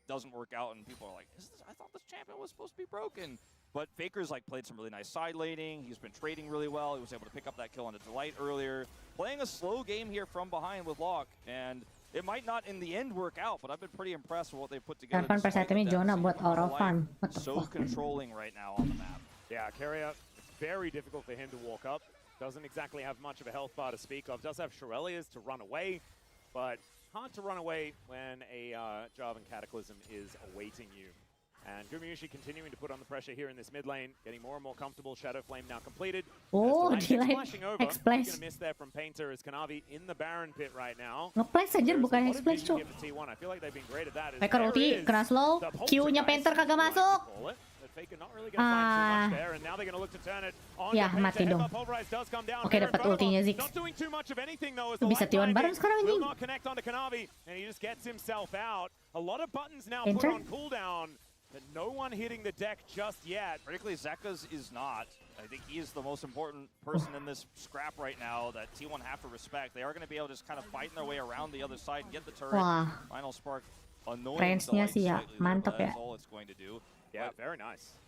doesn't work out, and people are like, I thought this champion was supposed to be broken. But Faker's like played some really nice side laning. He's been trading really well. He was able to pick up that kill on a Delight earlier. Playing a slow game here from behind with Lock, and it might not in the end work out, but I've been pretty impressed with what they've put together. Jarvan first itemnya Jonah buat auto farm. So controlling right now on the map. Yeah, Carrier, very difficult for him to walk up. Doesn't exactly have much of a health bar to speak of. Does have Shirelias to run away, but hard to run away when a Jarvan Cataclysm is awaiting you. And Gumayushi continuing to put on the pressure here in this mid lane, getting more and more comfortable. Shadow Flame now completed. Oh, flashing over. X-Splash. Gonna miss there from Painter as Kanavi in the Baron pit right now. Nge-flash aja bukan X-Splash, cuk. I feel like they've been great at that. Faker ulti, kena slow. Q-nya Painter kagak masuk. Ya, mati dong. Oke, dapat ultinya Ziggs. Bisa T1 bareng sekarang anjing. Painter. But no one hitting the deck just yet. Particularly Zeka's is not. I think he is the most important person in this scrap right now that T1 have to respect. They are going to be able to just kind of fight their way around the other side and get the turret. Wah. Final spark. Annoying. Range-nya sih ya, mantap ya. That's all it's going to do. Yeah, very nice.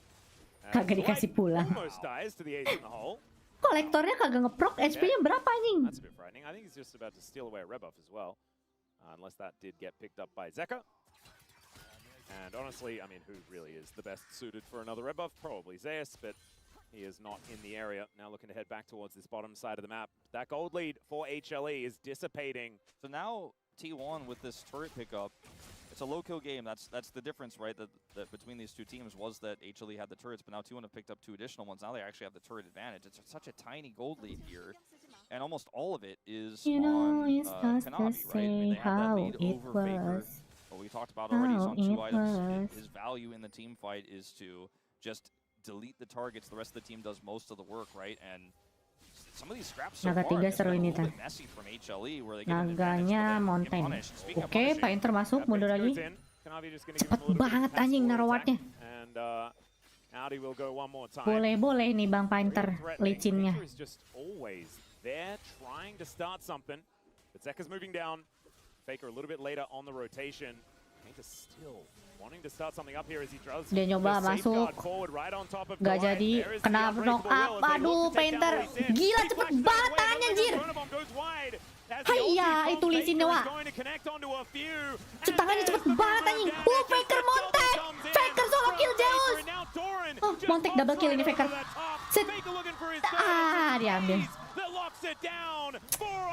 Kagak dikasih pulang. Almost dies to the ace in the hole. Kolektornya kagak ngeproc, HP-nya berapa anjing? That's a bit frightening. I think he's just about to steal away a rebuff as well. Unless that did get picked up by Zeka. And honestly, I mean, who really is the best suited for another red buff? Probably Zeus, but he is not in the area. Now looking to head back towards this bottom side of the map. That gold lead for HLE is dissipating. So now T1 with this turret pickup, it's a low kill game. That's the difference, right? That between these two teams was that HLE had the turrets, but now T1 have picked up 2 additional ones. Now they actually have the turret advantage. It's such a tiny gold lead here, and almost all of it is on Kanavi, right? I mean, they have that lead over Faker. What we talked about already is on 2 items. His value in the team fight is to just delete the targets. The rest of the team does most of the work, right? And some of these scraps so far have been a little bit messy from HLE, where they get an Naganya Mountain. Oke, Painter masuk, mundur lagi. Cepet banget anjing naruh wardnya. Boleh nih Bang Painter licinnya. They're trying to start something. But Zeka's moving down. Faker a little bit later on the rotation. Painter still wanting to start something up here as he draws. Dia nyoba masuk. Gak jadi. Kena knock up. Aduh, Painter. Gila cepet banget tangannya anjir. Hayya, itu lisinnya wa. Tangannya cepet banget anjing. Faker montek. Faker solo kill Zeus. Oh, montek double kill ini Faker. Set. Diambil.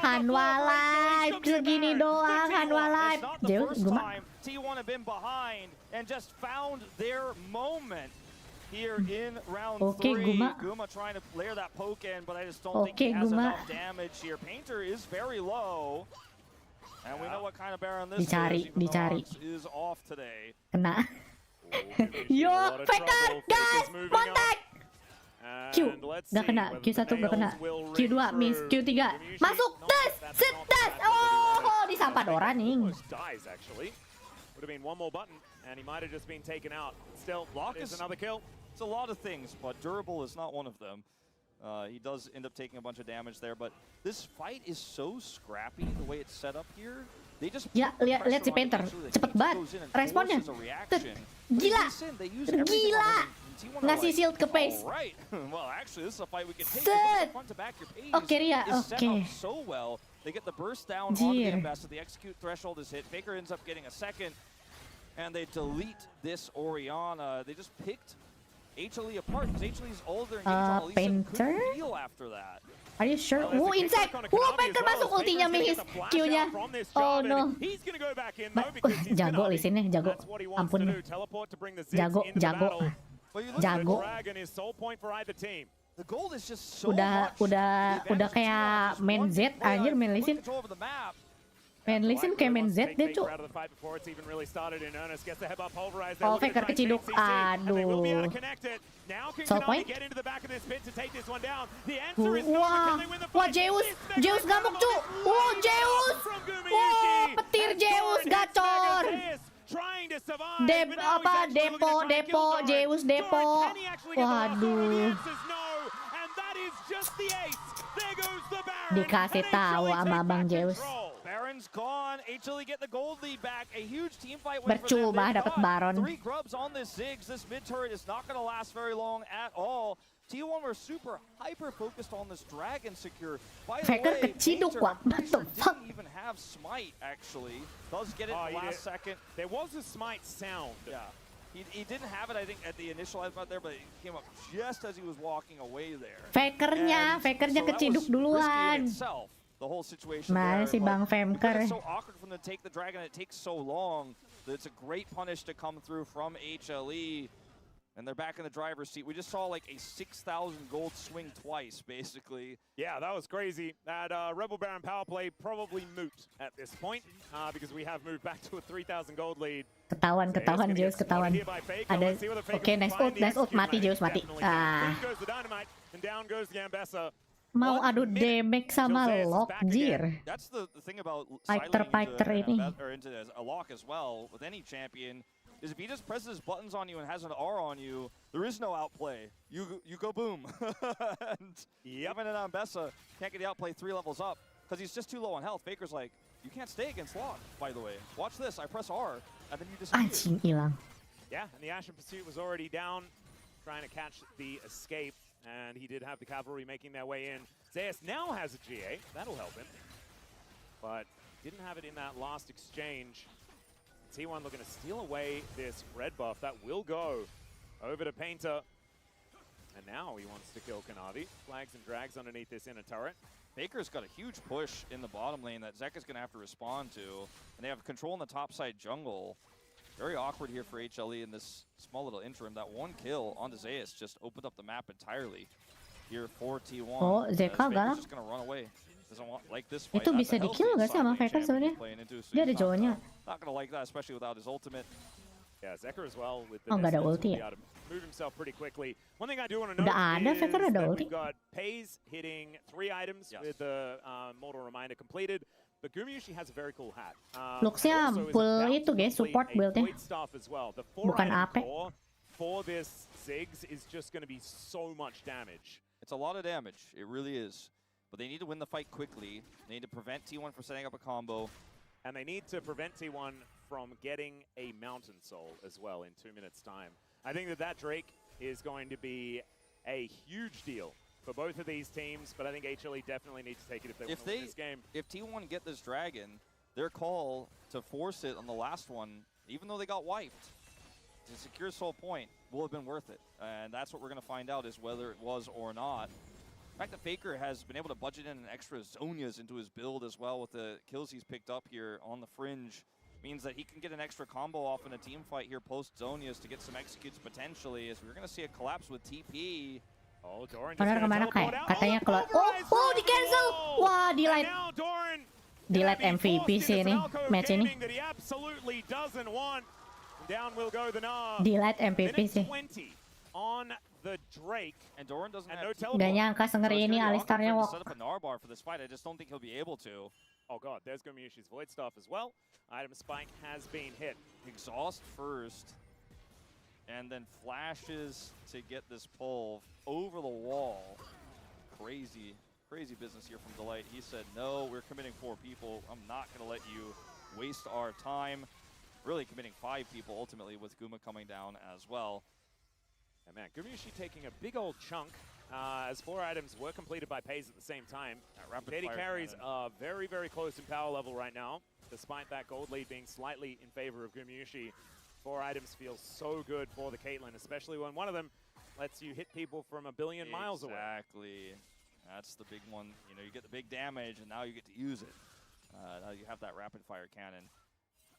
Hanwha Live segini doang. Hanwha Live. Zeus, Guma. T1 have been behind and just found their moment here in round 3. Guma trying to layer that poke in, but I just don't think he has enough damage here. Painter is very low. And we know what kind of Baron this Dicari. is off today. Kena. Yo, Faker, guys, montek. Q, gak kena. Q1 gak kena. Q2 miss. Q3 masuk. Tes, set, tes. Oh, disampa Dora nih. Would have been one more button, and he might have just been taken out. Still, Lock is another kill. It's a lot of things, but durable is not one of them. He does end up taking a bunch of damage there, but this fight is so scrappy the way it's set up here. They just lihat si Painter, cepet banget responnya. Gila, ngasih shield ke Pace. Well, actually, this is a fight we can take. Oke, Ria, oke. So well, they get the burst down onto the Ambassador. The execute threshold is hit. Faker ends up getting a second, and they delete this Orianna. They just picked HLE apart because HLE's older and Painter? heal after that. Are you sure? Insect! Painter masuk ultinya miss Q-nya. Oh no. Jago lisinnya, jago. Ampun. Jago. The gold is just so udah kayak main Z anjir main lisin. Main lisin kayak main Z dia cu. Oh, Faker keciduk. Aduh. Soul point. Wah, Zeus gamuk cu. Zeus. Petir Zeus gacor. Zeus depo. Waduh. Dikasih tahu sama Bang Zeus. Baron's gone. HLE get the gold lead back. A huge team fight Bercuma dapat Baron. 3 grubs on this Ziggs. This mid turret is not going to last very long at all. T1 were super hyper focused on this dragon secure. By the Faker way, keciduk what the fuck? Didn't even have smite actually. Does get it last second. There was a smite sound. Yeah. He didn't have it, I think, at the initial out there, but it came up just as he was walking away there. Fakernya keciduk duluan. The whole situation Mana si Bang Femker? It's so awkward for them to take the dragon. It takes so long that it's a great punish to come through from HLE. And they're back in the driver's seat. We just saw like a 6,000 gold swing twice, basically. Yeah, that was crazy. That Rebel Baron power play probably moot at this point because we have moved back to a 3,000 gold lead. Ketahuan Zeus, ketahuan. Ada, oke, nice ult, mati Zeus, mati. Mau adu damage sama Lock, jir. That's the thing about Fighter ini. Or into a Lock as well with any champion. Is if he just presses buttons on you and has an R on you, there is no outplay. You go boom. And even an Ambessa can't get the outplay 3 levels up because he's just too low on health. Faker's like, you can't stay against Lock, by the way. Watch this, I press R, and then you disappear. Anjing hilang. Yeah, and the Ashen Pursuit was already down, trying to catch the escape, and he did have the cavalry making their way in. Zeus now has a GA, that'll help him, but didn't have it in that last exchange. T1 looking to steal away this red buff. That will go over to Painter. And now he wants to kill Kanavi. Flags and drags underneath this inner turret. Baker's got a huge push in the bottom lane that Zeka's going to have to respond to. And they have control in the top side jungle. Very awkward here for HLE in this small little interim. That one kill onto Zeus just opened up the map entirely here for T1. Oh, Zeka galak. Just going to run away. Itu bisa di-kill gak sih sama Faker sebenarnya? Dia ada Joe-nya. Not gonna like that, especially without his ultimate. Yeah, Zeker as well with the nggak ada ulti ya? move himself pretty quickly. One thing I do want to note ada Faker ada ulti. we've got Pays hitting 3 items with the Mortal Reminder completed. But Gumi usually has a very cool hat. Looks-nya full itu guys, support build-nya. Bukan AP. For this Ziggs is just going to be so much damage. It's a lot of damage. It really is. But they need to win the fight quickly. They need to prevent T1 from setting up a combo. And they need to prevent T1 from getting a Mountain Soul as well in 2 minutes' time. I think that Drake is going to be a huge deal for both of these teams, but I think HLE definitely need to take it if they want to win this game. If T1 get this dragon, their call to force it on the last one, even though they got wiped, to secure Soul Point will have been worth it. And that's what we're going to find out, is whether it was or not. In fact, the Faker has been able to budget in an extra Zonias into his build as well with the kills he's picked up here on the fringe. Means that he can get an extra combo off in a team fight here post Zonias to get some executes potentially, as we're going to see a collapse with TP. Oh, Doran Padahal kemana katanya keluar. Oh, di cancel. Wah, di light MVP sih ini match ini. Di light MVP sih. On the Drake, and Doran doesn't have Gak nyangka sengeri ini Alistarnya walk. set up a Narbar for this fight. I just don't think he'll be able to. Oh god, there's Gomiushi's Void Staff as well. Item Spike has been hit. Exhaust first, and then flashes to get this pull over the wall. Crazy business here from Delight. He said, no, we're committing 4 people. I'm not going to let you waste our time. Really committing 5 people ultimately, with Guma coming down as well. And man, Gomiushi taking a big old chunk, as 4 items were completed by Pays at the same time. KD carries are very, very close in power level right now, despite that gold lead being slightly in favor of Gomiushi. 4 items feel so good for the Caitlyn, especially when one of them lets you hit people from a billion miles away. Exactly. That's the big one. You know, you get the big damage, and now you get to use it. Now you have that rapid fire cannon.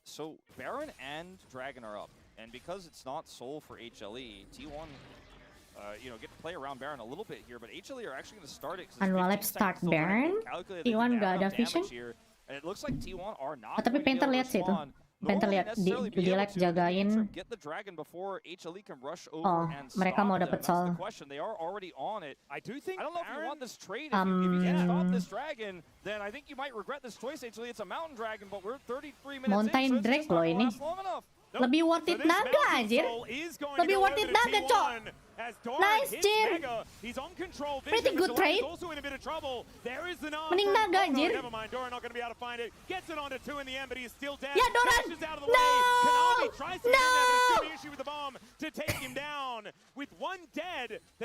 So Baron and Dragon are up, and because it's not Soul for HLE, T1, you know, get to play around Baron a little bit here, but HLE are actually going to start it. Unwallop start Baron. T1 gak ada vision. And it looks like T1 are not. Tapi Panther lihat sih itu. Panther lihat di lihat jagain. Get the dragon before HLE can rush over and mereka mau dapat Soul. They are already on it. I don't know if you want this trade. If you can't stop this dragon, then I think you might regret this choice. HLE, it's a mountain dragon, but we're 33 minutes Mountain in, so Drake loh ini. Lebih worth it naga anjir. Lebih worth it naga, cok. Nice, Jir. Pretty good trade. Mending naga anjir. Ya Doran. No.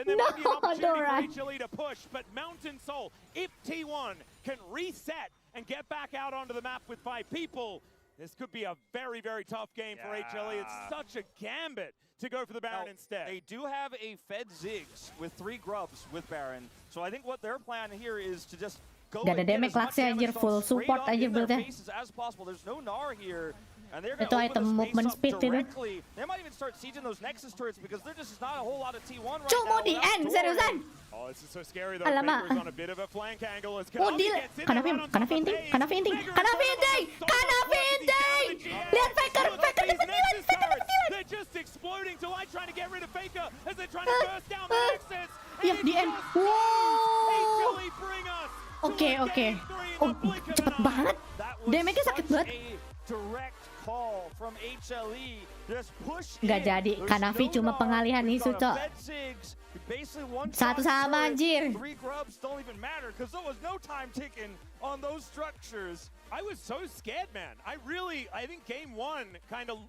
No, Doran. But Mountain Soul, if T1 can reset and get back out onto the map with 5 people, this could be a very, very tough game for HLE. It's such a gambit to go for the Baron instead. They do have a Fed Ziggs with 3 grubs with Baron. So I think what their plan here is to just go Gak ada damage laksnya anjir, full support aja buildnya. as possible. There's no Gnar here. And they're Itu item movement speed itu. They might even start sieging those Nexus turrets because there just is not a whole lot of T1 right Cuk, mau now. di end, seriusan. Oh, this is so scary though. Alamak. Faker's on a bit of a flank angle as Oh, Kanavi gets in Kanavi inting. Lihat Faker dapat nilai. They're just exploding. Delight trying to get rid of Faker as they're trying to burst down the Nexus. Ya, di end. Wow. Oke. Oh, cepet banget. Damage-nya sakit banget. Call from HLE. Just push Gak jadi, Kanavi cuma pengalihan isu, cok. Satu sama anjir. 3 grubs don't even matter because there was no time ticking on those structures. I was so scared, man. I think game 1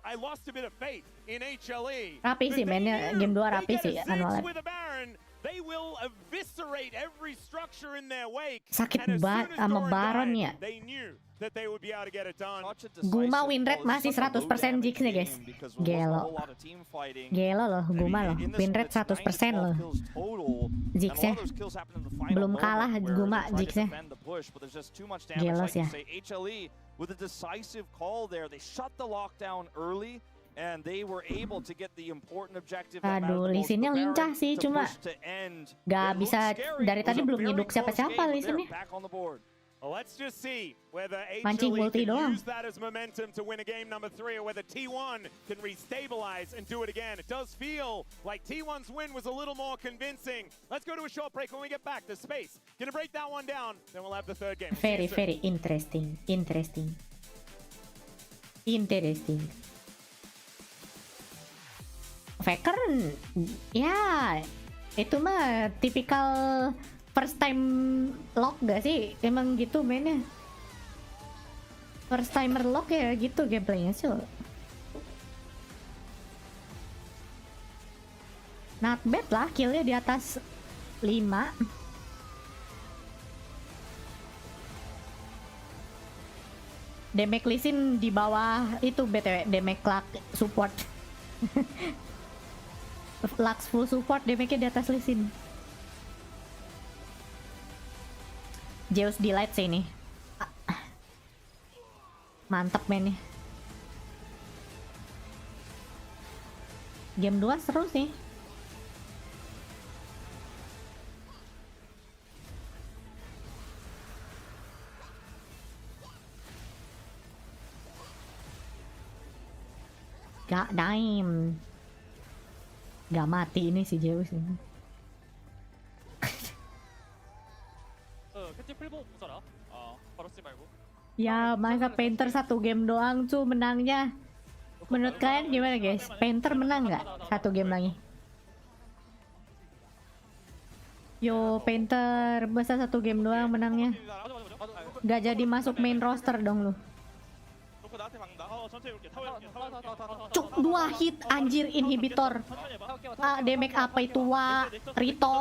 I lost a bit of faith in HLE. Rapi sih mainnya, game 2 rapi sih Unwallop. They will eviscerate every structure in their wake. Sakit banget sama Baron ya. They knew that they would be able to get it done. Guma win rate masih 100% jigs nih guys. Gelo loh Guma loh. Win rate 100% loh. Jigsnya. Belum kalah Guma jigsnya. Gelo sih ya. HLE with a decisive call there. They shut the lockdown early. And they were able to get the important objective. Aduh, Lisinnya lincah sih, cuma gak bisa, dari tadi belum nyeduk siapa-siapa Lisinnya. Well, let's just see whether Mancing HLE ulti can doang. use that as momentum to win a game number 3, or whether T1 can restabilize and do it again. It does feel like T1's win was a little more convincing. Let's go to a short break. When we get back, the space. Gonna break that one down, then we'll have the third game. Very interesting. Faker, ya itu mah tipikal first time lock gak sih? Emang gitu mainnya. First timer lock ya gitu gameplaynya sih. Not bad lah, killnya di atas 5. Damage Lee Sin di bawah itu BTW, damage Lux support. Lux full support, damage-nya di atas Lee Sin. Zeus Delight sih ini. Mantep men nih. Game 2 seru sih. Gak daim. Gak mati ini si Zeus ini. Ya masa Painter 1 game doang tuh menangnya. Menurut kalian gimana guys? Painter menang nggak 1 game lagi? Yo Painter masa 1 game doang menangnya. Gak jadi masuk main roster dong lu. Cuk 2 hit anjir inhibitor. Damage apa itu wa? Rito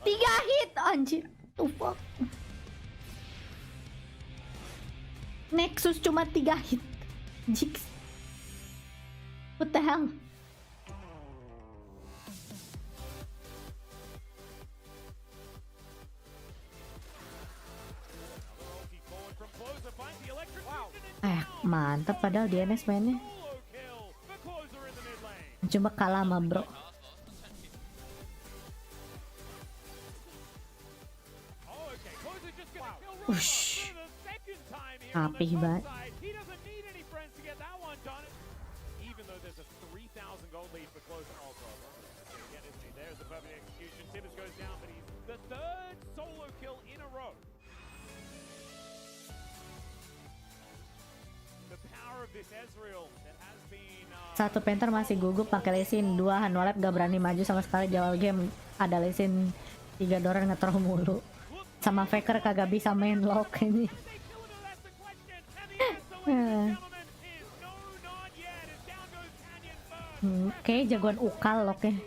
3 hit anjir. Fuck. Nexus cuma 3 hit. Jix. What the hell? Mantap padahal DNS mainnya. Cuma kalah sama bro. Ush. Rapih banget. Satu Painter masih gugup pakai Lee Sin, 2 Hanwalep gak berani maju sama sekali di awal game. Ada Lee Sin 3 Doran nge-throw mulu. Sama Faker kagak bisa main lock ini. Oke, jagoan ukal locknya.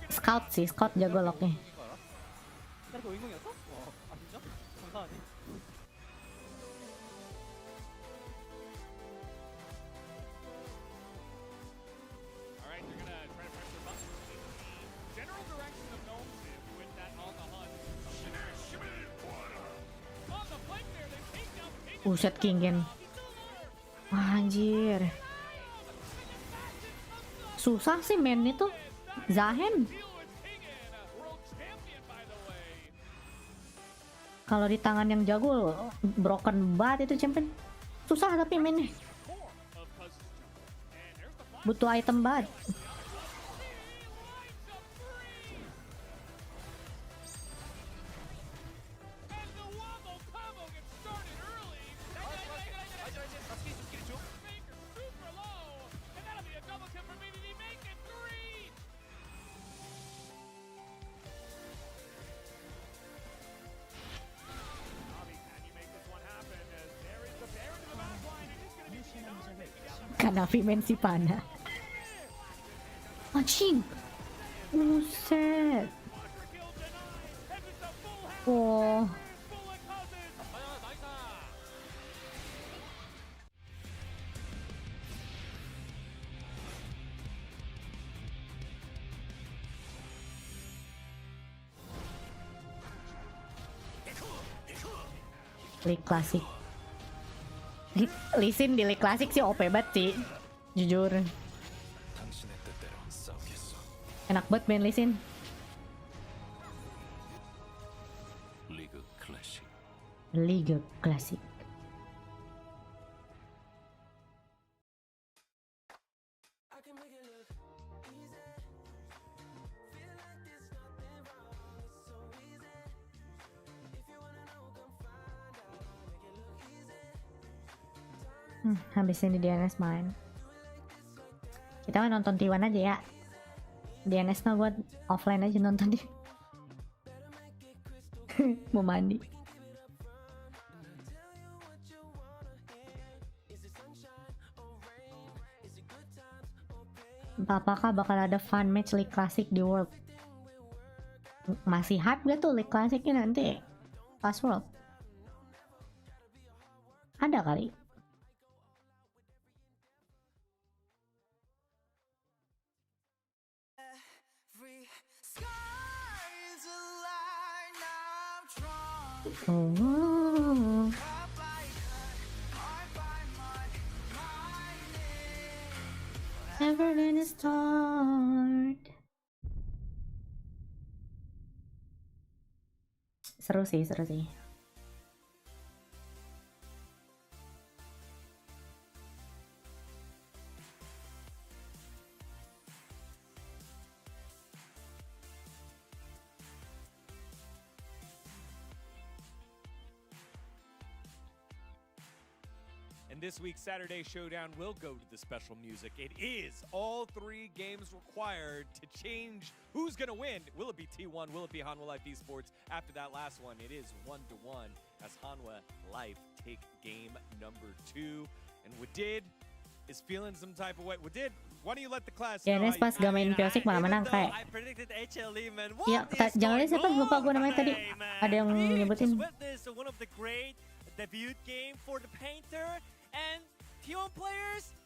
Scout sih, Scout jago locknya. Buset Kingen. Anjir. Susah sih main itu. Zahen. Kalau di tangan yang jago broken banget itu champion. Susah tapi mainnya. Butuh item banget. Kanavi main si Pana. Anjing. Buset. Oh. League Classic. Lee Sin di League Classic sih OP banget sih, jujur. Enak banget main Lee Sin. Liga Classic. Habis ini DNS main. Kita mah nonton T1 aja ya. DNS mah buat offline aja nonton dia. Mau mandi. Apakah bakal ada fun match League Classic di World? Masih hype gak tuh League Classicnya nanti pas World? Ada kali. Oh. Never gonna start. Seru sih. And this week's Saturday Showdown will go to the special music. It is all 3 games required to change who's going to win. Will it be T1? Will it be Hanwha Life Esports? After that last one, it is 1-1 as Hanwha Life take game number 2. And Wadid is feeling some type of way. Wadid, why don't you let the class know? Ya, pas gak main Piosik malah menang kayak. Ya, jangan lihat siapa lupa gue namanya tadi. Ada yang nyebutin. One of the great debut game for the Painter. And T1 players,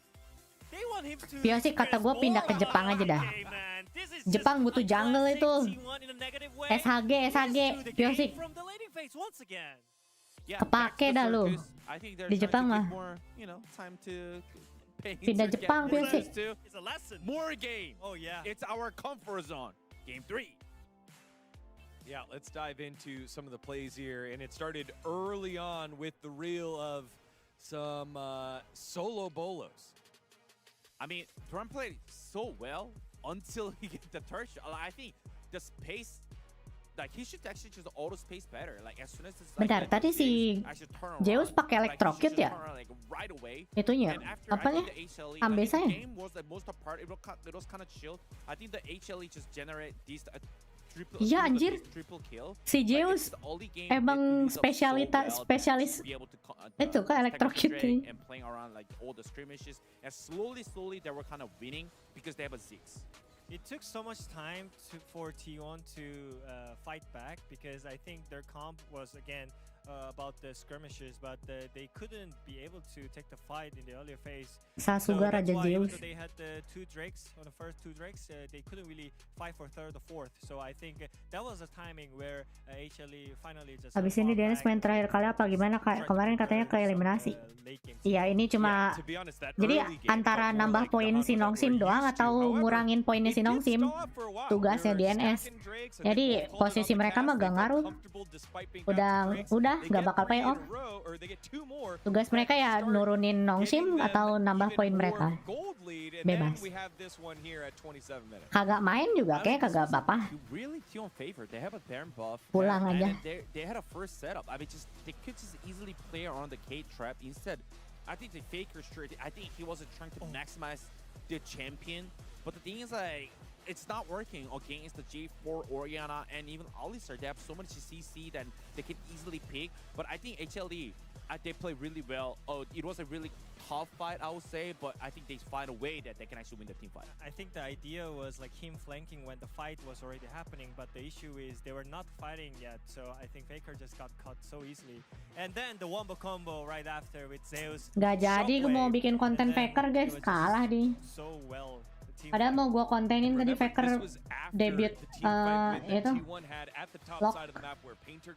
they want him to Piosik kata gue pindah ke Jepang aja dah. Jepang butuh jungle itu. SHG, Piosik. Kepake dah lu. Di Jepang mah. Pindah Jepang, Piosik. More game. Oh yeah. It's our comfort zone. Game 3. Yeah, let's dive into some of the plays here. And it started early on with the reel of some solo bolos. I mean, Drum played so well until he get the third shot. I think the space, like he should actually just auto space better. Like as soon as it's bentar, tadi si Zeus pakai electrocute ya? Itunya, apanya? Ambesanya? It was kind of chill. I think the HLE just generate these Iya anjir, si Zeus emang spesialis itu kan electrocute. And playing around like all the skirmishes, and slowly they were kind of winning because they have a Ziggs. It took so much time for T1 to fight back because I think their comp was again about the skirmishes, but they couldn't be able to take the fight in the earlier phase. Sasuga Raja Zeus. They had the 2 drakes on the first 2 drakes. They couldn't really fight for third or fourth. So I think that was a timing where HLE finally just. Habis ini Dennis main terakhir kali apa gimana? Kemarin katanya ke eliminasi. Iya, ini cuma jadi antara nambah poin si Nongsim doang atau ngurangin poinnya si Nongsim. Tugasnya DNS. Jadi posisi mereka mah gak ngaruh. Udah nggak bakal pay off. Tugas mereka ya nurunin Nongsim atau nambah poin mereka. Bebas. Kagak main juga kayak kagak apa-apa. Pulang aja. They had a first setup. I mean, they could just easily play around the K trap instead. I think the Faker straight. I think he wasn't trying to maximize the champion, but the thing is like. It's not working against the J4, Oriana, and even Alistar. They have so much CC that they can easily pick. But I think HLE, they play really well. Oh, it was a really tough fight, I would say, but I think they find a way that they can actually win the team fight. I think the idea was like him flanking when the fight was already happening, but the issue is they were not fighting yet. So I think Faker just got caught so easily. And then the wombo combo right after with Zeus. Gak jadi mau bikin konten Faker guys, kalah di. So well. Padahal mau gue kontenin tadi Faker debut itu lock.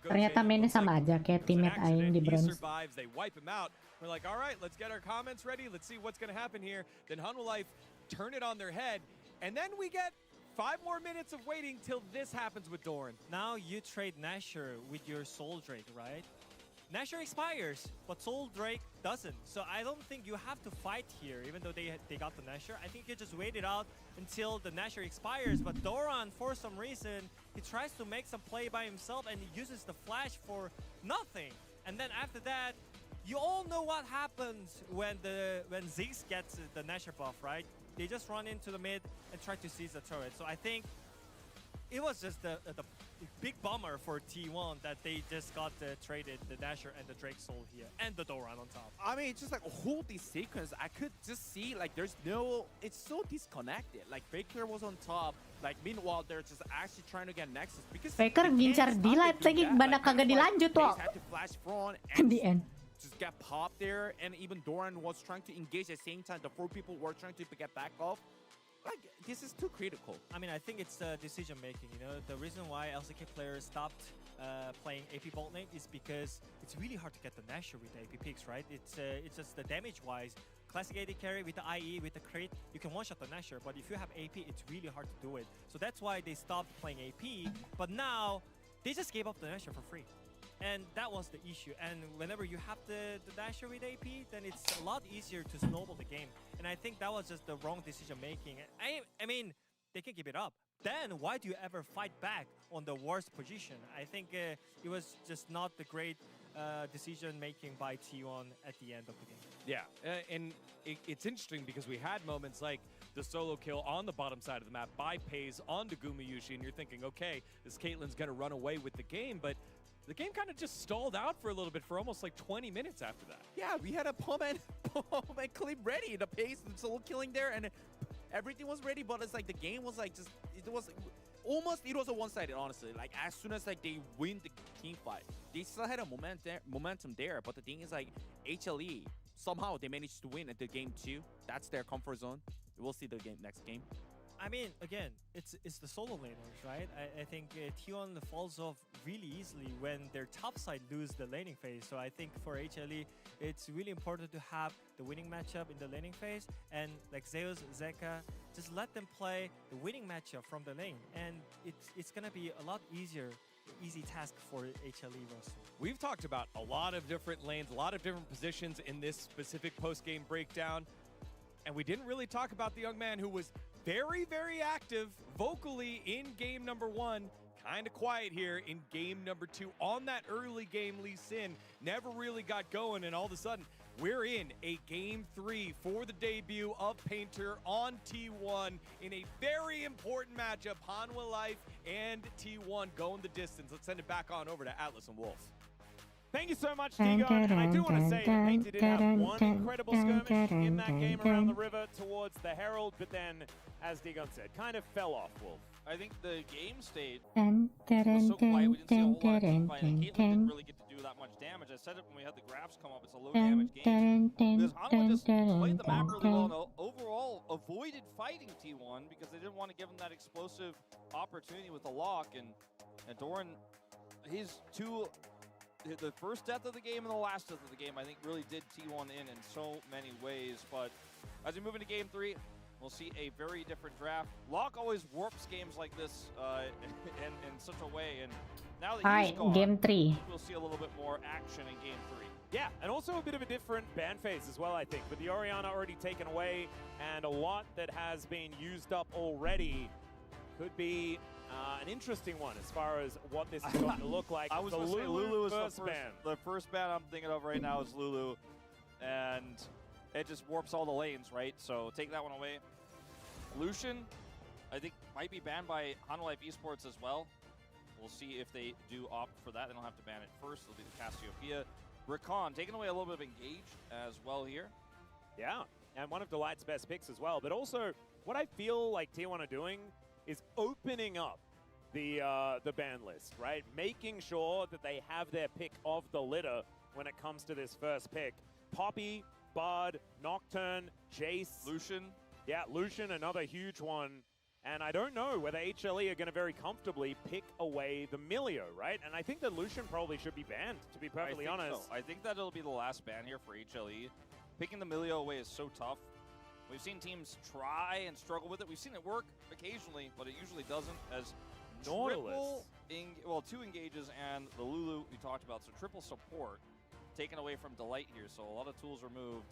Ternyata mainnya sama aja kayak teammate Aing di bronze. We're like, all right, let's get our comments ready. Let's see what's going to happen here. Then Hanwha Life turn it on their head. And then we get 5 more minutes of waiting till this happens with Doran. Now you trade Nashor with your Soul Drake, right? Nashor expires, but Soul Drake doesn't. So I don't think you have to fight here, even though they got the Nashor. I think you just wait it out until the Nashor expires. But Doran, for some reason, he tries to make some play by himself and he uses the flash for nothing. And then after that, you all know what happens when Ziggs gets the Nashor buff, right? They just run into the mid and try to seize the turret. So I think it was just the big bummer for T1 that they just got traded the Dasher and the Drake Soul here and the Doran on top. I mean, it's just like a whole this sequence. I could just see like there's no. It's so disconnected. Like Faker was on top. Like meanwhile they're just actually trying to get Nexus because Faker gincar dilat lagi, mana kagak dilanjut Like, tuh. had to flash front In and the end. just get popped there, and even Doran was trying to engage at the same time. The 4 people were trying to get back off. Like, this is too critical. I mean, I think it's decision making. You know, the reason why LCK players stopped playing AP bot lane is because it's really hard to get the Nashor with the AP picks, right? It's just the damage wise. Classic AD carry with the IE, with the crit, you can one-shot the Nashor, but if you have AP, it's really hard to do it. So that's why they stopped playing AP, but now they just gave up the Nashor for free. And that was the issue. And whenever you have the Dasher with AP, then it's a lot easier to snowball the game. And I think that was just the wrong decision making. I mean, they can give it up. Then why do you ever fight back on the worst position? I think it was just not the great decision making by T1 at the end of the game. Yeah, and it's interesting because we had moments like the solo kill on the bottom side of the map by Pays onto Gumayushi, and you're thinking, okay, this Caitlyn's going to run away with the game, but the game kind of just stalled out for a little bit for almost like 20 minutes after that. Yeah, we had a palm and clip ready. The Pays and solo killing there, and everything was ready, but it's like the game was like just, it was a one-sided, honestly. Like as soon as like they win the team fight, they still had a momentum there, but the thing is like HLE, somehow they managed to win at the game 2. That's their comfort zone. We'll see the next game. I mean, again, it's the solo laners, right? I think T1 falls off really easily when their top side lose the laning phase. So I think for HLE, it's really important to have the winning matchup in the laning phase. And like Zeus, Zeka, just let them play the winning matchup from the lane. And it's going to be a lot easy task for HLE roster. We've talked about a lot of different lanes, a lot of different positions in this specific post-game breakdown. And we didn't really talk about the young man who was very, very active vocally in game number 1. Kind of quiet here in game number 2. On that early game, Lee Sin never really got going, and all of a sudden, we're in a game 3 for the debut of Painter on T1 in a very important matchup. Hanwha Life and T1 going the distance. Let's send it back on over to Atlas and Wolf. Thank you so much, Digon. And I do want to say that Painter did have one incredible skirmish in that game around the river towards the Herald, but then, as Digon said, kind of fell off, Wolf. I think the game state was so quiet, we didn't see a whole lot of team fighting. Caitlyn didn't really get to do that much damage. I said it when we had the graphs come up, it's a low damage game. Because Hanwha just played the map really well and overall avoided fighting T1 because they didn't want to give him that explosive opportunity with the lock. And Doran, the first death of the game and the last death of the game, I think really did T1 in so many ways. But as we move into game 3, we'll see a very different draft. Lock always warps games like this in such a way. And now that he's gone, game 3. we'll see a little bit more action in game 3. Yeah, and also a bit of a different ban phase as well, I think. With the Orianna already taken away and a lot that has been used up already, could be an interesting one as far as what this is going to look like. I was going to say Lulu is the first ban I'm thinking of right now is Lulu, and it just warps all the lanes, right? So take that one away. Lucian, I think, might be banned by Hanwha Life Esports as well. We'll see if they do opt for that. They don't have to ban it first. It'll be the Cassiopeia. Rakan taking away a little bit of Engage as well here. Yeah, and one of Delight's best picks as well. But also, what I feel like T1 are doing is opening up the ban list, right? Making sure that they have their pick of the litter when it comes to this first pick. Poppy, Bard, Nocturne, Jace. Lucian. Yeah, Lucian, another huge one. And I don't know whether HLE are going to very comfortably pick away the Milio, right? And I think that Lucian probably should be banned, to be perfectly honest. So. I think that it'll be the last ban here for HLE. Picking the Milio away is so tough. We've seen teams try and struggle with it. We've seen it work occasionally, but it usually doesn't. As Nautilus. Two engages and the Lulu we talked about. So triple support taken away from Delight here. So a lot of tools removed.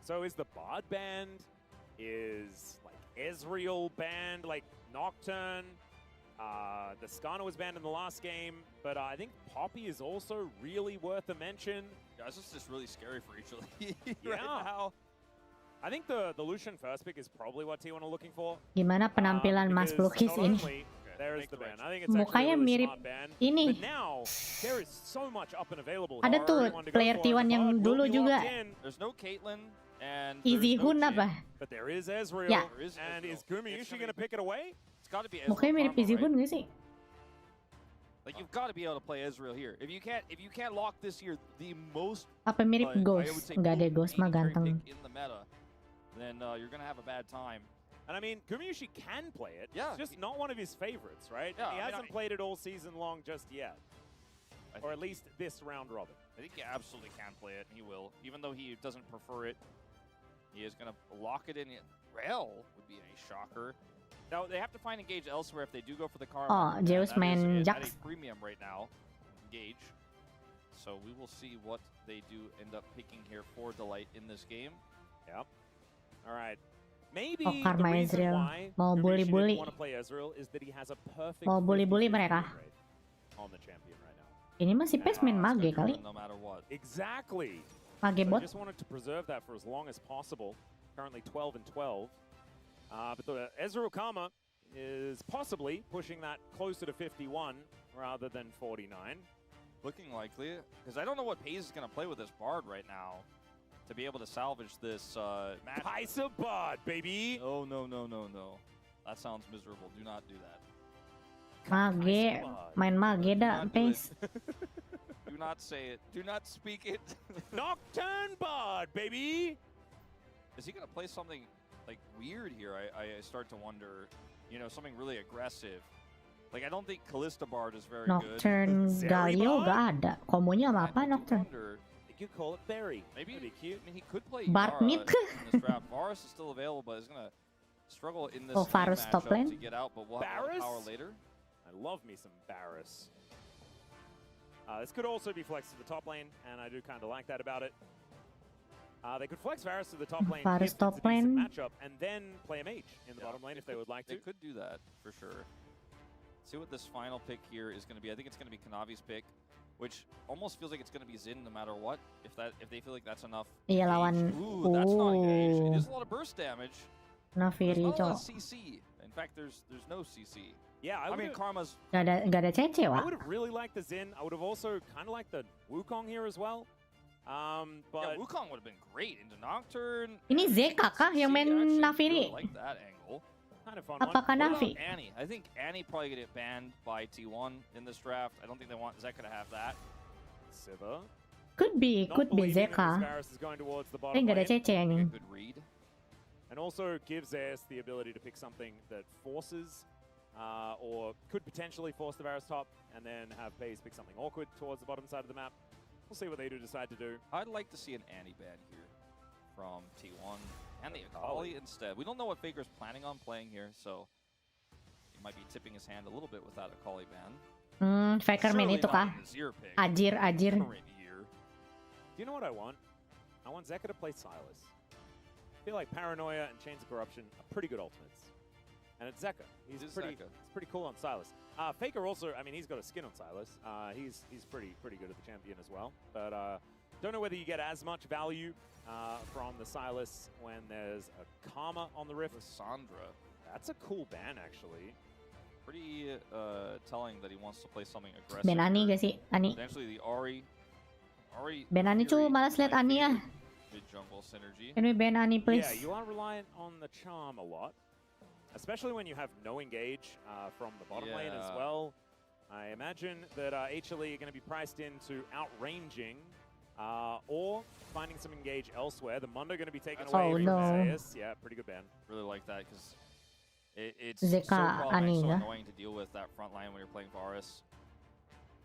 So is the Bard banned? Is like Ezreal banned? Like Nocturne? The Skarner was banned in the last game, but I think Poppy is also really worth a mention. Yeah, this is just really scary for HLE yeah. right now. I think the Lucian first pick is probably what T1 are looking for. Gimana penampilan Mas Blukis ini? There's the ban. I think it's actually Mukanya a really mirip smart ban. ini. But now, there is so much up and available. Ada here. tuh Everyone to go player for, T1 and the yang pod will dulu be juga locked in. There's no Caitlyn and Easy there's no Hun Jhin. apa? But there is Ezreal. Yeah. There is And Ezreal. is Gumayushi going to pick it away? It's got to be Mukanya Ezreal mirip Karma, Easy right? Hun gak sih? Like you've got to be able to play Ezreal here. If you can't lock this year, the most Apa mirip I would Ghost? say Enggak deh, potent Ghost mah AD carry ganteng. pick in the meta, then you're gonna have a bad time. And I mean, Gumayushi can play it. Yeah. It's just not one of his favorites, right? Yeah, He I mean, hasn't played it all season long just yet. Or at least this round robin. I think he absolutely can play it, and he will. Even though he doesn't prefer it, he is gonna lock it in. Rel would be a shocker. Now they have to find engage elsewhere if they do go for the Karma. Oh, and Zeus that main is at Jax. a premium right now. Engage. So we will see what they do end up picking here for Delight in this game. Yep. All right. Maybe Oh, the Karma reason Ezreal. why Mau Gumayushi bully-bully. didn't want to play Ezreal is that he has a perfect Mau bully-bully 50-50 mereka. win rate on the champion right now. Ini mah si PES main It's mage gonna kali. win no matter what. Exactly. Mage So bot. I just wanted to preserve that for as long as possible. Currently 12 and 12. But the Ezreal Karma is possibly pushing that closer to 51 rather than 49. Looking likely, because I don't know what Paze is going to play with this Bard right now to be able to salvage this match. Kaiser Bard, baby! Oh, no. That sounds miserable. Do not do that. Mage, main mage dah, Do not do PES. it. Do not say it. Do not speak it. Nocturne Bard, baby! Is he going to play something like weird here? I start to wonder, something really aggressive. Like, I don't think Callista Bard is very Nocturne good. Galio gak ada. Komonya sama apa Nocturne? You could call it Berry. Maybe That'd be cute. I mean, he could play Bard Yara mid. in this draft. Varus is still available, but is going to struggle in this Oh, Varus matchup top lane? to get out, but we'll have Varus? power later. I love me some Barris. This could also be flexed to the top lane, and I do kind of like that about it. They could flex Varus to the top lane Varus if it's top a decent lane. matchup, and then play a mage in the bottom lane if they would like to. They could do that, for sure. See what this final pick here is going to be. I think it's going to be Kanavi's pick, which almost feels like it's going to be Xin no matter what, if they feel like that's enough. Iya lawan. Ooh, that's not engaged. It is a lot of burst damage. There's Nafiri not a lot of cowok. CC. In fact, there's no CC. Yeah, I mean, Karma's... Gak ada CC, I Wak. would have really liked the Xin. I would have also kind of liked the Wukong here as well. Yeah, But Wukong would have been great into Nocturne. Ini Zeka kah yang main Actually, Nafiri? really like that angle. kind of fun one. Apakah What about Navi? Annie? I think Annie probably gonna get banned by T1 in this draft. I don't think they want Zeka to have that. Sivir. Could be Not believing that this Zeka. Varus is going towards the Tapi bottom nggak ada lane. CC ini. Good read. And also gives Zeus the ability to pick something that forces or could potentially force the Varus top and then have FaZe pick something awkward towards the bottom side of the map. We'll see what they do decide to do. I'd like to see an Annie ban here from T1 and the Akali instead. We don't know what Faker's planning on playing here, so he might be tipping his hand a little bit with that Akali ban. Faker main Surely itu not kah? in the Zir pick. Ajir. Current year. Do you know what I want? I want Zeka to play Silas. I feel like Paranoia and Chains of Corruption are pretty good ultimates. And it's Zeka. He's pretty cool on Silas. Faker also, I mean, he's got a skin on Silas. He's pretty good at the champion as well. But don't know whether you get as much value from the Silas when there's a Karma on the Rift. Sandra. That's a cool ban, actually. Pretty telling that he wants to play something aggressive. Ben Ani here. gak sih? Ani. Potentially the Ahri. Ben Ani cu malas liat Ani ah. Mid-jungle synergy. Can we ban Ani please? Yeah, you are reliant on the charm a lot. Especially when you have no engage from the bottom lane as Yeah. well. I imagine that HLE are going to be priced into outranging or finding some engage elsewhere. The Mundo going to be taken away from no. Zeus. Yeah, pretty good ban. Really like that because it's Zeka so problematic, so Ani, annoying to deal with that front line when you're playing Varus.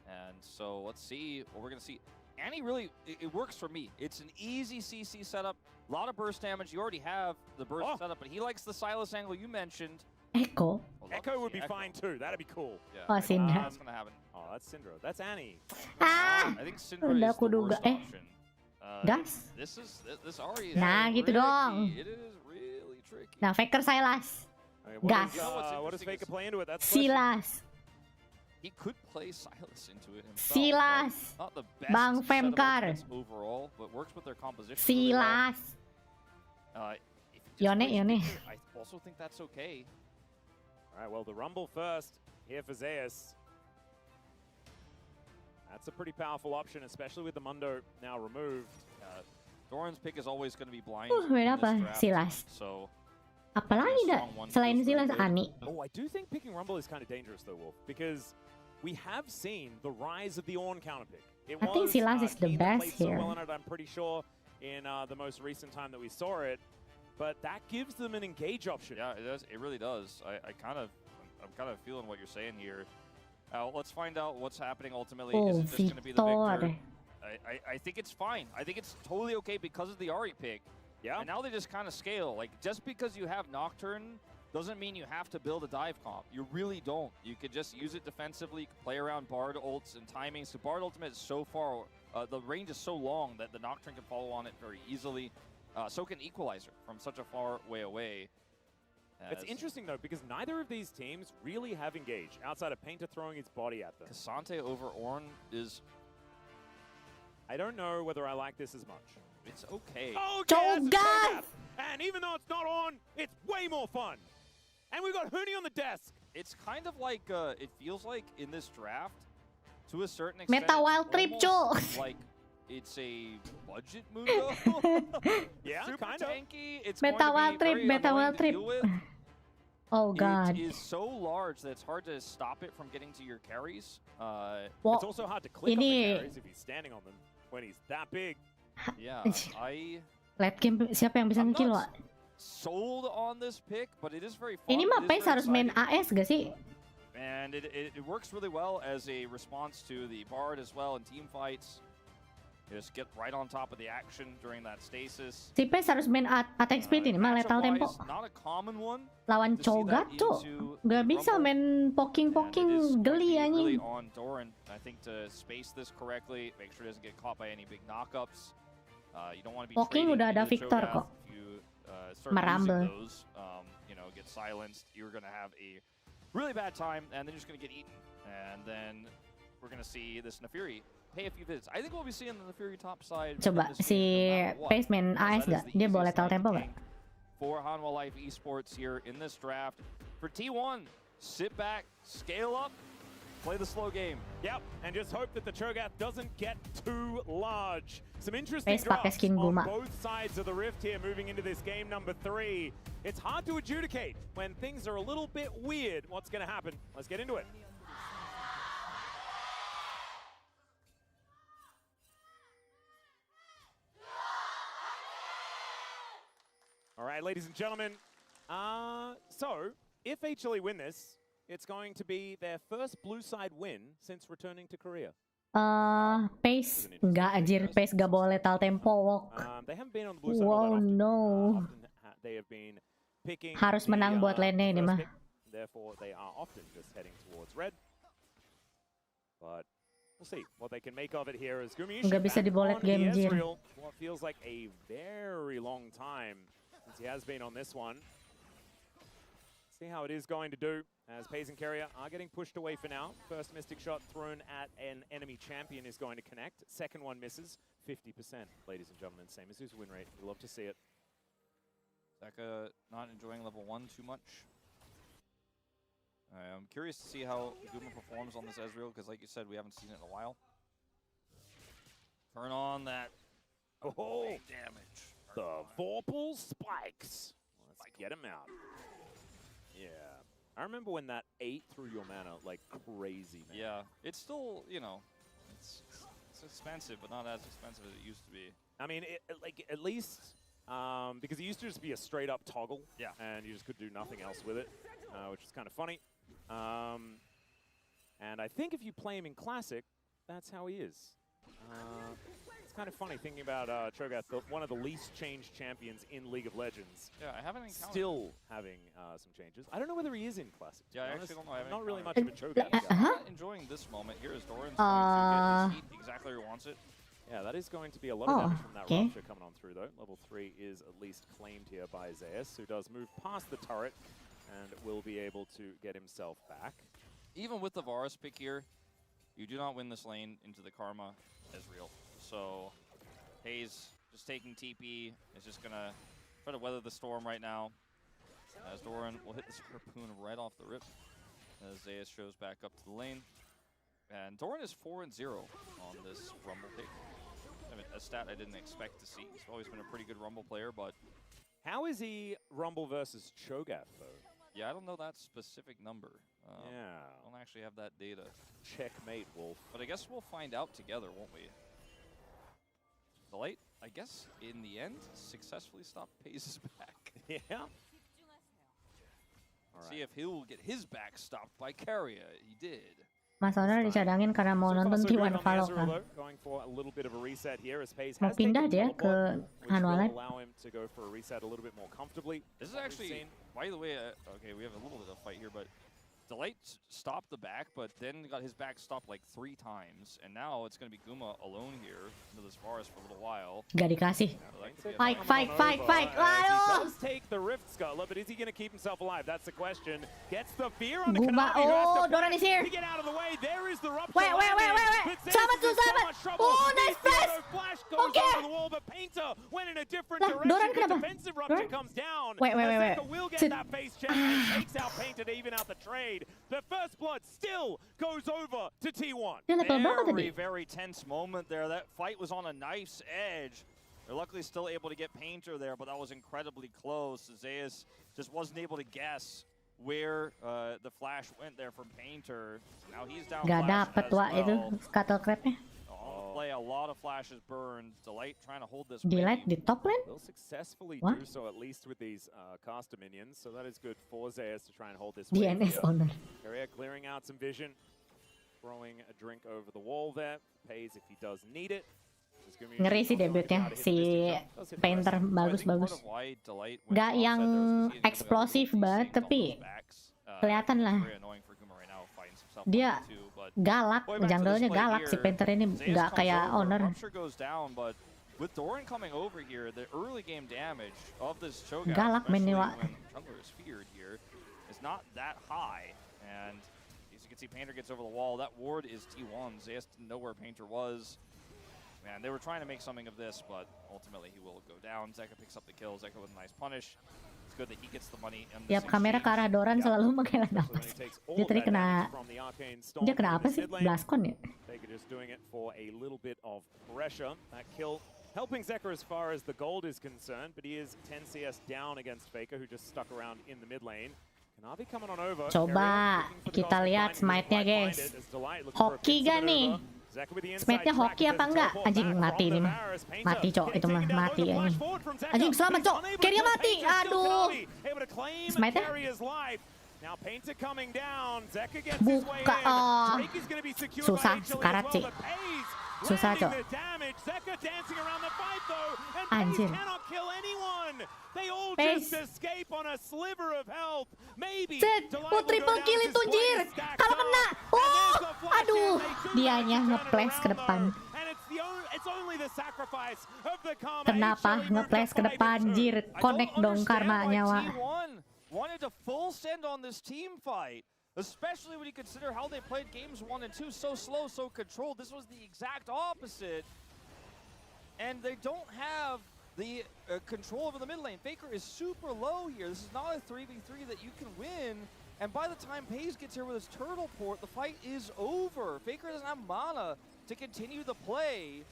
And so let's see what we're going to see. Annie really, it works for me. It's an easy CC setup. A lot of burst damage. You already have the burst setup, but he likes the Silas angle you mentioned. Echo. Echo would be fine too. That'd be cool. Yeah, Oh, I think Syndra. that's going to happen. Oh, that's Syndra. That's Annie. Ah! I think Syndra Udah is aku the duga. worst option. Gas. This Ahri is Nah, gitu tricky. dong. It is really tricky. Nah, Faker Silas. Okay, Gas. What does Faker play into it? That's the question. Silas. He could play Silas into it himself. Silas. Right? Not the best Bang set of Femkar. ultimates overall, but works with their composition. really well. Silas. If he just Yone, plays Yone. Faker, I also think that's okay. All right, well, the Rumble first here for Zeus. That's a pretty powerful option, especially with the Mundo now removed. Doran's pick is always going to be blind. Beda apa? Silas. So, apalagi dah selain Silas Ani. Oh, I do think picking Rumble is kind of dangerous though, Wolf, because we have seen the rise of the Ornn counterpick. I think Silas is the best here. So well in it, I'm pretty sure, in the most recent time that we saw it. But that gives them an engage option. Yeah, it does. It really does. I'm kind of feeling what you're saying here. Let's find out what's happening ultimately. Is it just going to be the victor? I think it's fine. I think it's totally okay because of the Ahri pick. Yeah. And now they just kind of scale. Like, just because you have Nocturne doesn't mean you have to build a dive comp. You really don't. You could just use it defensively, play around Bard ults and timing. So Bard ultimate is so far, the range is so long that the Nocturne can follow on it very easily. So can Equalizer from such a far way away. It's interesting though, because neither of these teams really have engaged outside of Painter throwing his body at them. Cassante over Ornn is... I don't know whether I like this as much. It's okay. Oh, Cho'Gath! And even though it's not on, it's way more fun. And we've got Huni on the desk. It's kind of like, it feels like in this draft, to a certain extent, Meta Wild Trip, Cho. Like it's a budget Mundo. Yeah, super kind of. tanky. It's Meta going Wild to be Trip, very Meta annoying Wild to Trip. deal with. Oh god. It is so large that it's hard to stop it from getting to your carries. It's also hard to click on the carries if he's standing on them when he's that big. Yeah, Late game siapa yang bisa nge-kill, Wak? Sold on this pick, but it is very fun. Ini mah Pace harus main AS gak sih? And it works really well as a response to the Bard as well in team fights. You just get right on top of the action during that stasis. Si Pace harus main attack speed ini mah lethal tempo. Not a common one. Lawan Cho'Gath tuh gak bisa main poking geli anjing. Really on Doran, I think, to space this correctly, make sure it doesn't get caught by any big knockups. You don't want to be Poking udah ada Victor kok. If you start using those, get silenced, you're gonna have a really bad time, and then you're just gonna get eaten. And then we're gonna see this Nefiri pay a few visits. I think we'll be seeing the Nefiri top side. Coba si Pace main AS gak? Dia boleh lethal tempo gak? For Hanwha Life Esports here in this draft. For T1, sit back, scale up, play the slow game. Yep, and just hope that the Cho'Gath doesn't get too large. Some interesting Pace pakai drops skin on Guma. both sides of the rift here moving into this game number 3. It's hard to adjudicate when things are a little bit weird. What's going to happen? Let's get into it. All right, ladies and gentlemen. So, if HLE win this, it's going to be their first blue side win since returning to Korea. Pace nggak anjir, Pace gak boleh lethal tempo. They haven't been on the blue side Wow, all that often. no. They have been picking Harus menang buat lane ini mah. Therefore, they are often just heading towards red. But we'll see what they can make of it here as Gumi Nggak bisa dibolet game, Jir. What feels like a very long time since he has been on this one. See how it is going to do as Pace and Carrier are getting pushed away for now. First Mystic shot thrown at an enemy champion is going to connect. Second one misses. 50%, ladies and gentlemen. Same as his win rate. We love to see it. Zaka not enjoying level 1 too much. I'm curious to see how Guma performs on this Ezreal, because like you said, we haven't seen it in a while. Turn on that damage. The Vorpal spikes. Let's get him out. Yeah. I remember when that ate through your mana like crazy, man. Yeah. It's still, it's expensive, but not as expensive as it used to be. I mean, at least, because it used to just be a straight up toggle. Yeah. And you just could do nothing else with it, which is kind of funny. And I think if you play him in Classic, that's how he is. It's kind of funny thinking about Cho'Gath, one of the least changed champions in League of Legends. Yeah, I haven't encountered. Still having some changes. I don't know whether he is in Classic. Yeah, I actually don't know. Not really much of a Cho'Gath guy. I'm not enjoying this moment. Here is Doran's going to get his heat exactly where he wants it. Yeah, that is going to be a lot of damage from that Rupture coming on through, though. Level 3 is at least claimed here by Zeus, who does move past the turret and will be able to get himself back. Even with the Varus pick here, you do not win this lane into the Karma Ezreal. So, Hayes just taking TP is just going to try to weather the storm right now. As Doran will hit this harpoon right off the rip. as Zeus shows back up to the lane. And Doran is 4-0 on this Rumble pick. I mean, a stat I didn't expect to see. He's always been a pretty good Rumble player, but... How is he Rumble versus Cho'Gath, though? Yeah, I don't know that specific number. Yeah. I don't actually have that data. Checkmate, Wolf. But I guess we'll find out together, won't we? Delight, I guess, in the end, successfully stopped Paze's back. Yeah. See if he'll get his back stopped by Carrier. He did. Mas Honor dicadangin karena mau nonton T1 Valo kan. Going for a little bit of a reset here as Paze Mau has pindah taken dia ke Anualet. allow him to go for a reset a little bit more comfortably. This is actually, by the way, okay, we have a little bit of fight here, but Delight stopped the back, but then got his back stopped like 3 times, and now it's going to be Guma alone here into this forest for a little while. Gak dikasih. Fight. He does take the Rift Scuttler, but is he going to keep himself alive? That's the question. Gets the fear on the Guma, Kanavi, who has oh, to Doran is here. to get out of the way. There is the rupture. Wait. Selamat tuh, selamat. Oh, nice flash. Flash goes over the wall, but Painter went in a different direction. Doran The kenapa? defensive rupture comes down. Wait. Zeka will get that face check and takes out Painter to even out the trade. The first blood still goes over to T1. Very tense moment there. That fight was on a knife's edge. They're luckily still able to get Painter there, but that was incredibly close. Zeus just wasn't able to guess where the flash went there from Painter. Now he's down. Gak dapet itu scuttle crabnya. Play a lot of flashes burned. Delight trying to hold this. Delight di top lane? Will successfully What? do so, at least with these caster minions. So that is good for Zeus to try and hold this. DNS owner. Carrier clearing out some vision. Throwing a drink over the wall there. Pays if he does need it. Ngeri sih debutnya si Painter bagus. Gak yang eksplosif banget, tapi kelihatan lah. Dia galak, jungle-nya galak si Painter ini, gak kayak Owner. With Doran coming over here, the early game damage of this Cho'Gath, galak especially Wak. when jungler is feared here, is not that high. And as you can see, Painter gets over the wall. That ward is T1. Zeus didn't know where Painter was. Man, they were trying to make something of this, but ultimately he will go down. Zeka picks up the kill. Zeka with a nice punish. It's good that he gets the money. Tiap kamera ke arah Doran selalu pakai napas. Dia tadi kena apa sih? Blaskon ya? Just doing it for a little bit of pressure. That kill helping Zeka as far as the gold is concerned, but he is 10 CS down against Faker, who just stuck around in the mid lane. Kanavi coming on over. Coba kita lihat smite-nya, guys. Hoki gak nih? Smite-nya hoki apa enggak? Anjing, mati ini mah. Mati, Cok. Itu mah mati ya ini. Anjing, selamat, Cok. Carrier mati. Aduh. Smite-nya? Buka. Oh. Susah, sekarat sih. Susah, Cok. Anjir. Pace. Set. Oh, triple kill itu, Jir. Kalau kena. Oh, aduh. Dianya nge-flash ke depan. Kenapa nge-flash ke depan, Jir? Connect dong karma nyawa. Wanted to full send on this team fight, especially when you consider how they played games 1 and 2, so slow, so controlled. This was the exact opposite. And they don't have the control over the mid lane. Faker is super low here. This is not a 3v3 that you can win. And by the time Paze gets here with his turtle port, the fight is over. Faker doesn't have mana to continue the play.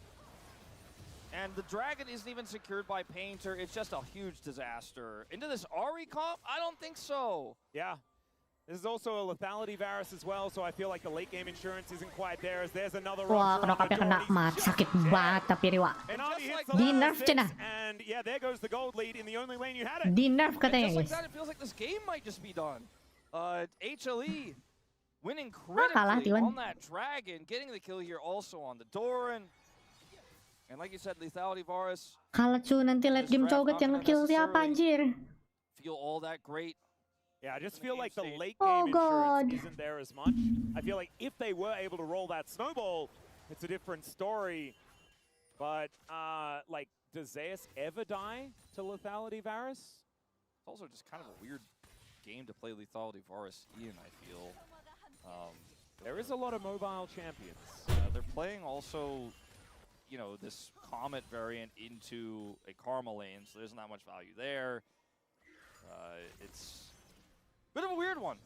And the dragon isn't even secured by Painter. It's just a huge disaster. Into this Ahri comp? I don't think so. Yeah. This is also a lethality Varus as well, so I feel like the late game insurance isn't quite there as there's another wah, knockup-nya kena mati. Sakit banget tapi Riwa. Di nerf cenah. And yeah, there goes the gold lead in the only lane you had it. Di nerf katanya, guys. Just like that, it feels like this game might just be done. HLE winning critically on that dragon, getting the kill here also on the Doran. And like you said, lethality Varus. Kalau cu nanti late game Cho'Gath yang nge-kill siapa, anjir? Feel all that great. Yeah, I just feel like the late game insurance isn't there as much. I feel like if they were able to roll that snowball, it's a different story. But like, does Zeus ever die to lethality Varus? It's also just kind of a weird game to play lethality Varus in, I feel. There is a lot of mobile champions. They're playing also, you know, this Comet variant into a Karma lane, so there isn't that much value there. It's a bit of a weird one.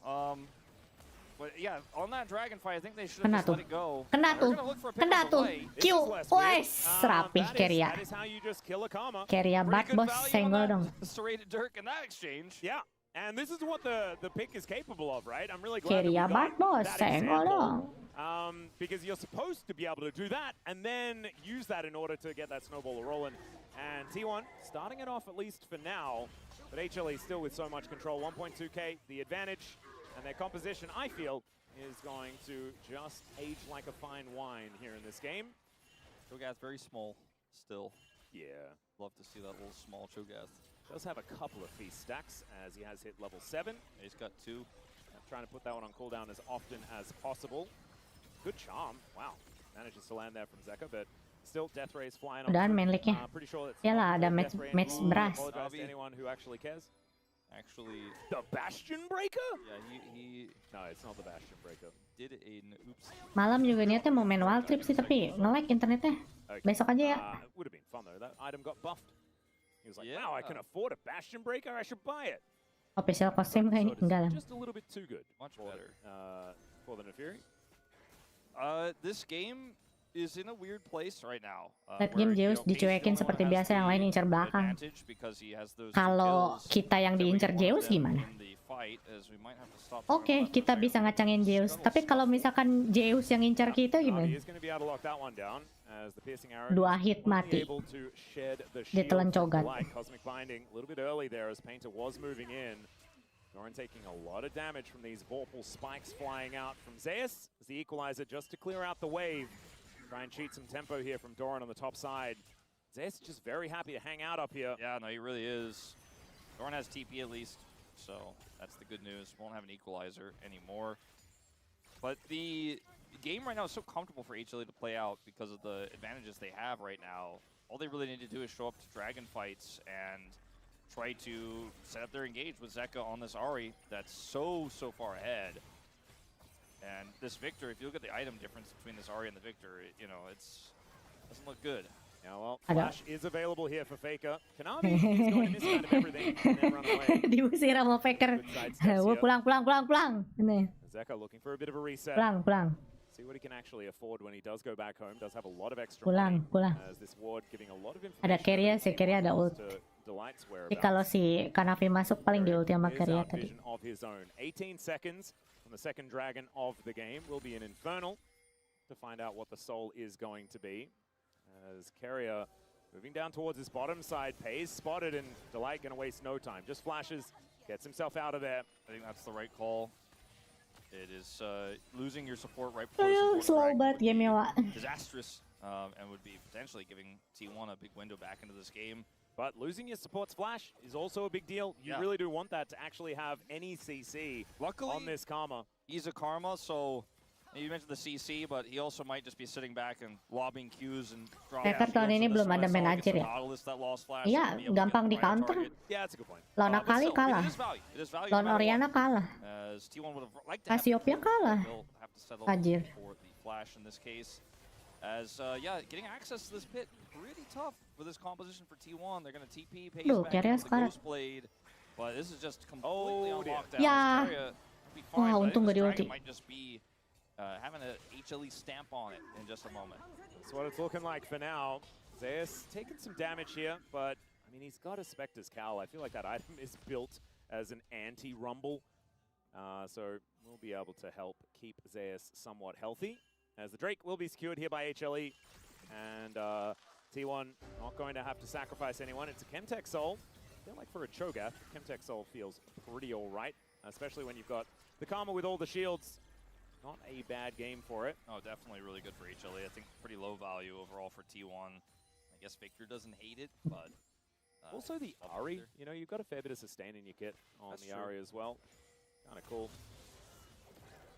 But yeah, on that dragon fight, I think they should have just let it go. Kena tuh. Kena tuh. Q. Wes, rapih Keria. That is how you just kill a karma. Keria bat bos, senggol dong. Serrated Dirk in that exchange. Yeah. And this is what the pick is capable of, right? I'm really glad Keria bat bos, senggol dong. Because you're supposed to be able to do that and then use that in order to get that snowball rolling. And T1 starting it off at least for now, but HLE still with so much control. 1.2k, the advantage, and their composition, I feel, is going to just age like a fine wine here in this game. Cho'Gath very small still. Yeah. Love to see that little small Cho'Gath. Does have a couple of feast stacks as he has hit level 7. He's got 2. I'm trying to put that one on cooldown as often as possible. Good charm. Wow. Manages to land there from Zeka, but still death rays flying on. Udahan main league-nya. Pretty sure that's Yalah, ada match beras. Apologize to anyone who actually cares. Actually, the Bastion Breaker? Yeah, he no, it's not the Bastion Breaker. Did an oops. Malam juga niatnya mau main Wild Trip sih, tapi nge-lag internetnya. Okay. Besok aja ya. It would have been fun though. That item got buffed. He was like, wow, I can afford a Bastion Breaker. I should buy it. Official costume kayaknya enggak lah. Just a little bit too good. Much better. For the Nefiri. This game is in a weird place right now. Late game Zeus dicuekin seperti biasa, yang lain incer belakang. Kalau kita yang diincer Zeus gimana? Oke, kita bisa ngacangin Zeus. Tapi kalau misalkan Zeus yang incer kita gimana? 2 hit mati. Ditelan Cho'Gath. Doran taking a lot of damage from these Vorpal spikes flying out from Zeus as the equalizer just to clear out the wave. Try and cheat some tempo here from Doran on the top side. Zeus just very happy to hang out up here. Yeah, no, he really is. Doran has TP at least, so that's the good news. Won't have an equalizer anymore. But the game right now is so comfortable for HLE to play out because of the advantages they have right now. All they really need to do is show up to dragon fights and try to set up their engage with Zeka on this Ahri that's so far ahead. And this Victor, if you look at the item difference between this Ahri and the Victor, you know, doesn't look good. Yeah, well, Flash is available here for Faker. Kanavi is going to miss kind of everything and then run away. Diusir sama Faker. Pulang. Ini. Zeka looking for a bit of a reset. Pulang. See what he can actually afford when he does go back home. Does have a lot of extra pulang. As this ward giving a lot of information. Ada Keria, si Keria ada ult. Tapi kalau si Kanavi masuk paling di ulti sama Keria tadi. 18 seconds from the second dragon of the game will be an Infernal to find out what the soul is going to be. As Keria moving down towards his bottom side, Pays spotted, and Delight gonna waste no time. Just flashes, gets himself out of there. I think that's the right call. It is losing your support right before the slow but disastrous, and would be potentially giving T1 a big window back into this game. But losing your support's flash is also a big deal. You really do want that to actually have any CC. Luckily, on this Karma. He's a Karma, so you mentioned the CC, but he also might just be sitting back and lobbing Qs and dropping. Faker tahun ini belum ada manager ya? Iya, gampang di counter. Lawan Akali kalah. Lawan Orianna kalah. Cassiopeia kalah. Fajir. As getting access to this pit pretty tough for this composition for T1. They're going to TP, Pays back into the Ghostblade, but this is just completely on lockdown. Ya. Wah, untung gak di ulti. Might just be having a HLE stamp on it in just a moment. That's what it's looking like for now. Zeus taking some damage here, but I mean he's got a Spectre's Cowl. I feel like that item is built as an anti-rumble, so we'll be able to help keep Zeus somewhat healthy. As the Drake will be secured here by HLE, and T1 not going to have to sacrifice anyone. It's a Chemtech Soul. I feel like for a Cho'Gath, Chemtech Soul feels pretty alright, especially when you've got the Karma with all the shields. Not a bad game for it. Oh, definitely really good for HLE. I think pretty low value overall for T1. I guess Victor doesn't hate it, but... also the Ahri, you know, you've got a fair bit of sustain in your kit on the Ahri as well. Kind of cool.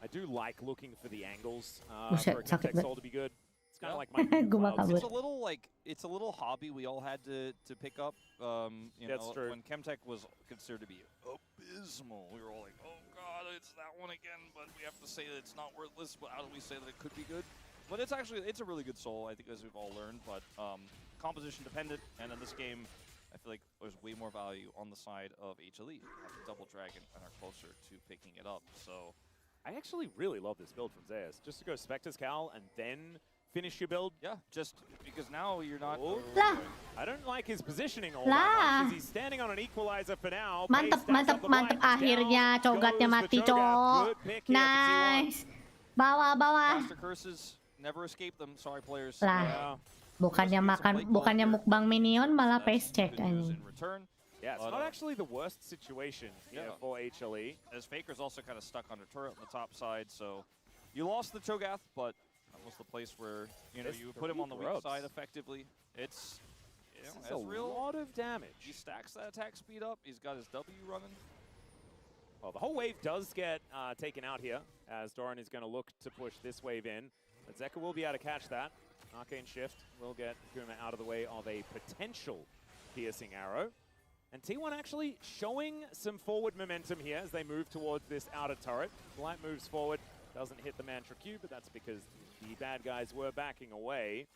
I do like looking for the angles for a Chemtech Soul to be good. It's kind of like my it's a little hobby we all had to pick up. You know, true. When Chemtech was considered to be abysmal, we were all like, oh god, it's that one again, but we have to say that it's not worthless, but how do we say that it could be good? But it's a really good soul, I think, as we've all learned, but composition dependent, and in this game, I feel like there's way more value on the side of HLE. Have the double dragon and are closer to picking it up, so I actually really love this build from Zeus. Just to go Spectre's Cowl and then finish your build. Yeah, just because now you're not... Lah. I don't like his positioning all Lah. that much, as he's standing on an equalizer for now. Mantep, mantep, mantep. Akhirnya Cho'Gathnya mati, Cok. Nice. Bawah. Master curses never escape them. Sorry, players. Lah. Bukannya mukbang minion, malah face check. In return. Yeah, it's not actually the worst situation for HLE. As Faker's also kind of stuck under turret on the top side, so you lost the Cho'Gath, but that was the place where you put him on the weak side effectively. It's a lot of damage. He stacks that attack speed up. He's got his W running. Well, the whole wave does get taken out here, as Doran is going to look to push this wave in. But Zeka will be able to catch that. Arcane Shift will get Guma out of the way of a potential piercing arrow. And T1 actually showing some forward momentum here as they move towards this outer turret. Light moves forward, doesn't hit the Mantra Q, but that's because the bad guys were backing away.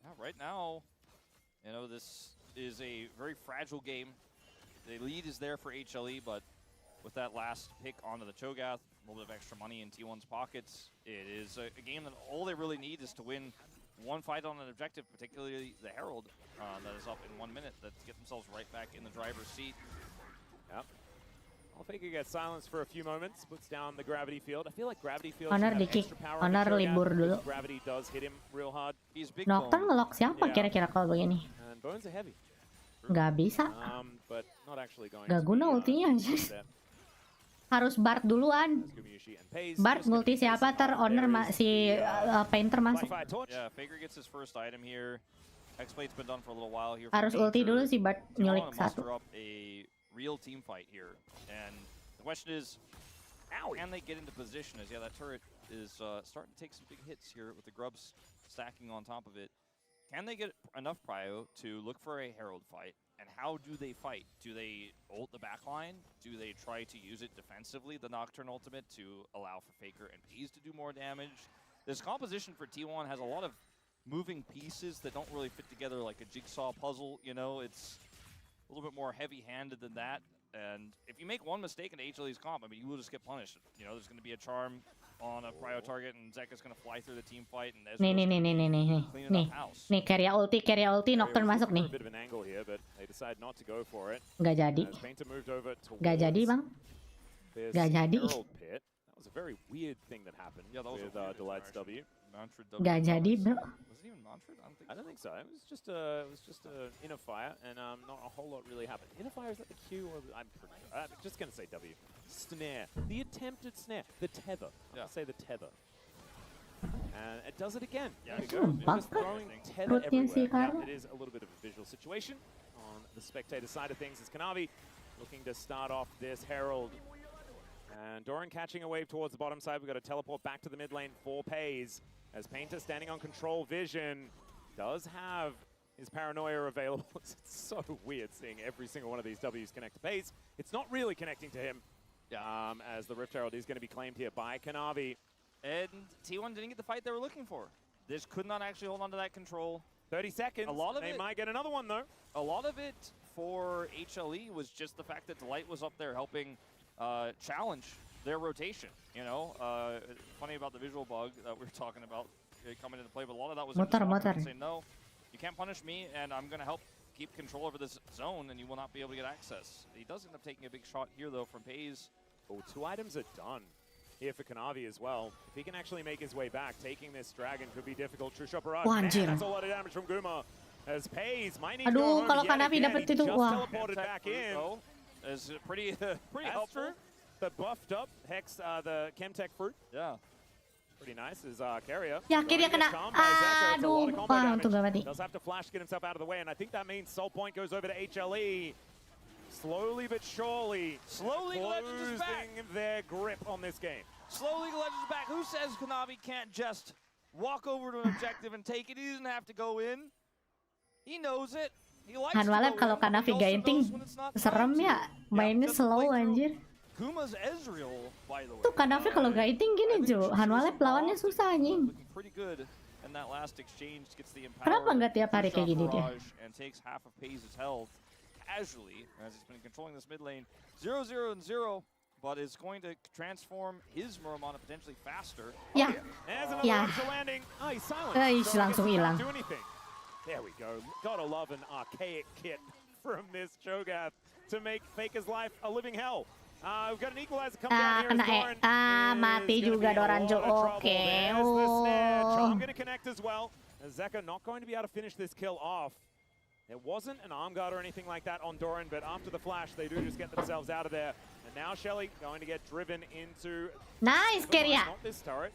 Yeah, right now, this is a very fragile game. The lead is there for HLE, but with that last pick onto the Cho'Gath, a little bit of extra money in T1's pockets, it is a game that all they really need is to win one fight on an objective, particularly the Herald that is up in 1 minute, to get themselves right back in the driver's seat. Yep. I'll think he gets silenced for a few moments, puts down the gravity field. I feel like gravity field Honor dikit. Honor libur dulu. Gravity does hit him real hard. He's big Nocturne ngelok siapa kira-kira kalau begini? And bones are heavy. Gak bisa. But not actually going Gak guna ultinya anjir. Harus Bard duluan. Bard multi siapa Honor si Painter masuk. Yeah, Faker gets his first item here. Hexblade's been done for a little while here. Harus ulti dulu si Bard nyulik satu. Up a real team fight here, and the question is, can they get into position? As that turret is starting to take some big hits here with the grubs stacking on top of it. Can they get enough prio to look for a Herald fight? And how do they fight? Do they ult the backline? Do they try to use it defensively, the Nocturne ultimate, to allow for Faker and Peas to do more damage? This composition for T1 has a lot of moving pieces that don't really fit together like a jigsaw puzzle. It's a little bit more heavy-handed than that. And if you make one mistake in HLE's comp, you will just get punished. There's going to be a charm on a prio target, and Zeka's going to fly through the team fight. And Nih, carry ulti, Nocturne masuk nih. Gak jadi. Gak jadi, Bang. Gak jadi. That was a very weird thing that happened with Delight's W. Gak jadi, bro. Was it even Mantra? I don't think so. It was just a inner fire, and not a whole lot really happened. Inner fire, is that the Q? Or I'm pretty sure. I'm just gonna say W. Snare, the attempted snare, the tether. I'm gonna say the tether, and it does it again. There we go. Just throwing tether everywhere. Yeah, it is a little bit of a visual situation on the spectator side of things. As Kanavi looking to start off this Herald. And Doran catching a wave towards the bottom side. We've got to teleport back to the mid lane for Pays. As Painter standing on control vision, does have his paranoia available. It's so weird seeing every single one of these Ws connect to Pays. It's not really connecting to him, as the Rift Herald is going to be claimed here by Kanavi. And T1 didn't get the fight they were looking for. This could not actually hold on to that control. 30 seconds. A lot of they might get another one, though. A lot of it for HLE was just the fact that Delight was up there helping challenge their rotation. Funny about the visual bug that we were talking about coming into play, but a lot of that was saying, no, you can't punish me, and I'm going to help keep control over this zone, and you will not be able to get access. He does end up taking a big shot here, though, from Pays. Oh, 2 items are done here for Kanavi as well. If he can actually make his way back, taking this dragon could be difficult. True shot barrage. Man, that's a lot of damage from Guma. As Pays might need to go home kalau yet Kanavi again. dapat He itu, just wah. teleported back in. Is pretty helpful. The buffed up Hex, the Chemtech fruit. Yeah. Pretty nice is Carrier. Ya, akhirnya kena. Aduh, untung gak mati. Does have to flash to get himself out of the way, and I think that means Soul Point goes over to HLE. Slowly but surely, Legends losing their grip on this game. Slowly Legends back. Who says Kanavi can't just walk over to an objective and take it? He doesn't have to go in. He knows it. Hanwalep kalau Kanavi gainting serem ya, mainnya slow anjir. Kuma's Ezreal, by the way. Tuh Kanavi kalau gainting gini Jo, Hanwalep lawannya susah anjing. Pretty good. And that last exchange gets the empower. Kenapa nggak tiap hari kayak gini dia? And takes half of Pays' health casually as he's been controlling this mid lane. 0-0 and 0. but is going to transform his Muramana potentially faster. Ya. There's another Ya. orbital landing. Oh, he's silent. Eish, So I guess langsung he can't hilang. do anything. There we go. Gotta love an archaic kit from this Cho'Gath to make Faker's life a living hell. We've got an equalizer come down here. Kena mati juga Doranjo. Oke. There's the snare. Oh. Charm gonna connect as well. Zeka not going to be able to finish this kill off. There wasn't an arm guard or anything like that on Doran, but after the flash, they do just get themselves out of there. And now Shelly going to get driven into... Nice, Keria. Not this turret.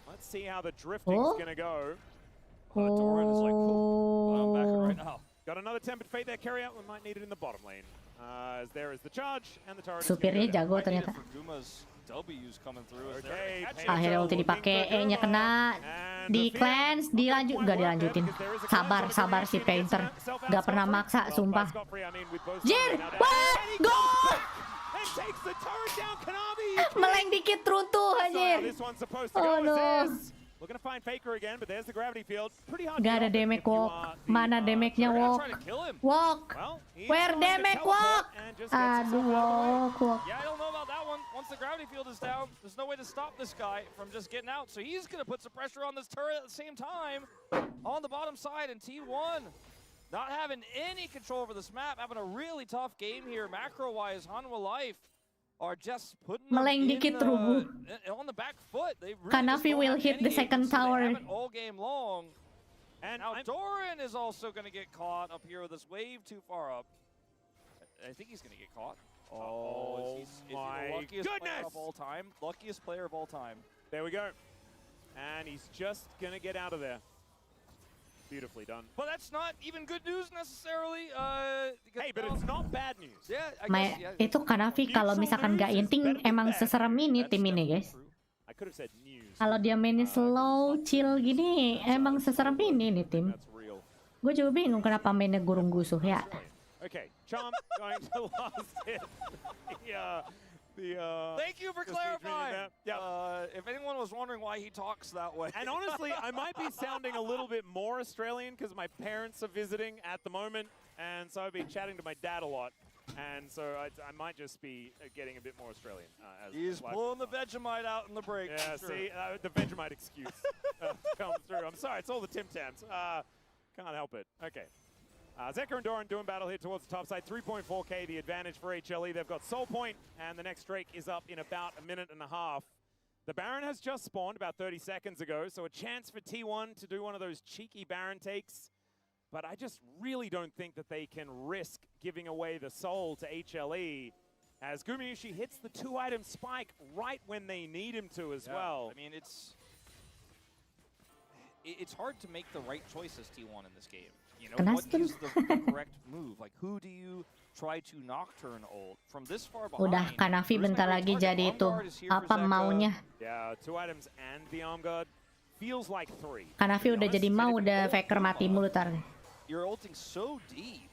Let's see how the drifting's gonna go. Doran is like, cool, I'm back right now. Got another tempered fate there, carry out. We might need it in the bottom lane. As there is the charge, and the turret Supirnya jago Might need it ternyata. for Guma's W's coming through. As Okay, they're catching Akhirnya ulti dipakai, E-nya kena, di cleanse, gak dilanjutin. Sabar si Painter, gak pernah maksa, sumpah. Jir, wah, gol! Meleng dikit runtuh anjir. Oh no. We're gonna find Faker again, but there's the gravity field. Pretty hard. Gak ada damage walk. Mana damage-nya walk? Walk. Where damage walk? Aduh, walk. Yeah, I don't know about that one. Once the gravity field is down, there's no way to stop this guy from just getting out. So he's going to put some pressure on this turret at the same time on the bottom side. And T1 not having any control over this map, having a really tough game here. Macro-wise, Hanwha Life are just putting them Meleng dikit rubuh. on the back foot. They really Kanafi will hit the second tower. all game long. And now Doran is also going to get caught up here with this wave too far up. I think he's going to get caught. Oh, is he the luckiest player of all time? Luckiest player of all time. There we go. And he's just going to get out of there. Beautifully done. But that's not even good news necessarily. Hey, but it's not bad news. Yeah, I guess, yeah. Itu Kanafi kalau misalkan gak inting emang seserem ini tim ini guys. I could have said news. Kalau dia mainnya slow, chill gini, emang seserem ini nih tim. Gue juga bingung kenapa mainnya gurung gusuh ya. Okay, Charm going to last hit. Thank you for clarifying. If anyone was wondering why he talks that way. And honestly, I might be sounding a little bit more Australian because my parents are visiting at the moment, and so I've been chatting to my dad a lot, and so I might just be getting a bit more Australian. He's pulling the Vegemite out in the break. Yeah, sure. see, the Vegemite excuse comes through. I'm sorry, it's all the Tim Tams. Can't help it. Okay. Zeka and Doran doing battle here towards the top side. 3.4k the advantage for HLE. They've got Soul Point, and the next Drake is up in about a minute and a half. The Baron has just spawned about 30 seconds ago, so a chance for T1 to do one of those cheeky Baron takes. But I just really don't think that they can risk giving away the Soul to HLE, as Gumayusi hits the 2-item spike right when they need him to as well. I mean, it's hard to make the right choices, T1, in this game. You know, what is the correct move? Like, who do you try to Nocturne ult from this far behind? Udah Kanafi bentar lagi jadi itu apa maunya. Yeah, 2 items and the arm guard feels like 3. Kanafi udah jadi mau, udah Faker mati mulu tar. You're ulting so deep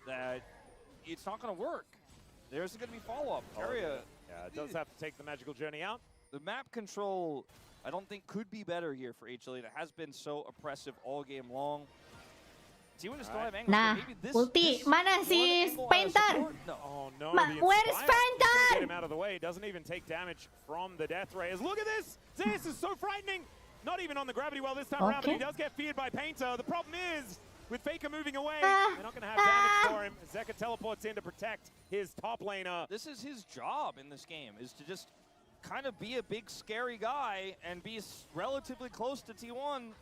that it's not going to work. There's going to be follow-up. Area. Yeah, it does have to take the magical journey out. The map control, I don't think, could be better here for HLE. It has been so oppressive all game long. Nah, ulti, mana si Painter? Oh no, where is Painter? Get him out of the way. Doesn't even take damage from the Death Rays. Look at this! This is so frightening! Not even on the gravity well this time around, but he does get feared by Painter. The problem is, with Faker moving away, they're not going to have damage for him. Zeka teleports in to protect his top laner. This is his job in this game, is to just kind of be a big, scary guy and be relatively close to T1.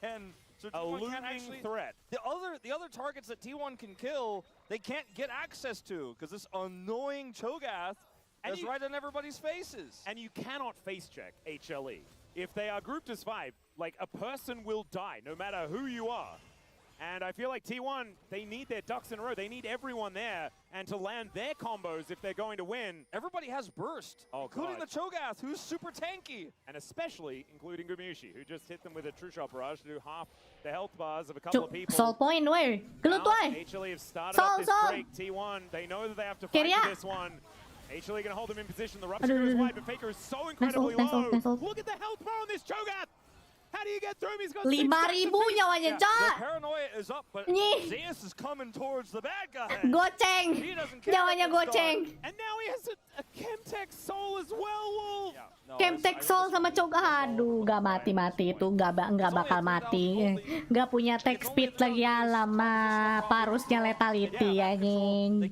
And so a looming threat. The other targets that T1 can kill, they can't get access to because this annoying Cho'Gath is right in everybody's faces. And you cannot face check HLE. If they are grouped as 5, like a person will die no matter who you are. And I feel like T1, they need their ducks in a row. They need everyone there and to land their combos if they're going to win. Everybody has burst, including the Cho'Gath, who's super tanky. And especially including Gumayusi, who just hit them with a true shot barrage to do half the health bars of a couple of people. Soul point, where? Gelut, why? HLE have started up this break. T1, they know that they have to fight for this one. HLE gonna hold them in position. The rupture goes wide, but Faker is so incredibly low. Look at the health bar on this Cho'Gath! do you get through him? He's got 5.000 nyawanya, The Cok. paranoia is up, but Nyih. Zeus is coming towards the bad guy. Goceng. He doesn't care Nyawanya about this goceng. And now he has a Chemtech Soul as well, Wolf. Yeah, no, Chemtech Soul sama Cok. Aduh, gak mati-mati itu. Gak bakal mati. Gak punya tech speed lagi, alamak. Parusnya letality, anjing.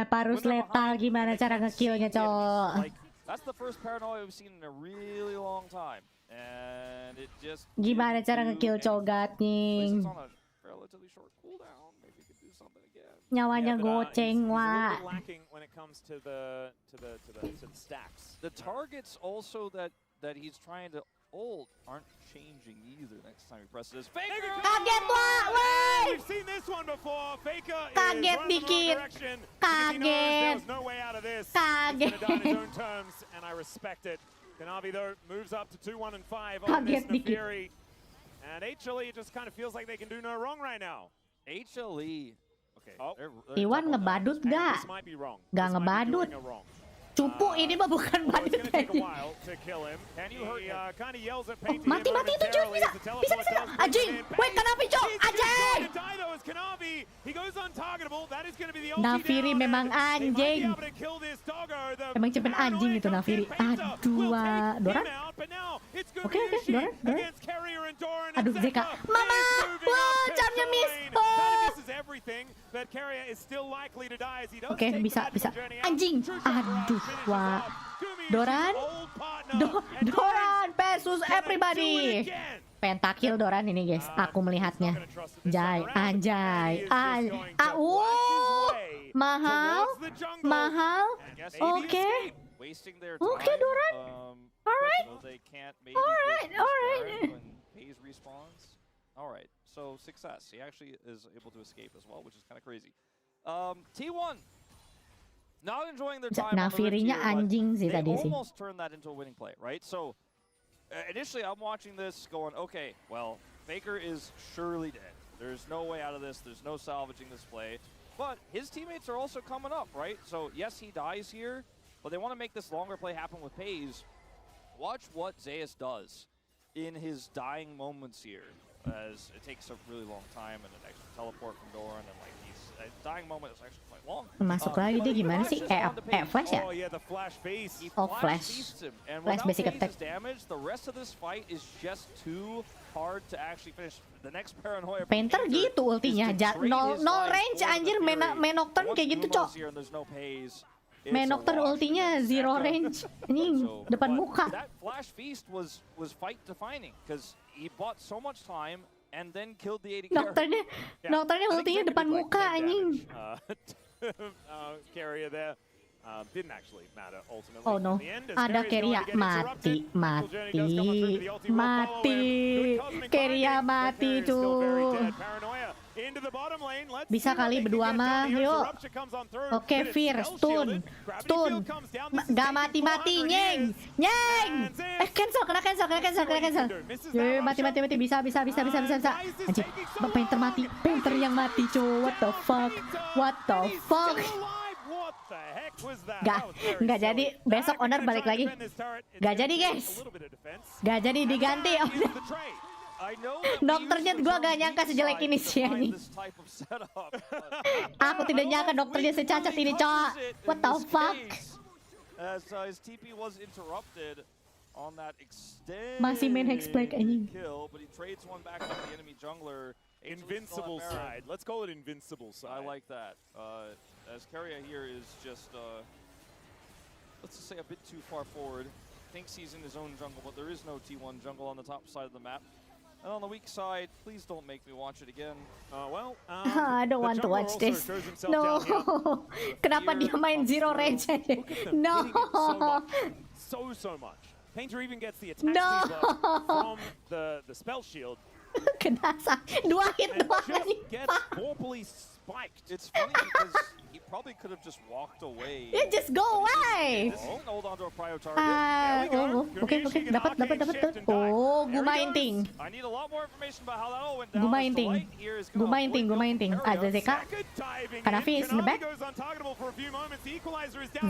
Parus letal, gimana cara ngekillnya, Cok? Like, that's the first paranoia we've seen in a really long time. And it just Gimana cara ngekill Cogat, places nying? on a relatively short cooldown. Maybe we could do something again. Nyawanya goceng, He's a Wak. little bit lacking when it comes to the stacks. The targets also that he's trying to ult aren't changing either next time he presses. Faker! Kaget, Wak, wey! We've seen this one before. Faker Kaget is running the wrong dikit. direction because he knows Kaget. there's no way out of this. Kaget. He's gonna die on his own terms, and I respect it. Kanavi though moves up to 2-1 and 5 on this Kaget dikit. Nefiri. And HLE just kind of feels like they can do no wrong right now. HLE. Okay. Oh. Iwan ngebadut And gak? this might be wrong. Gak This might be ngebadut. doing a wrong. Cupu ini mah bukan Oh, it's badut. gonna take a while to kill him. Can you hurt him? Kind of yells at Painter Mati itu Cok, bisa. Bisa. Anjing, wait, kenapa Cok? Anjing! He goes untargetable. That is going to be the ulti Nafiri down, memang and they might be anjing. able to kill this doggo. The Emang cepen anjing itu Nafiri. Aduh, Wak. Doran? Oke, Doran. Aduh, Zeka. Mama! Wah, charmnya miss. Oke, bisa. Anjing. Aduh, Wak. Doran? Doran versus everybody. Pentakill Doran ini, guys. Aku melihatnya. Anjay. Mahal. Oke. Oke, Doran. Alright. Alright, so success. He actually is able to escape as well, which is kind of crazy. T1 not enjoying their time on the Rift Nafirinya here, but anjing sih they tadi sih. almost turned that into a winning play, right? So initially I'm watching this going, okay, well, Faker is surely dead. There's no way out of this. There's no salvaging this play. But his teammates are also coming up, right? So yes, he dies here, but they want to make this longer play happen with FaZe. Watch what Zeus does in his dying moments here, as it takes a really long time and an extra teleport from Doran, and like he's dying moment is actually quite long. Masuk lagi dia gimana sih? Flash ya? Oh yeah, the flash base. Oh, flash. And Flash without basic FaZe's attack. damage, the rest of this fight is just too hard to actually finish. The next paranoia. Painter gitu ultinya, no range anjir, main Nocturne kayak gitu, Cok. Main Nocturne ultinya zero range. Anjing, depan muka. That flash feast was fight defining because he bought so much time and then killed the 80 carry. Nocturne ultinya depan muka anjing. Carrier there. Didn't actually matter ultimately. Oh no, ada Keria mati. Keria mati cuy. Bisa kali berdua mah, yuk. Oke, Fir, stun. Gak mati-mati, nyeng. Cancel, kena cancel. Mati, bisa. Anjir, Painter yang mati cuy. What the fuck? Gak jadi, besok owner balik lagi. Gak jadi, guys. Gak jadi diganti. Dokternya gue gak nyangka sejelek ini sih ini. Aku tidak nyangka dokternya secacat ini, Cok. What the fuck? Masih main Hexblack anjing. Invincible side. Let's call it invincible side. I like that. As Keria here is just, let's just say a bit too far forward. Thinks he's in his own jungle, but there is no T1 jungle on the top side of the map. And on the weak side, please don't make me watch it again. I don't want to watch this. No. Kenapa dia main zero range aja? No. So much. Painter even gets the attack speed from the spell shield. Kena 2 hit doang. Gets properly spiked. It's funny because he probably could have just walked away. Yeah, just go away. Hold on to a prio target. Oke, dapat. Oh, gumainting. I need a lot more information about how that all went down. Gumainting. Ada Zeka. Kanavi is in the back.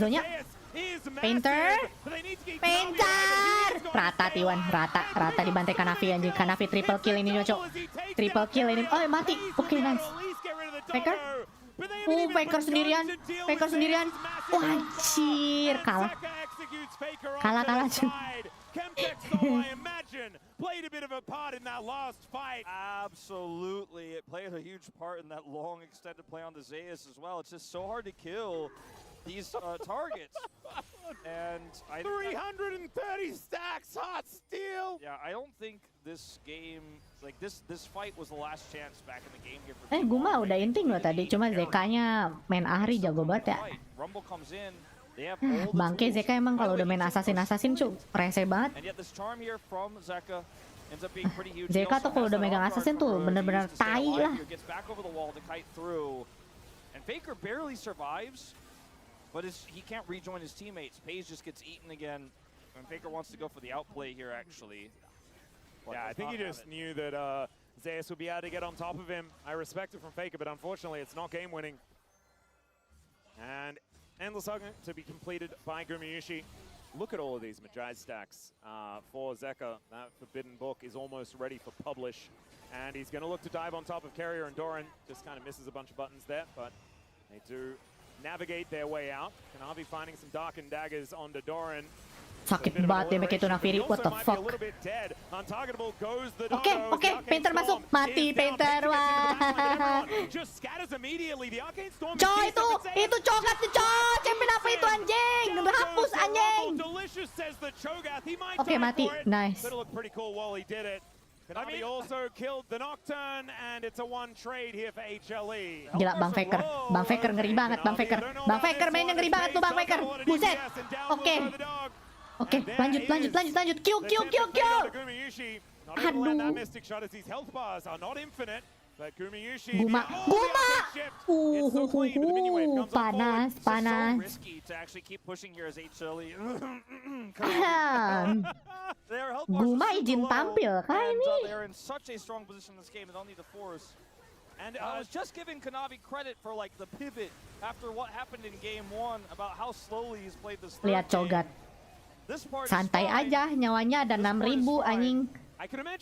Zonya. Painter. Rata T1, rata dibantai Kanavi anjing. Kanavi triple kill ini Nyoco. Triple kill ini. Oh, mati. Oke, nice. Faker. Faker sendirian. Oh, anjir, kalah cuy. Played a bit of a part in that last fight. Absolutely, it played a huge part in that long extended play on the Zeus as well. It's just so hard to kill these targets. And 330 stacks, hot steel. Yeah, I don't think this game, like this fight was the last chance back in the game here for Guma udah inting loh tadi, cuma Zeka-nya main Ahri jago banget ya. Rumble comes in. Bangke Zeka emang kalau udah main assassin cu rese banget. Zeka tuh kalau udah megang assassin tuh bener-bener tai lah. And Faker barely survives, but he can't rejoin his teammates. Paige just gets eaten again, and Faker wants to go for the outplay here actually. Yeah, I think he just knew that Zeus would be able to get on top of him. I respect it from Faker, but unfortunately it's not game winning. And Endless Hug to be completed by Gumayushi. Look at all of these Magi stacks for Zeka. That Forbidden Book is almost ready for publish. And he's going to look to dive on top of Carrier and Doran. Just kind of misses a bunch of buttons there, but they do navigate their way out. Kanavi finding some Darkened Daggers onto Doran. Sakit banget ya begitu Nafiri, what the fuck. Oke, Painter masuk, mati Painter, wah. Coy itu cogat tuh coy, champion apa itu anjing, hapus anjing. Oke, mati, nice. Kanavi also killed the Nocturne, and it's a one trade here for HLE. Gila Bang Faker ngeri banget Bang Faker mainnya ngeri banget tuh Bang Faker, buset. Oke, lanjut. Q. Aduh. Guma. Panas. Guma izin tampil kali ini. And I was just giving Kanavi credit for like the pivot after what happened in game 1 about how slowly he's played this. Lihat cogat. Santai aja, nyawanya ada 6.000 anjing.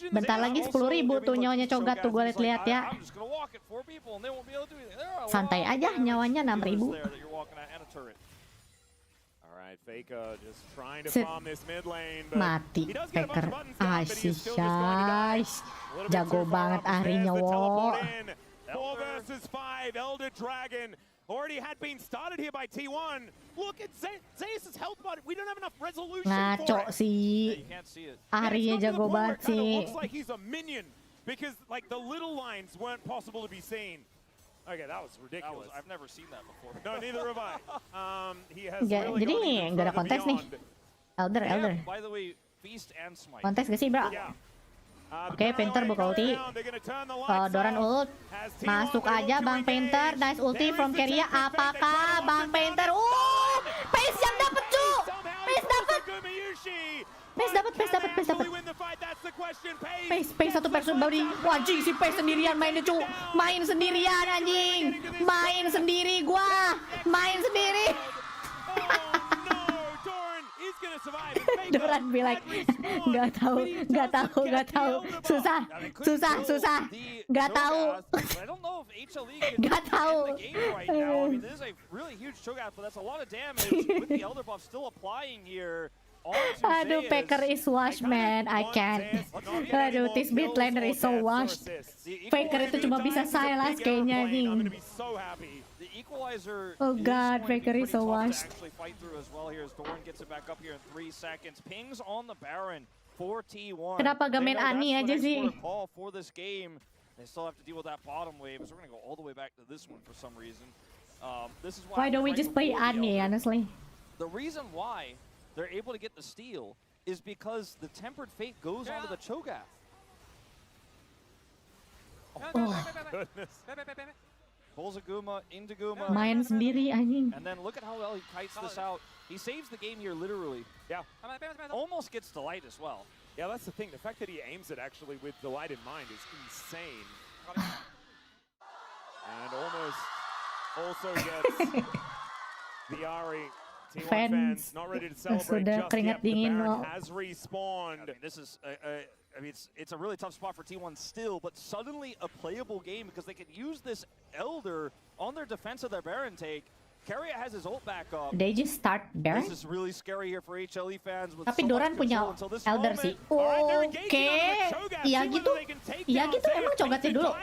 Bentar lagi 10.000 tuh nyawanya cogat tuh, gue lihat ya. Santai aja, nyawanya 6.000. Mati Faker. Guys. Jago banget Ahrinya wo. 4 versus 5, Elder Dragon. Already had been started here by T1. Look at Zeus' health bar. We don't have enough resolution Ngaco sih. Ahrinya jago banget sih. Looks like he's a minion because like the little lines weren't possible to be seen. Okay, that was ridiculous. I've never seen that before. No, neither have I. He has really jadi nggak ada kontes nih. Elder. By the way, Feast and Smite. Kontes gak sih, bro? Oke, Painter buka ulti. Doran ult. Masuk aja Bang Painter. Nice ulti from Keria. Apakah Bang Painter? Pace yang dapet cu. Pace dapet. Pace satu person body. Wajing si Pace sendirian mainnya cu. Main sendirian anjing. Main sendiri gua. Main sendiri. Doran be like, nggak tahu, susah, nggak tahu. Aduh, Faker is washed, man. I can't. Aduh, this mid laner is so washed. Faker itu cuma bisa silence kayaknya nih. Oh god, Faker is so washed. Kenapa gak main Ani aja sih? Why don't we just play Ani, honestly? The reason why they're able to get the steal is because the Tempered Fate goes onto the Cho'Gath. Goodness. Pulls a Guma into Guma. Main sendiri anjing. And then look at how well he kites this out. He saves the game here literally. Yeah. Almost gets the light as well. Yeah, that's the thing. The fact that he aims it actually with the light in mind is insane. And almost also gets the Ari. T1 fans not ready to celebrate sudah just keringat yet. The dingin Baron loh. has respawned. I mean, this is, I mean, it's a really tough spot for T1 still, but suddenly a playable game because they can use this Elder on their defense of their Baron take. Keria has his ult back up. They just start Baron. This is really scary here for HLE fans. With Tapi so Doran much punya control until this Elder moment. sih. Oke. Iya gitu. Iya gitu emang cogatnya dulu.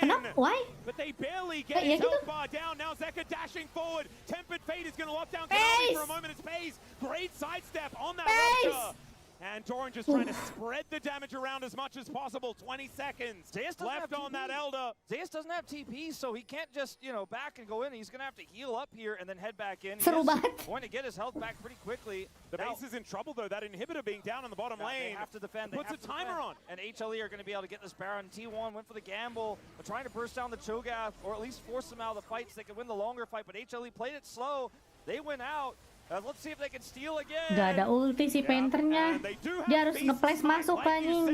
Kenapa? Why? But they barely get Iya gitu. far down. Now Zeka dashing forward. Tempered Fate is going to lock down Kanavi for a moment. It's Pace. Great sidestep on that Raptor. And Doran just trying to spread the damage around as much as possible. 20 seconds left on that Elder. Zeus doesn't have TP, so he can't just, you know, back and go in. He's going to have to heal up here and then head back in. Seru banget. Going to get his health back pretty quickly. The base is in trouble, though. That inhibitor being down on the bottom lane. They have to defend. Puts a timer on. And HLE are going to be able to get this Baron. T1 went for the gamble. They're trying to burst down the Cho'Gath, or at least force them out of the fights. They can win the longer fight, but HLE played it slow. They went out. Let's see if they can steal again. Gak ada ulti si Painternya. Dia harus nge-flash masuk anjing.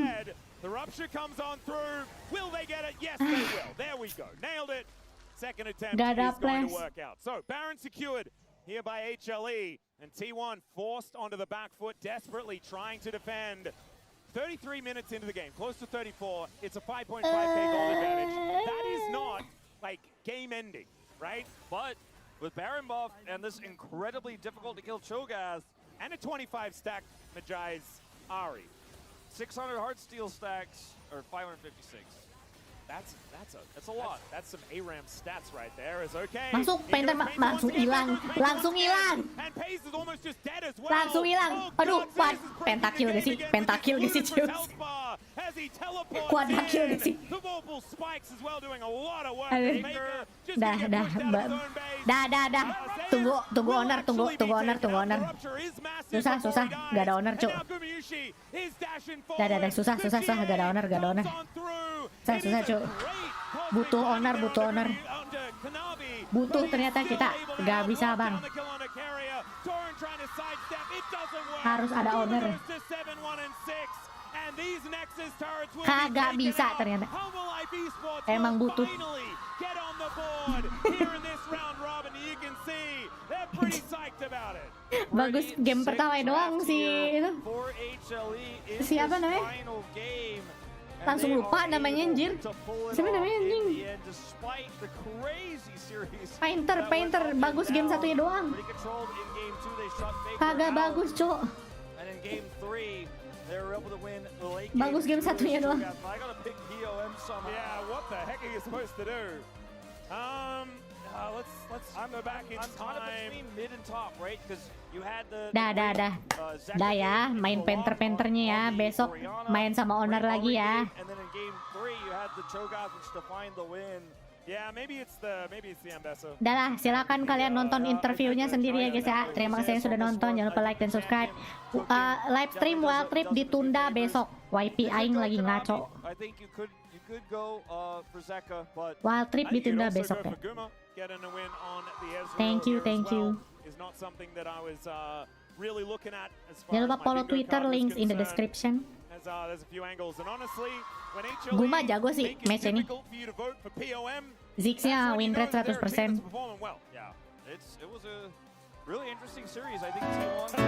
The rupture comes on through. Will they get it? Yes, they will. There we go. Nailed it. Second attempt is going to work out. So Baron secured here by HLE, and T1 forced onto the back foot, desperately trying to defend. 33 minutes into the game, close to 34. It's a 5.5k goal advantage. That is not like game ending, right? But with Baron buff and this incredibly difficult to kill Cho'Gath and a 25 stack Majai's Ari. 600 Heartsteel stacks, or 556. That's a lot. That's some ARAM stats right there. Is okay. Masuk, Painter langsung hilang. Langsung hilang. And Pace is almost just dead as well. Langsung hilang. Aduh, pentakill gak sih? Pentakill gak sih, Cius? Quadrakill gak sih? Dah. Tunggu owner. Susah. Gak ada owner, Cuk. Dah. Susah. Gak ada owner. Susah, Cuk. Butuh owner. Butuh ternyata kita. Gak bisa, Bang. Harus ada owner. Kagak bisa ternyata. Emang butuh. Bagus game pertama doang sih itu. Siapa namanya? Langsung lupa namanya anjir. Siapa namanya anjing? Painter. Bagus game satunya doang. Kagak bagus, Cuk. Bagus game satunya doang. Yeah, what the heck are you supposed to do? Let's go back in time. Mid and top, right? Because you had the Dah ya, main painternya ya. Besok main sama owner lagi ya. And then in game 3 you had the Cho'Gath which defined the win. Yeah, maybe it's the Ambeso. Udah lah, silakan kalian nonton interviewnya sendiri ya guys ya. Terima kasih yang sudah nonton, jangan lupa like dan subscribe. Live stream Wild Trip ditunda besok. YP aing lagi ngaco. I think you could go for Zeka, but Wild Trip ditunda besok ya. Thank you. Jangan lupa follow Twitter, links in the description. Guma jago sih match ini. Ziggs-nya win rate 100%. Yeah, it was a really interesting series. I think T1